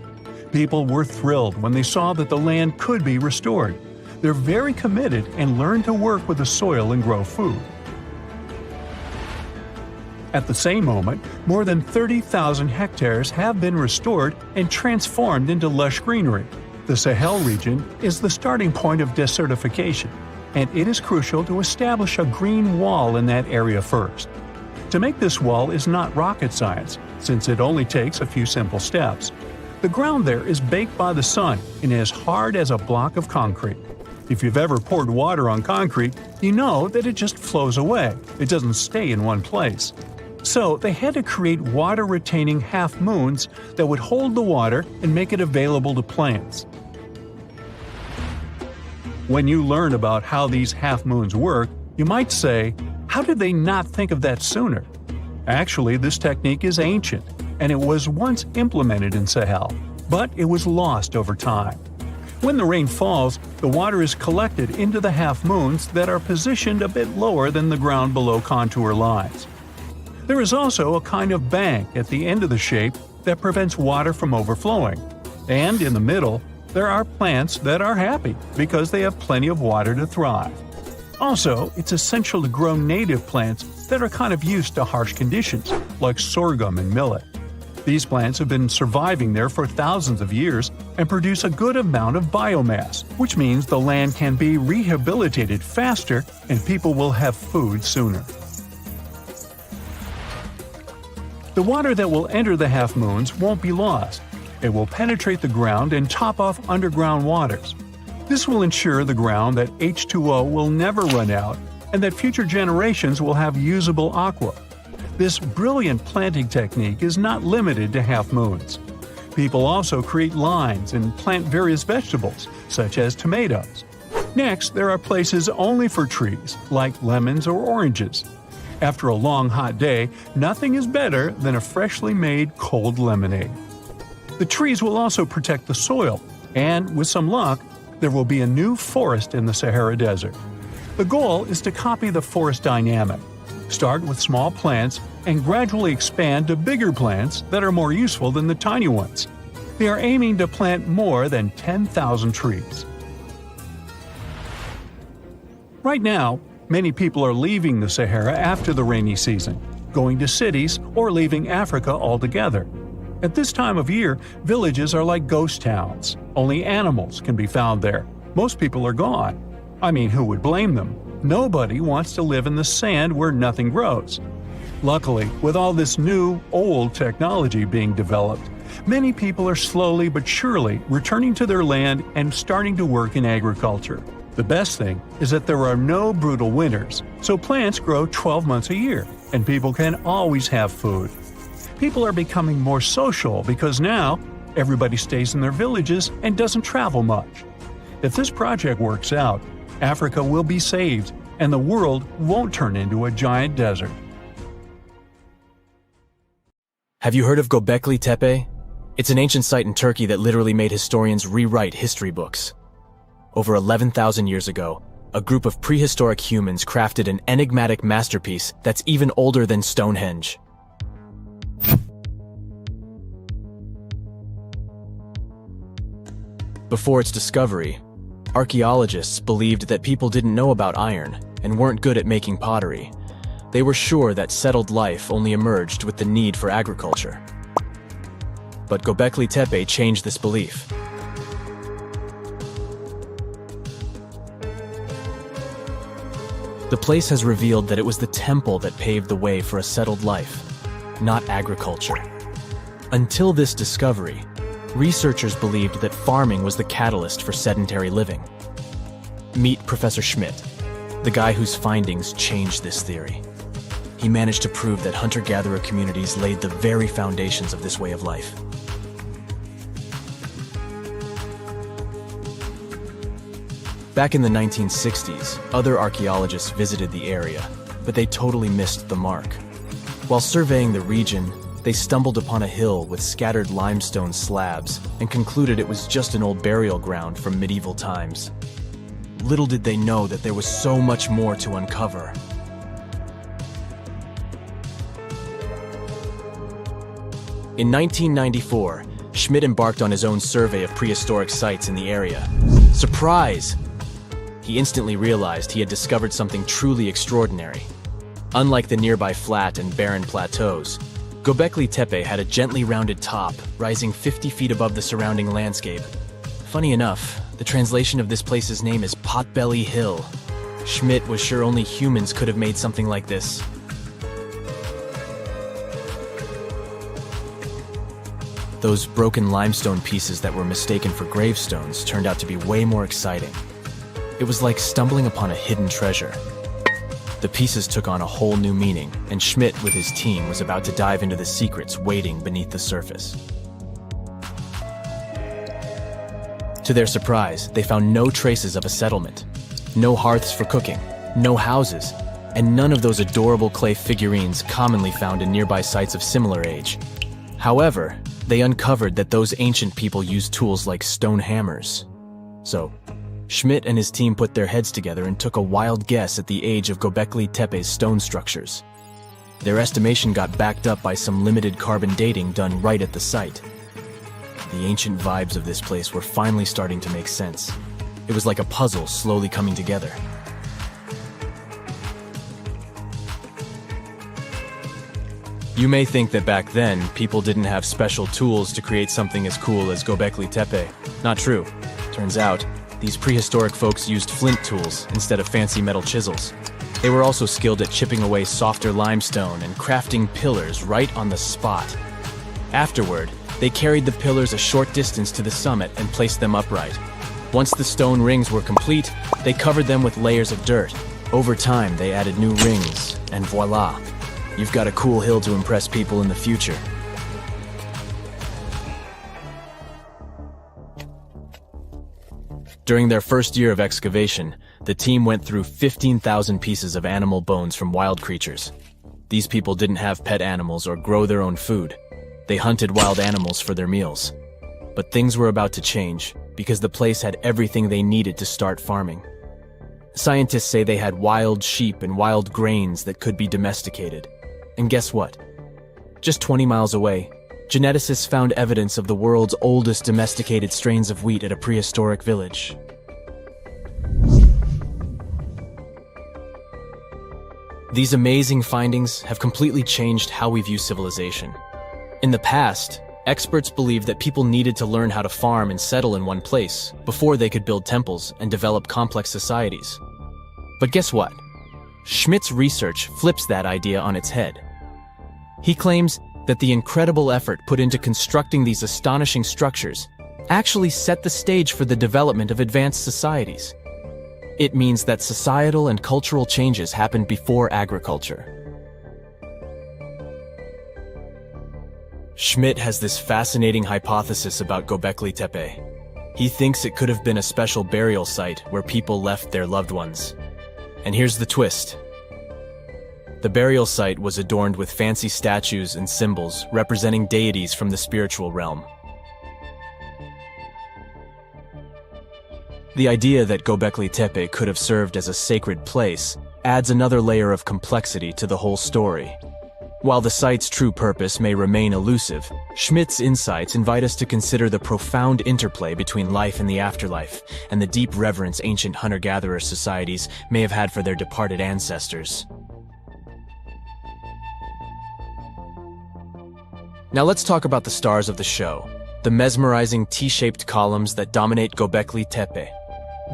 People were thrilled when they saw that the land could be restored. They're very committed and learn to work with the soil and grow food. At the same moment, more than 30,000 hectares have been restored and transformed into lush greenery. The Sahel region is the starting point of desertification, and it is crucial to establish a green wall in that area first. To make this wall is not rocket science, since it only takes a few simple steps. The ground there is baked by the sun and is hard as a block of concrete. If you've ever poured water on concrete, you know that it just flows away. It doesn't stay in one place. So they had to create water-retaining half-moons that would hold the water and make it available to plants. When you learn about how these half-moons work, you might say, how did they not think of that sooner? Actually, this technique is ancient, and it was once implemented in Sahel, but it was lost over time. When the rain falls, the water is collected into the half-moons that are positioned a bit lower than the ground below contour lines. There is also a kind of bank at the end of the shape that prevents water from overflowing. And in the middle, there are plants that are happy because they have plenty of water to thrive. Also, it's essential to grow native plants that are kind of used to harsh conditions, like sorghum and millet. These plants have been surviving there for thousands of years and produce a good amount of biomass, which means the land can be rehabilitated faster and people will have food sooner. The water that will enter the half-moons won't be lost. It will penetrate the ground and top off underground waters. This will ensure the ground that H2O will never run out and that future generations will have usable aqua. This brilliant planting technique is not limited to half-moons. People also create lines and plant various vegetables, such as tomatoes. Next, there are places only for trees, like lemons or oranges. After a long hot day, nothing is better than a freshly made cold lemonade. The trees will also protect the soil, and with some luck, there will be a new forest in the Sahara Desert. The goal is to copy the forest dynamic. Start with small plants and gradually expand to bigger plants that are more useful than the tiny ones. They are aiming to plant more than 10,000 trees. Right now, many people are leaving the Sahara after the rainy season, going to cities or leaving Africa altogether. At this time of year, villages are like ghost towns. Only animals can be found there. Most people are gone. I mean, who would blame them? Nobody wants to live in the sand where nothing grows. Luckily, with all this new, old technology being developed, many people are slowly but surely returning to their land and starting to work in agriculture. The best thing is that there are no brutal winters, so plants grow 12 months a year, and people can always have food. People are becoming more social because now everybody stays in their villages and doesn't travel much. If this project works out, Africa will be saved, and the world won't turn into a giant desert. Have you heard of Gobekletepe? It's an ancient site in Turkey that literally made historians rewrite history books. Over 11,000 years ago, a group of prehistoric humans crafted an enigmatic masterpiece that's even older than Stonehenge. Before its discovery, archaeologists believed that people didn't know about iron and weren't good at making pottery. They were sure that settled life only emerged with the need for agriculture. But Gobekletepe changed this belief. The place has revealed that it was the temple that paved the way for a settled life, not agriculture. Until this discovery, researchers believed that farming was the catalyst for sedentary living. Meet Professor Schmidt, the guy whose findings changed this theory. He managed to prove that hunter-gatherer communities laid the very foundations of this way of life. Back in the 1960s, other archaeologists visited the area, but they totally missed the mark. While surveying the region, they stumbled upon a hill with scattered limestone slabs and concluded it was just an old burial ground from medieval times. Little did they know that there was so much more to uncover. In 1994, Schmidt embarked on his own survey of prehistoric sites in the area. Surprise! He instantly realized he had discovered something truly extraordinary. Unlike the nearby flat and barren plateaus, Gobekletepe had a gently rounded top, rising 50 feet above the surrounding landscape. Funny enough, the translation of this place's name is Potbelly Hill. Schmidt was sure only humans could have made something like this. Those broken limestone pieces that were mistaken for gravestones turned out to be way more exciting. It was like stumbling upon a hidden treasure. The pieces took on a whole new meaning, and Schmidt with his team was about to dive into the secrets waiting beneath the surface. To their surprise, they found no traces of a settlement, no hearths for cooking, no houses, and none of those adorable clay figurines commonly found in nearby sites of similar age. However, they uncovered that those ancient people used tools like stone hammers. So, Schmidt and his team put their heads together and took a wild guess at the age of Gobekletepe's stone structures. Their estimation got backed up by some limited carbon dating done right at the site. The ancient vibes of this place were finally starting to make sense. It was like a puzzle slowly coming together. You may think that back then, people didn't have special tools to create something as cool as Gobekletepe. Not true. Turns out, these prehistoric folks used flint tools instead of fancy metal chisels. They were also skilled at chipping away softer limestone and crafting pillars right on the spot. Afterward, they carried the pillars a short distance to the summit and placed them upright. Once the stone rings were complete, they covered them with layers of dirt. Over time, they added new rings, and voila! You've got a cool hill to impress people in the future. During their first year of excavation, the team went through 15,000 pieces of animal bones from wild creatures. These people didn't have pet animals or grow their own food. They hunted wild animals for their meals. But things were about to change because the place had everything they needed to start farming. Scientists say they had wild sheep and wild grains that could be domesticated. And guess what? Just 20 miles away, geneticists found evidence of the world's oldest domesticated strains of wheat at a prehistoric village. These amazing findings have completely changed how we view civilization. In the past, experts believed that people needed to learn how to farm and settle in one place before they could build temples and develop complex societies. But guess what? Schmidt's research flips that idea on its head. He claims that the incredible effort put into constructing these astonishing structures actually set the stage for the development of advanced societies. It means that societal and cultural changes happened before agriculture. Schmidt has this fascinating hypothesis about Gobekletepe. He thinks it could have been a special burial site where people left their loved ones. And here's the twist. The burial site was adorned with fancy statues and symbols representing deities from the spiritual realm. The idea that Gobekletepe could have served as a sacred place adds another layer of complexity to the whole story. While the site's true purpose may remain elusive, Schmidt's insights invite us to consider the profound interplay between life and the afterlife, and the deep reverence ancient hunter-gatherer societies may have had for their departed ancestors. Now let's talk about the stars of the show, the mesmerizing T-shaped columns that dominate Gobekletepe.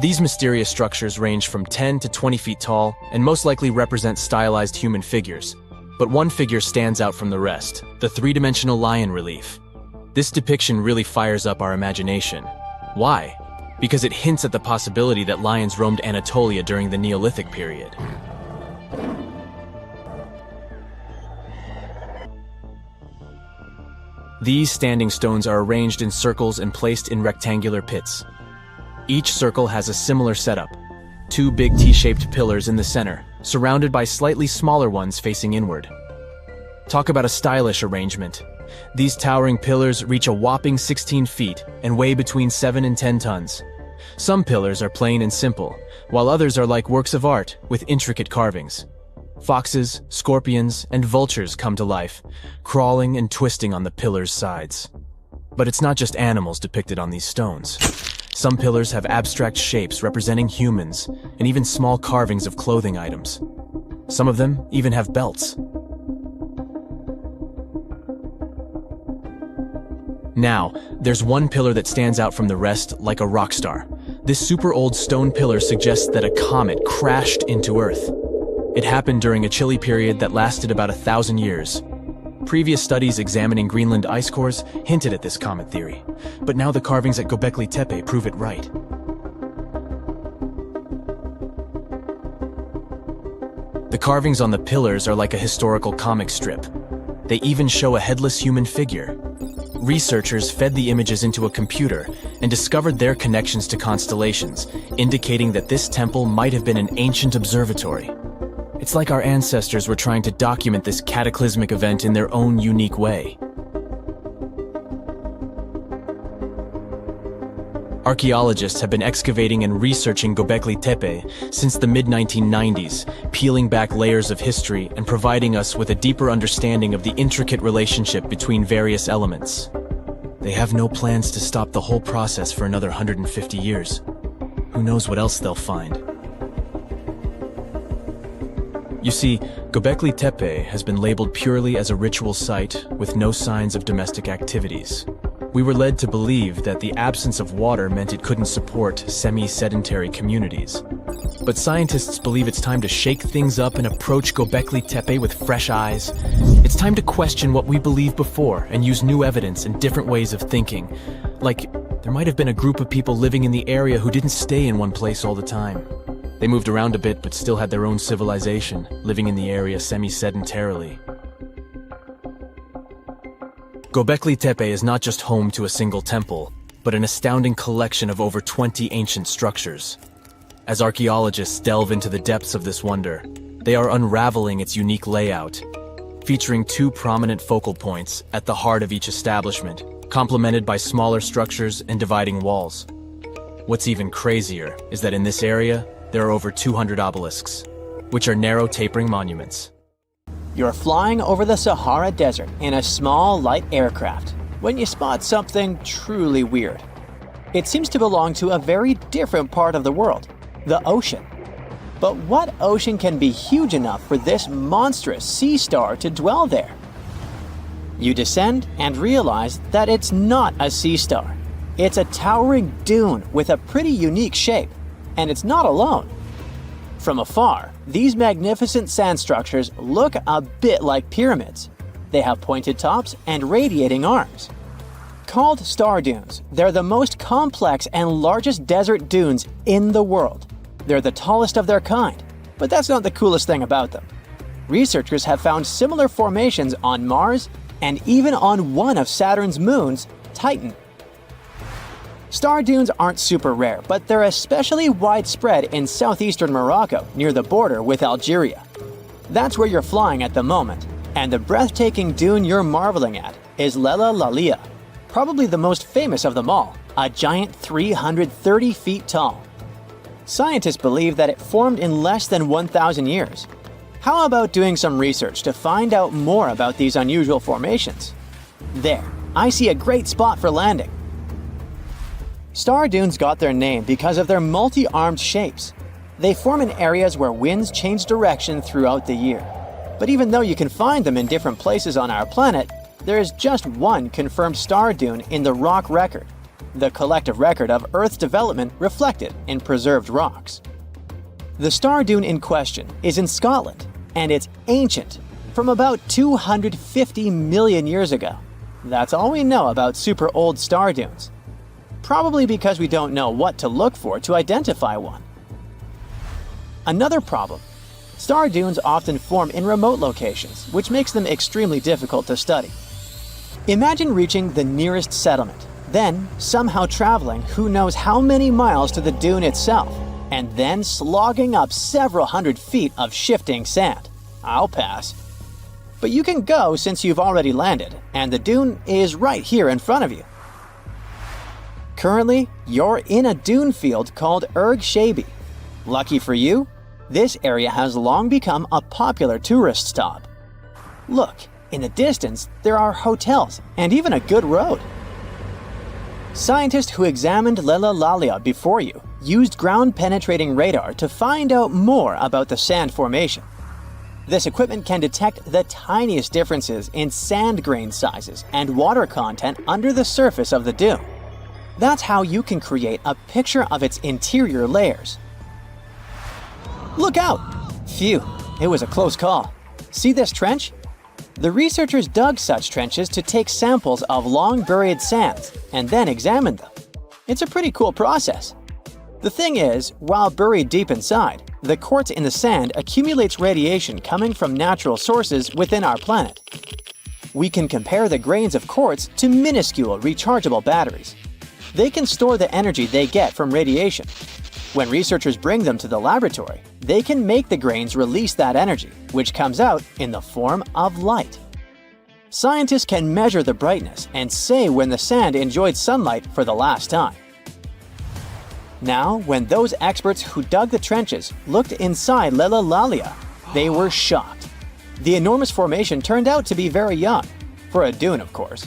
These mysterious structures range from 10 to 20 feet tall and most likely represent stylized human figures. But one figure stands out from the rest, the three-dimensional lion relief. This depiction really fires up our imagination. Why? Because it hints at the possibility that lions roamed Anatolia during the Neolithic period. These standing stones are arranged in circles and placed in rectangular pits. Each circle has a similar setup. Two big T-shaped pillars in the center, surrounded by slightly smaller ones facing inward. Talk about a stylish arrangement. These towering pillars reach a whopping 16 feet and weigh between 7 and 10 tons. Some pillars are plain and simple, while others are like works of art with intricate carvings. Foxes, scorpions, and vultures come to life, crawling and twisting on the pillars' sides. But it's not just animals depicted on these stones. Some pillars have abstract shapes representing humans, and even small carvings of clothing items. Some of them even have belts. Now, there's one pillar that stands out from the rest like a rock star. This super old stone pillar suggests that a comet crashed into Earth. It happened during a chilly period that lasted about 1,000 years. Previous studies examining Greenland ice cores hinted at this comet theory, but now the carvings at Gobekletepe prove it right. The carvings on the pillars are like a historical comic strip. They even show a headless human figure. Researchers fed the images into a computer and discovered their connections to constellations, indicating that this temple might have been an ancient observatory. It's like our ancestors were trying to document this cataclysmic event in their own unique way. Archaeologists have been excavating and researching Gobekletepe since the mid-1990s, peeling back layers of history and providing us with a deeper understanding of the intricate relationship between various elements. They have no plans to stop the whole process for another 150 years. Who knows what else they'll find? You see, Gobekletepe has been labeled purely as a ritual site with no signs of domestic activities. We were led to believe that the absence of water meant it couldn't support semi-sedentary communities. But scientists believe it's time to shake things up and approach Gobekletepe with fresh eyes. It's time to question what we believed before and use new evidence and different ways of thinking. Like, there might have been a group of people living in the area who didn't stay in one place all the time. They moved around a bit but still had their own civilization, living in the area semi-sedentarily. Gobekletepe is not just home to a single temple. but an astounding collection of over 20 ancient structures. As archaeologists delve into the depths of this wonder, they are unraveling its unique layout, featuring two prominent focal points at the heart of each establishment, complemented by smaller structures and dividing walls. What's even crazier is that in this area, there are over 200 obelisks, which are narrow tapering monuments. You're flying over the Sahara Desert in a small, light aircraft when you spot something truly weird. It seems to belong to a very different part of the world, the ocean. But what ocean can be huge enough for this monstrous sea star to dwell there? You descend and realize that it's not a sea star. It's a towering dune with a pretty unique shape, and it's not alone. From afar, these magnificent sand structures look a bit like pyramids. They have pointed tops and radiating arms. Called star dunes, they're the most complex and largest desert dunes in the world. They're the tallest of their kind, but that's not the coolest thing about them. Researchers have found similar formations on Mars and even on one of Saturn's moons, Titan. Star dunes aren't super rare, but they're especially widespread in southeastern Morocco near the border with Algeria. That's where you're flying at the moment, and the breathtaking dune you're marveling at is Lella Lalia, probably the most famous of them all, a giant 330 feet tall. Scientists believe that it formed in less than 1,000 years. How about doing some research to find out more about these unusual formations? There, I see a great spot for landing. Star dunes got their name because of their multi-armed shapes. They form in areas where winds change direction throughout the year. But even though you can find them in different places on our planet, there is just one confirmed star dune in the rock record, the collective record of Earth's development reflected in preserved rocks. The star dune in question is in Scotland, and it's ancient, from about 250 million years ago. That's all we know about super old star dunes. Probably because we don't know what to look for to identify one. Another problem: star dunes often form in remote locations, which makes them extremely difficult to study. Imagine reaching the nearest settlement, then somehow traveling who knows how many miles to the dune itself, and then slogging up several hundred feet of shifting sand. I'll pass. But you can go since you've already landed, and the dune is right here in front of you. Currently, you're in a dune field called Erg Shabi. Lucky for you, this area has long become a popular tourist stop. Look, in the distance, there are hotels and even a good road. Scientists who examined Lella Lalia before you used ground-penetrating radar to find out more about the sand formation. This equipment can detect the tiniest differences in sand grain sizes and water content under the surface of the dune. That's how you can create a picture of its interior layers. Look out! Phew, it was a close call. See this trench? The researchers dug such trenches to take samples of long-buried sands and then examined them. It's a pretty cool process. The thing is, while buried deep inside, the quartz in the sand accumulates radiation coming from natural sources within our planet. We can compare the grains of quartz to minuscule rechargeable batteries. They can store the energy they get from radiation. When researchers bring them to the laboratory, they can make the grains release that energy, which comes out in the form of light. Scientists can measure the brightness and say when the sand enjoyed sunlight for the last time. Now, when those experts who dug the trenches looked inside Lella Lalia, they were shocked. The enormous formation turned out to be very young, for a dune, of course.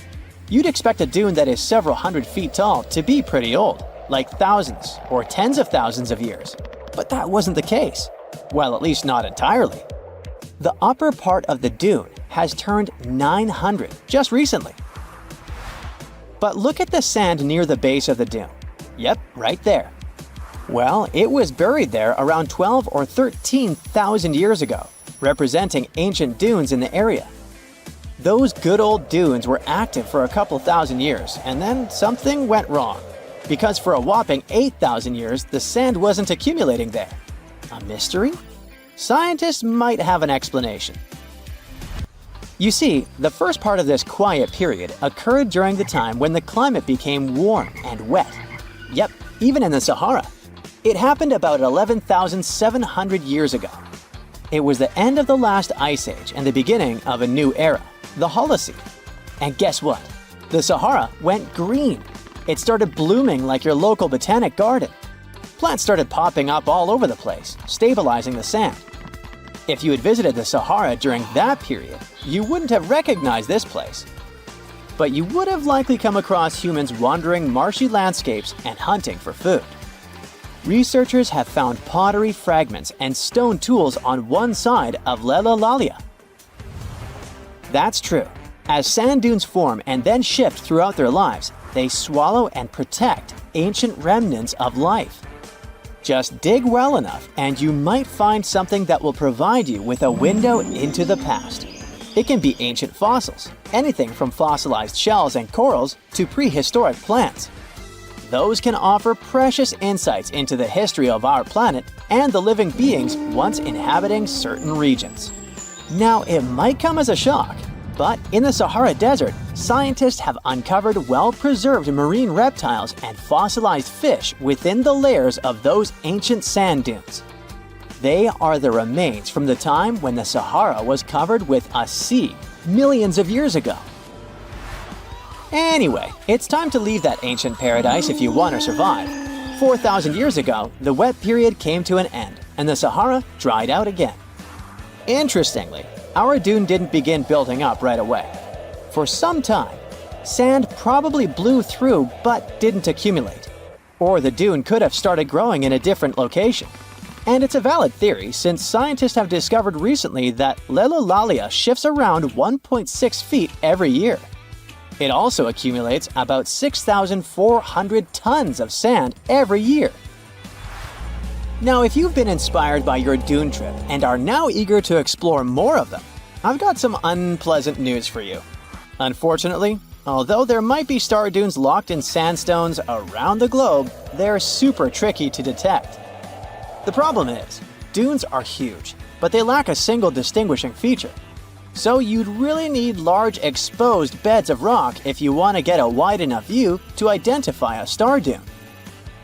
You'd expect a dune that is several hundred feet tall to be pretty old, like thousands or tens of thousands of years. But that wasn't the case. Well, at least not entirely. The upper part of the dune has turned 900 just recently. But look at the sand near the base of the dune. Yep, right there. Well, it was buried there around 12 or 13,000 years ago, representing ancient dunes in the area. Those good old dunes were active for a couple thousand years, and then something went wrong. Because for a whopping 8,000 years, the sand wasn't accumulating there. A mystery? Scientists might have an explanation. You see, the first part of this quiet period occurred during the time when the climate became warm and wet. Yep, even in the Sahara. It happened about 11,700 years ago. It was the end of the last ice age and the beginning of a new era, the Holocene. And guess what? The Sahara went green. It started blooming like your local botanic garden. Plants started popping up all over the place, stabilizing the sand. If you had visited the Sahara during that period, you wouldn't have recognized this place. But you would have likely come across humans wandering marshy landscapes and hunting for food. Researchers have found pottery fragments and stone tools on one side of Lelalalia. That's true. As sand dunes form and then shift throughout their lives, they swallow and protect ancient remnants of life. Just dig well enough and you might find something that will provide you with a window into the past. It can be ancient fossils, anything from fossilized shells and corals to prehistoric plants. Those can offer precious insights into the history of our planet and the living beings once inhabiting certain regions. Now, it might come as a shock, but in the Sahara Desert, scientists have uncovered well-preserved marine reptiles and fossilized fish within the layers of those ancient sand dunes. They are the remains from the time when the Sahara was covered with a sea millions of years ago. Anyway, it's time to leave that ancient paradise if you want to survive. 4,000 years ago, the wet period came to an end, and the Sahara dried out again. Interestingly, our dune didn't begin building up right away. For some time, sand probably blew through but didn't accumulate. Or the dune could have started growing in a different location. And it's a valid theory since scientists have discovered recently that Lelalalia shifts around 1.6 feet every year. It also accumulates about 6,400 tons of sand every year. Now, if you've been inspired by your dune trip and are now eager to explore more of them, I've got some unpleasant news for you. Unfortunately, although there might be star dunes locked in sandstones around the globe, they're super tricky to detect. The problem is, dunes are huge, but they lack a single distinguishing feature. So you'd really need large exposed beds of rock if you want to get a wide enough view to identify a star dune.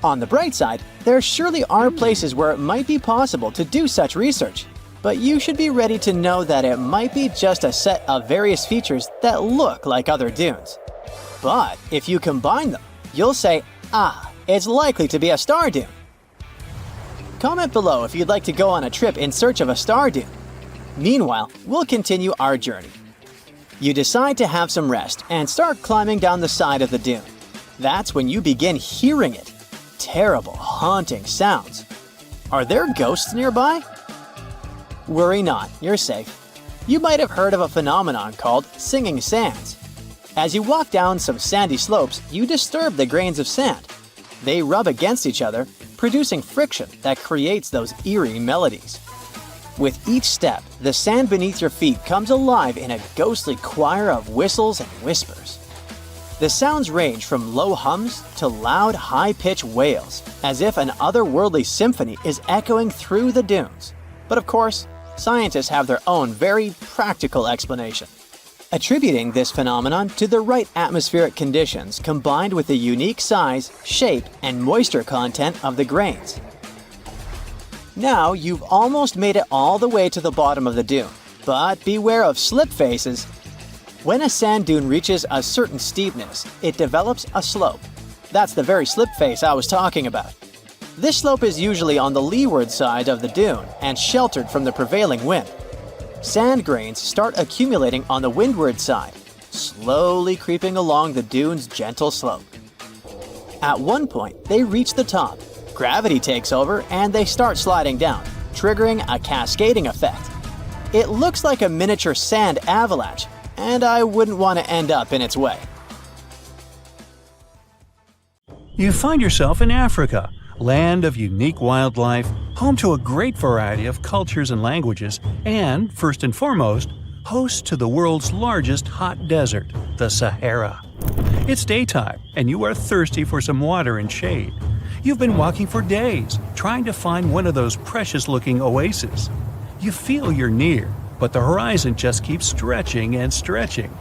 On the bright side, there surely are places where it might be possible to do such research, but you should be ready to know that it might be just a set of various features that look like other dunes. But if you combine them, you'll say, it's likely to be a star dune. Comment below if you'd like to go on a trip in search of a star dune. Meanwhile, we'll continue our journey. You decide to have some rest and start climbing down the side of the dune. That's when you begin hearing it. Terrible, haunting sounds. Are there ghosts nearby? Worry not, you're safe. You might have heard of a phenomenon called singing sands. As you walk down some sandy slopes, you disturb the grains of sand. They rub against each other, producing friction that creates those eerie melodies. With each step, the sand beneath your feet comes alive in a ghostly choir of whistles and whispers. The sounds range from low hums to loud, high-pitched wails, as if an otherworldly symphony is echoing through the dunes. But of course, scientists have their own very practical explanation, attributing this phenomenon to the right atmospheric conditions combined with the unique size, shape, and moisture content of the grains. Now you've almost made it all the way to the bottom of the dune, but beware of slip faces. When a sand dune reaches a certain steepness, it develops a slope. That's the very slip face I was talking about. This slope is usually on the leeward side of the dune and sheltered from the prevailing wind. Sand grains start accumulating on the windward side, slowly creeping along the dune's gentle slope. At one point, they reach the top. Gravity takes over and they start sliding down, triggering a cascading effect. It looks like a miniature sand avalanche, and I wouldn't want to end up in its way. You find yourself in Africa, land of unique wildlife, home to a great variety of cultures and languages, and, first and foremost, host to the world's largest hot desert, the Sahara. It's daytime, and you are thirsty for some water and shade. You've been walking for days, trying to find one of those precious-looking oases. You feel you're near, but the horizon just keeps stretching and stretching.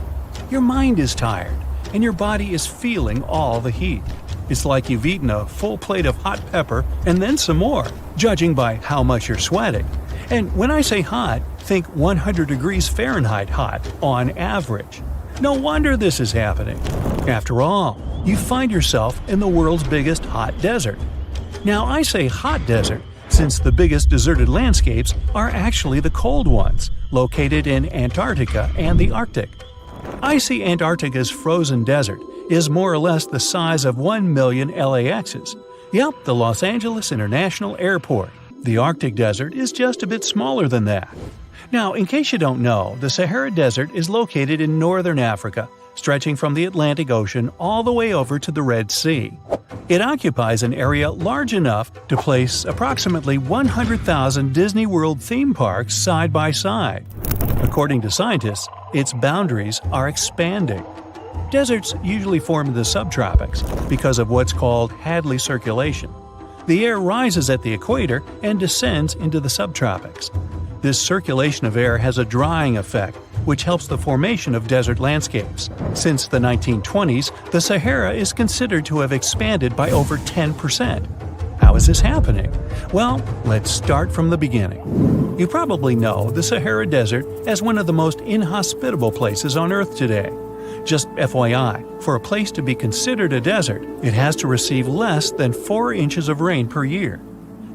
Your mind is tired, and your body is feeling all the heat. It's like you've eaten a full plate of hot pepper and then some more, judging by how much you're sweating. And when I say hot, think 100 degrees Fahrenheit hot, on average. No wonder this is happening. After all, you find yourself in the world's biggest hot desert. Now, I say hot desert since the biggest deserted landscapes are actually the cold ones, located in Antarctica and the Arctic. I see Antarctica's frozen desert is more or less the size of 1 million LAXs. Yep, the Los Angeles International Airport. The Arctic Desert is just a bit smaller than that. Now, in case you don't know, the Sahara Desert is located in northern Africa, stretching from the Atlantic Ocean all the way over to the Red Sea. It occupies an area large enough to place approximately 100,000 Disney World theme parks side by side. According to scientists, its boundaries are expanding. Deserts usually form in the subtropics because of what's called Hadley circulation. The air rises at the equator and descends into the subtropics. This circulation of air has a drying effect, which helps the formation of desert landscapes. Since the 1920s, the Sahara is considered to have expanded by over 10%. How is this happening? Well, let's start from the beginning. You probably know the Sahara Desert as one of the most inhospitable places on Earth today. Just FYI, for a place to be considered a desert, it has to receive less than 4 inches of rain per year.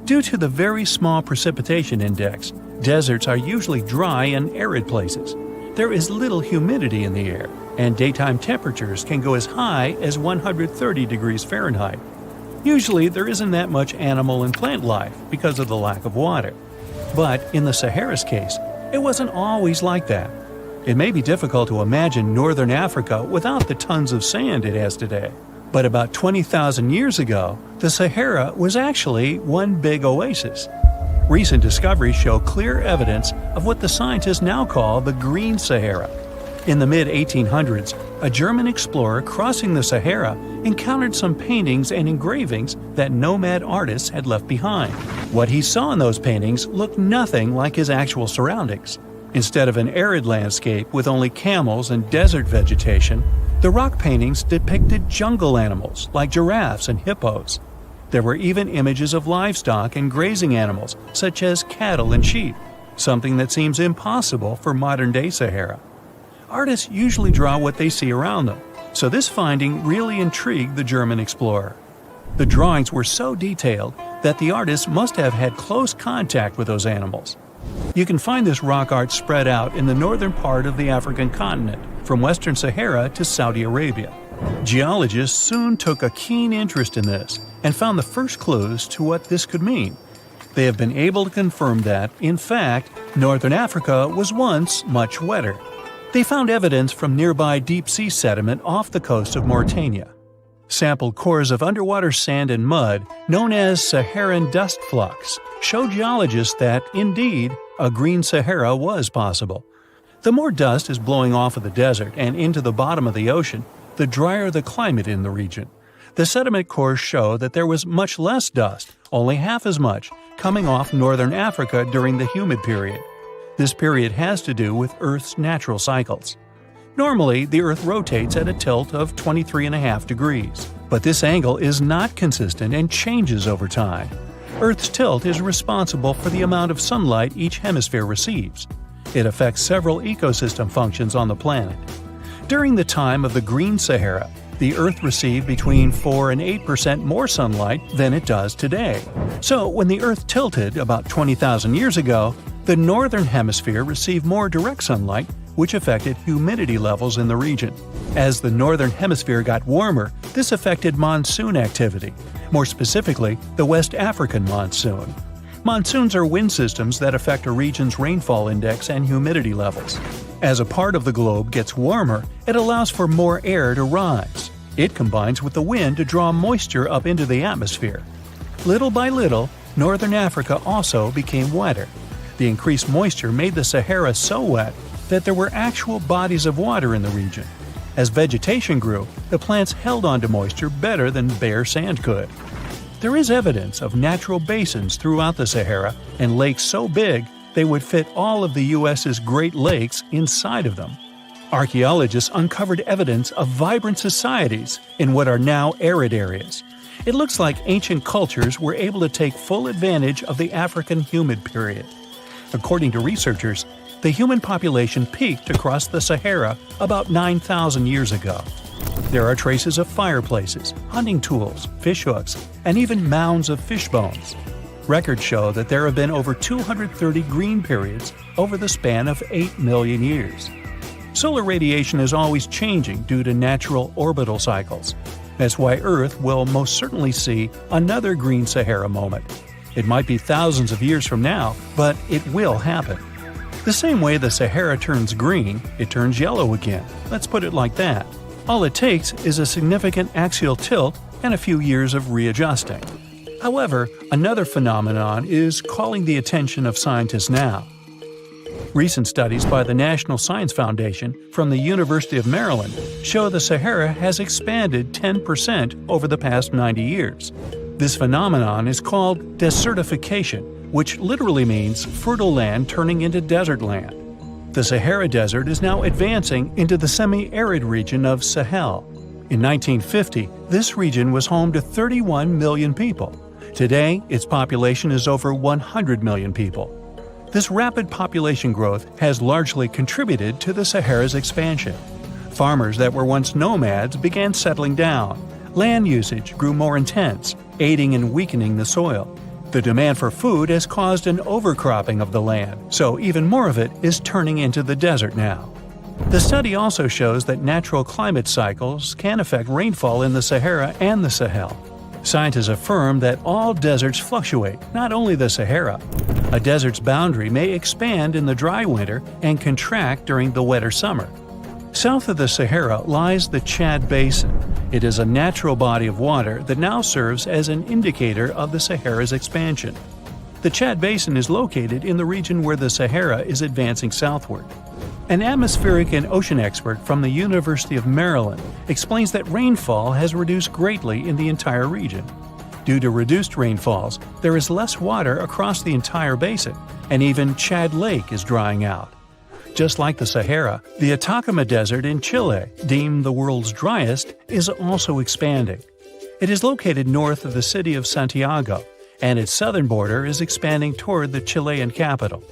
Due to the very small precipitation index, deserts are usually dry and arid places. There is little humidity in the air, and daytime temperatures can go as high as 130 degrees Fahrenheit. Usually, there isn't that much animal and plant life because of the lack of water. But in the Sahara's case, it wasn't always like that. It may be difficult to imagine northern Africa without the tons of sand it has today. But about 20,000 years ago, the Sahara was actually one big oasis. Recent discoveries show clear evidence of what the scientists now call the Green Sahara. In the mid-1800s, a German explorer crossing the Sahara encountered some paintings and engravings that nomad artists had left behind. What he saw in those paintings looked nothing like his actual surroundings. Instead of an arid landscape with only camels and desert vegetation, the rock paintings depicted jungle animals like giraffes and hippos. There were even images of livestock and grazing animals such as cattle and sheep, something that seems impossible for modern-day Sahara. Artists usually draw what they see around them, so this finding really intrigued the German explorer. The drawings were so detailed that the artists must have had close contact with those animals. You can find this rock art spread out in the northern part of the African continent, from western Sahara to Saudi Arabia. Geologists soon took a keen interest in this and found the first clues to what this could mean. They have been able to confirm that, in fact, northern Africa was once much wetter. They found evidence from nearby deep-sea sediment off the coast of Mauritania. Sampled cores of underwater sand and mud, known as Saharan dust flux, showed geologists that, indeed, a green Sahara was possible. The more dust is blowing off of the desert and into the bottom of the ocean, the drier the climate in the region. The sediment cores show that there was much less dust, only half as much, coming off northern Africa during the humid period. This period has to do with Earth's natural cycles. Normally, the Earth rotates at a tilt of 23.5 degrees, but this angle is not consistent and changes over time. Earth's tilt is responsible for the amount of sunlight each hemisphere receives. It affects several ecosystem functions on the planet. During the time of the Green Sahara, the Earth received between 4 and 8% more sunlight than it does today. So, when the Earth tilted about 20,000 years ago, the northern hemisphere received more direct sunlight, which affected humidity levels in the region. As the northern hemisphere got warmer, this affected monsoon activity, more specifically, the West African monsoon. Monsoons are wind systems that affect a region's rainfall index and humidity levels. As a part of the globe gets warmer, it allows for more air to rise. It combines with the wind to draw moisture up into the atmosphere. Little by little, northern Africa also became wetter. The increased moisture made the Sahara so wet that there were actual bodies of water in the region. As vegetation grew, the plants held onto moisture better than bare sand could. There is evidence of natural basins throughout the Sahara and lakes so big they would fit all of the U.S.'s Great Lakes inside of them. Archaeologists uncovered evidence of vibrant societies in what are now arid areas. It looks like ancient cultures were able to take full advantage of the African humid period. According to researchers, the human population peaked across the Sahara about 9,000 years ago. There are traces of fireplaces, hunting tools, fishhooks, and even mounds of fish bones. Records show that there have been over 230 green periods over the span of 8 million years. Solar radiation is always changing due to natural orbital cycles. That's why Earth will most certainly see another green Sahara moment. It might be thousands of years from now, but it will happen. The same way the Sahara turns green, it turns yellow again. Let's put it like that. All it takes is a significant axial tilt and a few years of readjusting. However, another phenomenon is calling the attention of scientists now. Recent studies by the National Science Foundation from the University of Maryland show the Sahara has expanded 10% over the past 90 years. This phenomenon is called desertification, which literally means fertile land turning into desert land. The Sahara Desert is now advancing into the semi-arid region of Sahel. In 1950, this region was home to 31 million people. Today, its population is over 100 million people. This rapid population growth has largely contributed to the Sahara's expansion. Farmers that were once nomads began settling down. Land usage grew more intense, aiding in weakening the soil. The demand for food has caused an overcropping of the land, so even more of it is turning into the desert now. The study also shows that natural climate cycles can affect rainfall in the Sahara and the Sahel. Scientists affirm that all deserts fluctuate, not only the Sahara. A desert's boundary may expand in the dry winter and contract during the wetter summer. South of the Sahara lies the Chad Basin. It is a natural body of water that now serves as an indicator of the Sahara's expansion. The Chad Basin is located in the region where the Sahara is advancing southward. An atmospheric and ocean expert from the University of Maryland explains that rainfall has reduced greatly in the entire region. Due to reduced rainfalls, there is less water across the entire basin, and even Chad Lake is drying out. Just like the Sahara, the Atacama Desert in Chile, deemed the world's driest, is also expanding. It is located north of the city of Santiago, and its southern border is expanding toward the Chilean capital.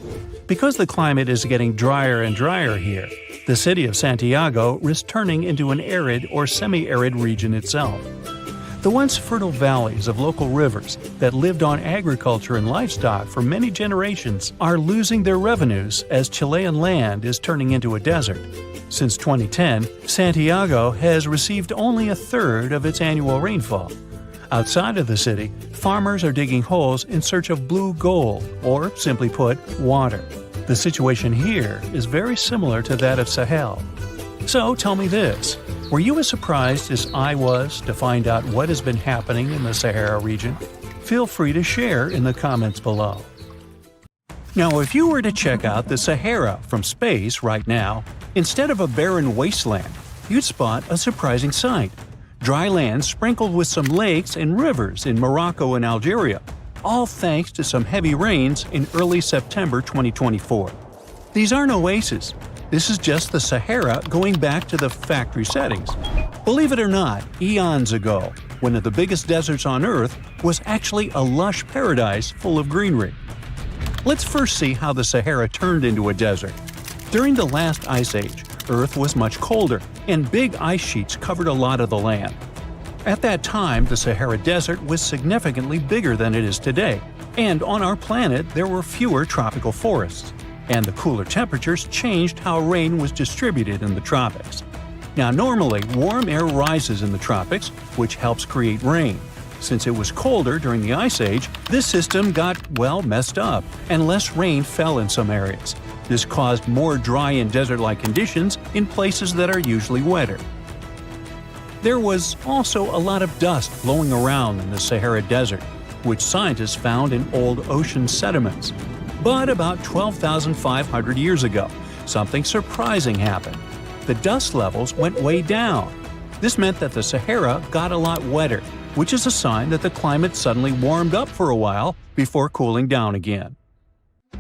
Because the climate is getting drier and drier here, the city of Santiago risks turning into an arid or semi-arid region itself. The once fertile valleys of local rivers that lived on agriculture and livestock for many generations are losing their revenues as Chilean land is turning into a desert. Since 2010, Santiago has received only a third of its annual rainfall. Outside of the city, farmers are digging holes in search of blue gold, or simply put, water. The situation here is very similar to that of Sahel. So tell me this. Were you as surprised as I was to find out what has been happening in the Sahara region? Feel free to share in the comments below. Now, if you were to check out the Sahara from space right now, instead of a barren wasteland, you'd spot a surprising sight. Dry land sprinkled with some lakes and rivers in Morocco and Algeria, all thanks to some heavy rains in early September 2024. These aren't oases. This is just the Sahara going back to the factory settings. Believe it or not, eons ago, one of the biggest deserts on Earth was actually a lush paradise full of greenery. Let's first see how the Sahara turned into a desert. During the last ice age, Earth was much colder, and big ice sheets covered a lot of the land. At that time, the Sahara Desert was significantly bigger than it is today, and on our planet there were fewer tropical forests. And the cooler temperatures changed how rain was distributed in the tropics. Now, normally, warm air rises in the tropics, which helps create rain. Since it was colder during the Ice Age, this system got, well, messed up, and less rain fell in some areas. This caused more dry and desert-like conditions in places that are usually wetter. There was also a lot of dust blowing around in the Sahara Desert, which scientists found in old ocean sediments. But about 12,500 years ago, something surprising happened. The dust levels went way down. This meant that the Sahara got a lot wetter, which is a sign that the climate suddenly warmed up for a while before cooling down again.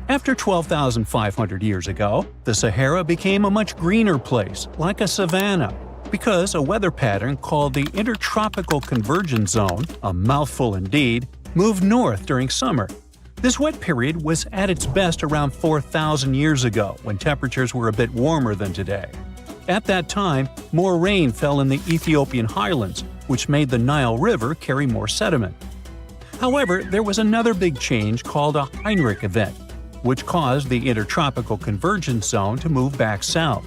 After 12,500 years ago, the Sahara became a much greener place, like a savanna, because a weather pattern called the Intertropical Convergence Zone, a mouthful indeed, moved north during summer. This wet period was at its best around 4,000 years ago, when temperatures were a bit warmer than today. At that time, more rain fell in the Ethiopian highlands, which made the Nile River carry more sediment. However, there was another big change called a Heinrich event, which caused the Intertropical Convergence Zone to move back south.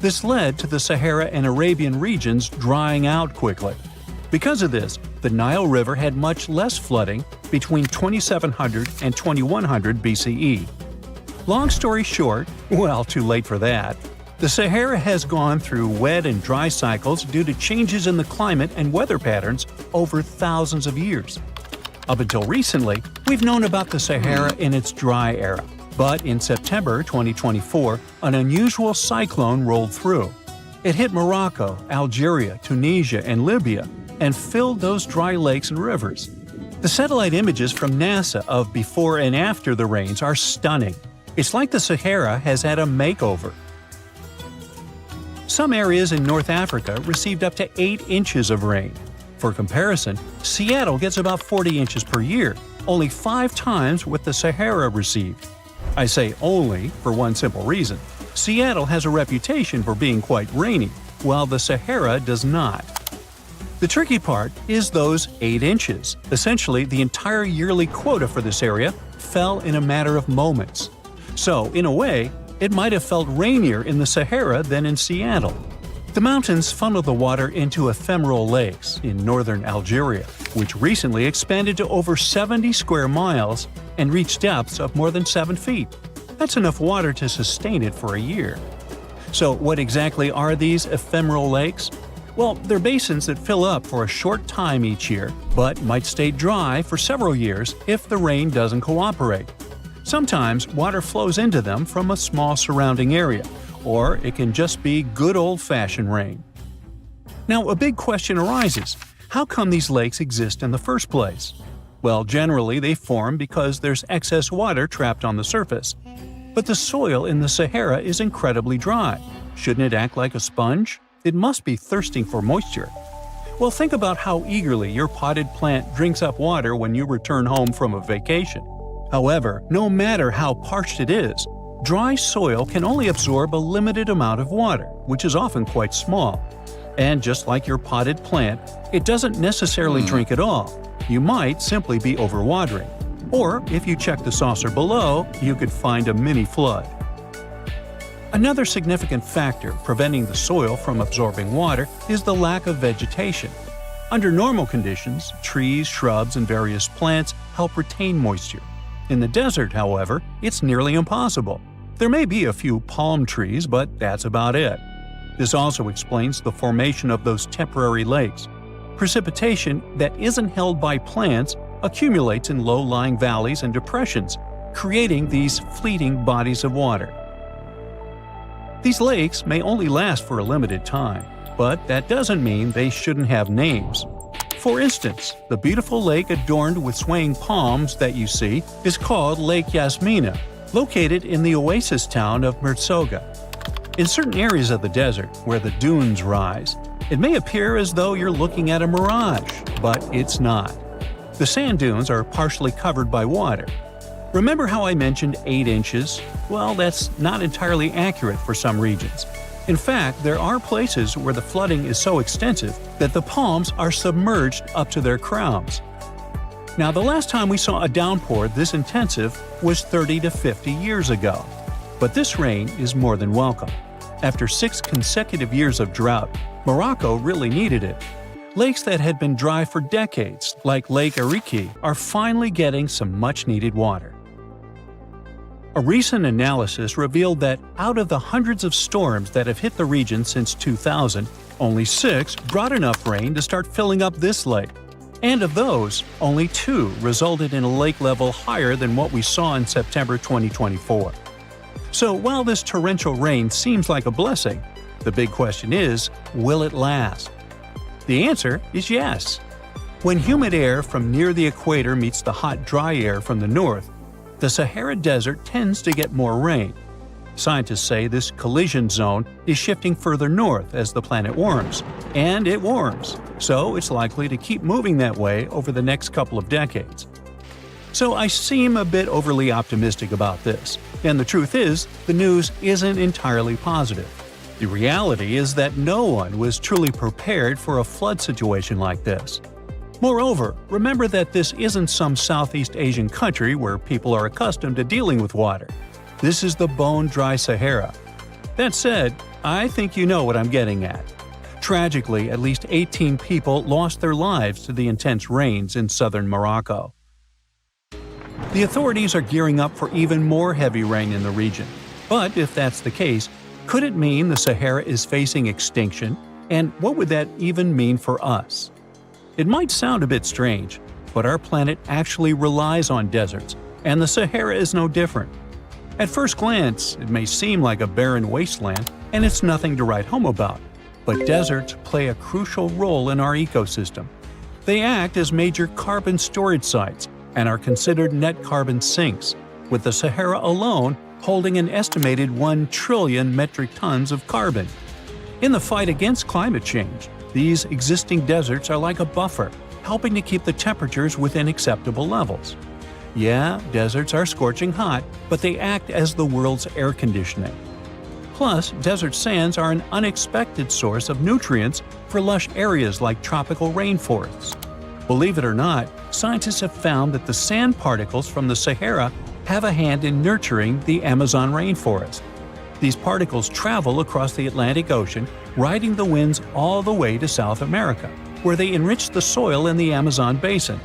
This led to the Sahara and Arabian regions drying out quickly. Because of this, the Nile River had much less flooding between 2700 and 2100 BCE. Long story short, well, too late for that. The Sahara has gone through wet and dry cycles due to changes in the climate and weather patterns over thousands of years. Up until recently, we've known about the Sahara in its dry era. But in September 2024, an unusual cyclone rolled through. It hit Morocco, Algeria, Tunisia, and Libya, and filled those dry lakes and rivers. The satellite images from NASA of before and after the rains are stunning. It's like the Sahara has had a makeover. Some areas in North Africa received up to 8 inches of rain. For comparison, Seattle gets about 40 inches per year, only 5 times what the Sahara received. I say only for one simple reason. Seattle has a reputation for being quite rainy, while the Sahara does not. The tricky part is those 8 inches. Essentially, the entire yearly quota for this area fell in a matter of moments. So, in a way, it might have felt rainier in the Sahara than in Seattle. The mountains funnel the water into ephemeral lakes in northern Algeria, which recently expanded to over 70 square miles and reached depths of more than 7 feet. That's enough water to sustain it for a year. So what exactly are these ephemeral lakes? Well, they're basins that fill up for a short time each year, but might stay dry for several years if the rain doesn't cooperate. Sometimes water flows into them from a small surrounding area, or it can just be good old-fashioned rain. Now, a big question arises. How come these lakes exist in the first place? Well, generally they form because there's excess water trapped on the surface. But the soil in the Sahara is incredibly dry. Shouldn't it act like a sponge? It must be thirsting for moisture. Well, think about how eagerly your potted plant drinks up water when you return home from a vacation. However, no matter how parched it is, dry soil can only absorb a limited amount of water, which is often quite small. And just like your potted plant, it doesn't necessarily drink it all. You might simply be overwatering. Or, if you check the saucer below, you could find a mini flood. Another significant factor preventing the soil from absorbing water is the lack of vegetation. Under normal conditions, trees, shrubs, and various plants help retain moisture. In the desert, however, it's nearly impossible. There may be a few palm trees, but that's about it. This also explains the formation of those temporary lakes. Precipitation that isn't held by plants accumulates in low-lying valleys and depressions, creating these fleeting bodies of water. These lakes may only last for a limited time, but that doesn't mean they shouldn't have names. For instance, the beautiful lake adorned with swaying palms that you see is called Lake Yasmina, located in the oasis town of Merzoga. In certain areas of the desert, where the dunes rise, it may appear as though you're looking at a mirage, but it's not. The sand dunes are partially covered by water. Remember how I mentioned 8 inches? Well, that's not entirely accurate for some regions. In fact, there are places where the flooding is so extensive that the palms are submerged up to their crowns. Now, the last time we saw a downpour this intensive was 30 to 50 years ago. But this rain is more than welcome. After 6 consecutive years of drought, Morocco really needed it. Lakes that had been dry for decades, like Lake Ariki, are finally getting some much-needed water. A recent analysis revealed that out of the hundreds of storms that have hit the region since 2000, only 6 brought enough rain to start filling up this lake. And of those, only 2 resulted in a lake level higher than what we saw in September 2024. So while this torrential rain seems like a blessing, the big question is, will it last? The answer is yes. When humid air from near the equator meets the hot, dry air from the north, The Sahara Desert tends to get more rain. Scientists say this collision zone is shifting further north as the planet warms, and it warms, so it's likely to keep moving that way over the next couple of decades. So I seem a bit overly optimistic about this, and the truth is, the news isn't entirely positive. The reality is that no one was truly prepared for a flood situation like this. Moreover, remember that this isn't some Southeast Asian country where people are accustomed to dealing with water. This is the bone-dry Sahara. That said, I think you know what I'm getting at. Tragically, at least 18 people lost their lives to the intense rains in southern Morocco. The authorities are gearing up for even more heavy rain in the region. But if that's the case, could it mean the Sahara is facing extinction? And what would that even mean for us? It might sound a bit strange, but our planet actually relies on deserts, and the Sahara is no different. At first glance, it may seem like a barren wasteland, and it's nothing to write home about. But deserts play a crucial role in our ecosystem. They act as major carbon storage sites and are considered net carbon sinks, with the Sahara alone holding an estimated 1 trillion metric tons of carbon. In the fight against climate change, these existing deserts are like a buffer, helping to keep the temperatures within acceptable levels. Yeah, deserts are scorching hot, but they act as the world's air conditioning. Plus, desert sands are an unexpected source of nutrients for lush areas like tropical rainforests. Believe it or not, scientists have found that the sand particles from the Sahara have a hand in nurturing the Amazon rainforest. These particles travel across the Atlantic Ocean, riding the winds all the way to South America, where they enrich the soil in the Amazon basin.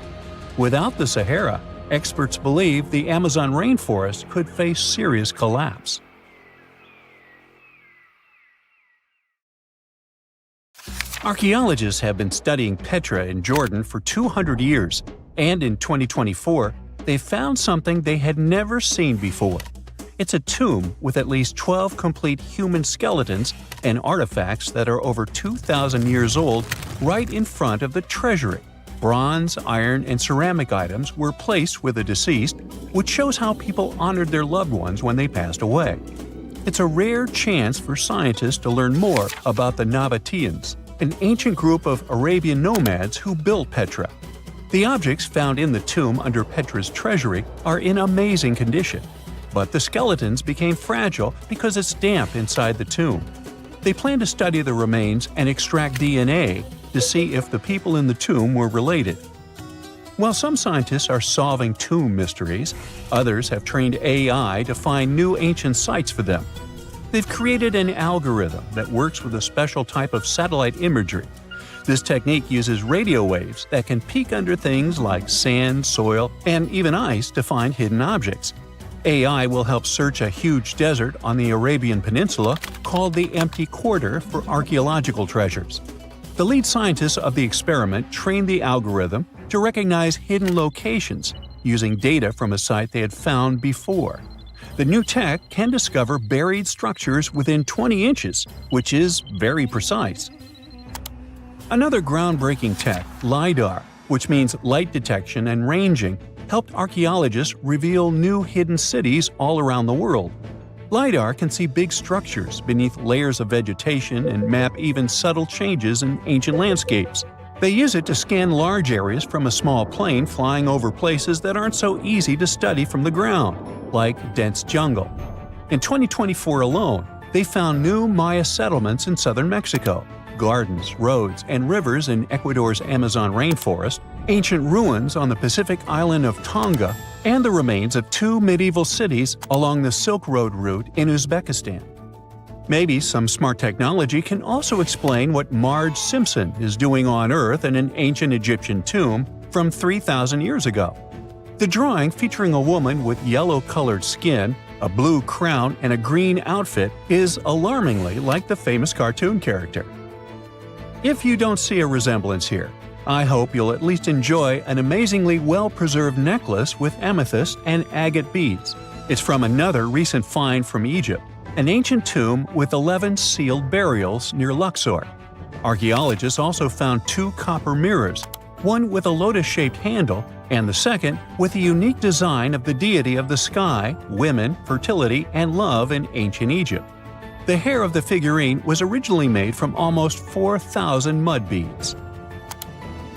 Without the Sahara, experts believe the Amazon rainforest could face serious collapse. Archaeologists have been studying Petra in Jordan for 200 years, and in 2024, they found something they had never seen before. It's a tomb with at least 12 complete human skeletons and artifacts that are over 2,000 years old right in front of the treasury. Bronze, iron, and ceramic items were placed with the deceased, which shows how people honored their loved ones when they passed away. It's a rare chance for scientists to learn more about the Nabateans, an ancient group of Arabian nomads who built Petra. The objects found in the tomb under Petra's treasury are in amazing condition, but the skeletons became fragile because it's damp inside the tomb. They plan to study the remains and extract DNA to see if the people in the tomb were related. While some scientists are solving tomb mysteries, others have trained AI to find new ancient sites for them. They've created an algorithm that works with a special type of satellite imagery. This technique uses radio waves that can peek under things like sand, soil, and even ice to find hidden objects. AI will help search a huge desert on the Arabian Peninsula called the Empty Quarter for archaeological treasures. The lead scientists of the experiment trained the algorithm to recognize hidden locations using data from a site they had found before. The new tech can discover buried structures within 20 inches, which is very precise. Another groundbreaking tech, LiDAR, which means light detection and ranging, helped archaeologists reveal new hidden cities all around the world. LiDAR can see big structures beneath layers of vegetation and map even subtle changes in ancient landscapes. They use it to scan large areas from a small plane flying over places that aren't so easy to study from the ground, like dense jungle. In 2024 alone, they found new Maya settlements in southern Mexico, gardens, roads, and rivers in Ecuador's Amazon rainforest, ancient ruins on the Pacific island of Tonga, and the remains of 2 medieval cities along the Silk Road route in Uzbekistan. Maybe some smart technology can also explain what Marge Simpson is doing on Earth in an ancient Egyptian tomb from 3,000 years ago. The drawing, featuring a woman with yellow-colored skin, a blue crown, and a green outfit, is alarmingly like the famous cartoon character. If you don't see a resemblance here, I hope you'll at least enjoy an amazingly well-preserved necklace with amethyst and agate beads. It's from another recent find from Egypt, an ancient tomb with 11 sealed burials near Luxor. Archaeologists also found 2 copper mirrors, one with a lotus-shaped handle and the second with a unique design of the deity of the sky, women, fertility, and love in ancient Egypt. The hair of the figurine was originally made from almost 4,000 mud beads.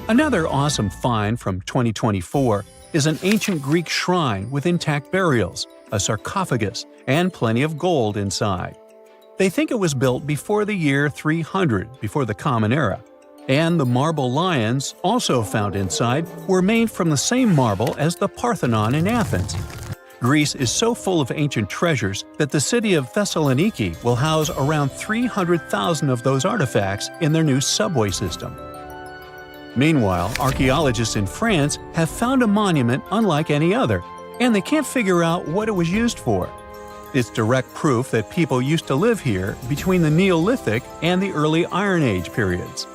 Another awesome find from 2024 is an ancient Greek shrine with intact burials, a sarcophagus, and plenty of gold inside. They think it was built before the year 300 before the Common Era, and the marble lions, also found inside, were made from the same marble as the Parthenon in Athens. Greece is so full of ancient treasures that the city of Thessaloniki will house around 300,000 of those artifacts in their new subway system. Meanwhile, archaeologists in France have found a monument unlike any other, and they can't figure out what it was used for. It's direct proof that people used to live here between the Neolithic and the early Iron Age periods.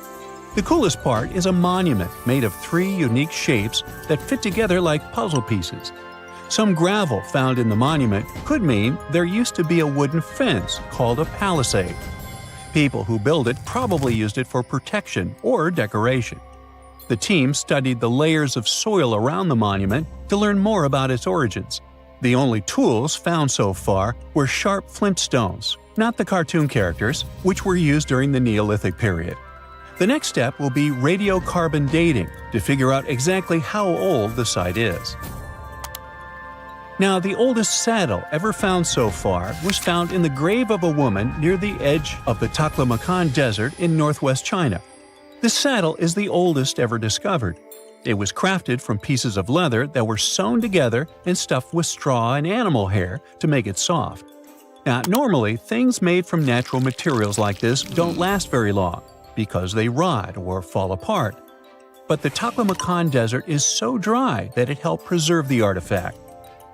The coolest part is a monument made of 3 unique shapes that fit together like puzzle pieces. Some gravel found in the monument could mean there used to be a wooden fence called a palisade. People who built it probably used it for protection or decoration. The team studied the layers of soil around the monument to learn more about its origins. The only tools found so far were sharp flint stones, not the cartoon characters, which were used during the Neolithic period. The next step will be radiocarbon dating to figure out exactly how old the site is. Now, the oldest saddle ever found so far was found in the grave of a woman near the edge of the Taklamakan Desert in northwest China. This saddle is the oldest ever discovered. It was crafted from pieces of leather that were sewn together and stuffed with straw and animal hair to make it soft. Now, normally, things made from natural materials like this don't last very long because they rot or fall apart. But the Taklamakan Desert is so dry that it helped preserve the artifact.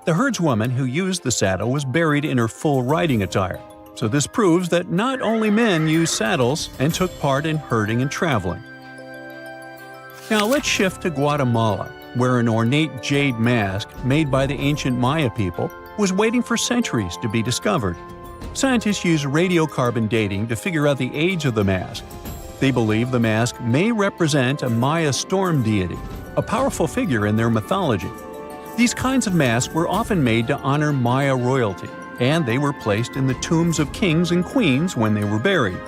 The herdswoman who used the saddle was buried in her full riding attire, so this proves that not only men used saddles and took part in herding and traveling. Now let's shift to Guatemala, where an ornate jade mask made by the ancient Maya people was waiting for centuries to be discovered. Scientists use radiocarbon dating to figure out the age of the mask. They believe the mask may represent a Maya storm deity, a powerful figure in their mythology. These kinds of masks were often made to honor Maya royalty, and they were placed in the tombs of kings and queens when they were buried.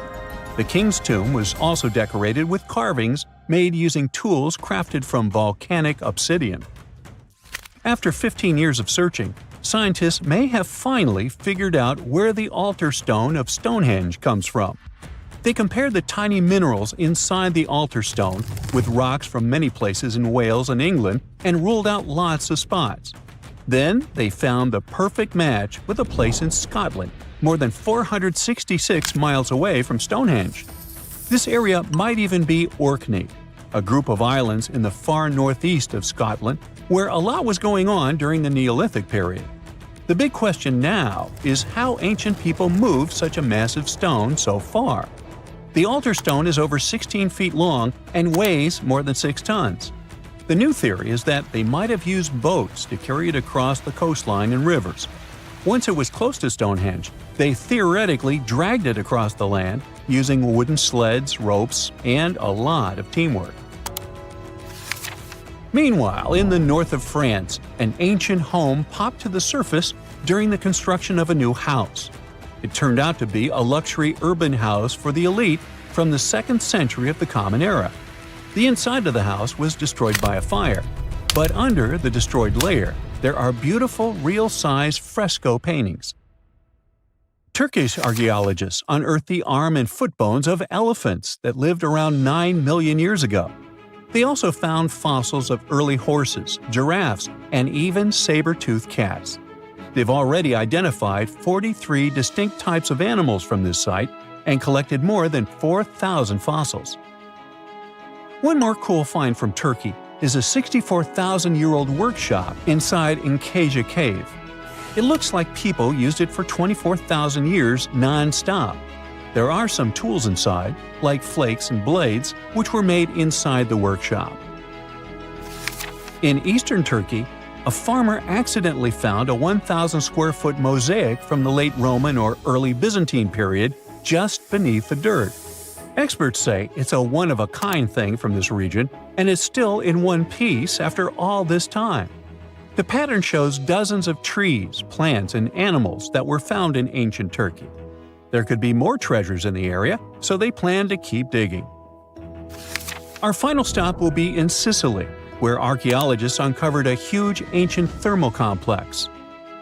The king's tomb was also decorated with carvings made using tools crafted from volcanic obsidian. After 15 years of searching, scientists may have finally figured out where the altar stone of Stonehenge comes from. They compared the tiny minerals inside the altar stone with rocks from many places in Wales and England and ruled out lots of spots. Then they found the perfect match with a place in Scotland, more than 466 miles away from Stonehenge. This area might even be Orkney, a group of islands in the far northeast of Scotland where a lot was going on during the Neolithic period. The big question now is how ancient people moved such a massive stone so far. The altar stone is over 16 feet long and weighs more than 6 tons. The new theory is that they might have used boats to carry it across the coastline and rivers. Once it was close to Stonehenge, they theoretically dragged it across the land using wooden sleds, ropes, and a lot of teamwork. Meanwhile, in the north of France, an ancient home popped to the surface during the construction of a new house. It turned out to be a luxury urban house for the elite from the 2nd century of the Common Era. The inside of the house was destroyed by a fire, but under the destroyed layer, there are beautiful, real-size fresco paintings. Turkish archaeologists unearthed the arm and foot bones of elephants that lived around 9 million years ago. They also found fossils of early horses, giraffes, and even saber-toothed cats. They've already identified 43 distinct types of animals from this site and collected more than 4,000 fossils. One more cool find from Turkey is a 64,000-year-old workshop inside Enkaja Cave. It looks like people used it for 24,000 years non-stop. There are some tools inside, like flakes and blades, which were made inside the workshop. In eastern Turkey, a farmer accidentally found a 1,000-square-foot mosaic from the late Roman or early Byzantine period just beneath the dirt. Experts say it's a one-of-a-kind thing from this region and is still in one piece after all this time. The pattern shows dozens of trees, plants, and animals that were found in ancient Turkey. There could be more treasures in the area, so they plan to keep digging. Our final stop will be in Sicily, where archaeologists uncovered a huge ancient thermal complex.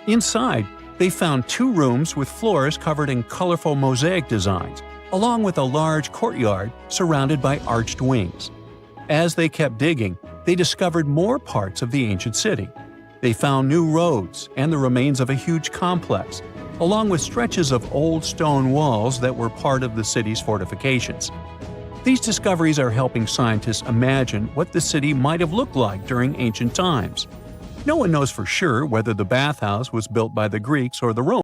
Inside, they found 2 rooms with floors covered in colorful mosaic designs, along with a large courtyard surrounded by arched wings. As they kept digging, they discovered more parts of the ancient city. They found new roads and the remains of a huge complex, along with stretches of old stone walls that were part of the city's fortifications. These discoveries are helping scientists imagine what the city might have looked like during ancient times. No one knows for sure whether the bathhouse was built by the Greeks or the Romans.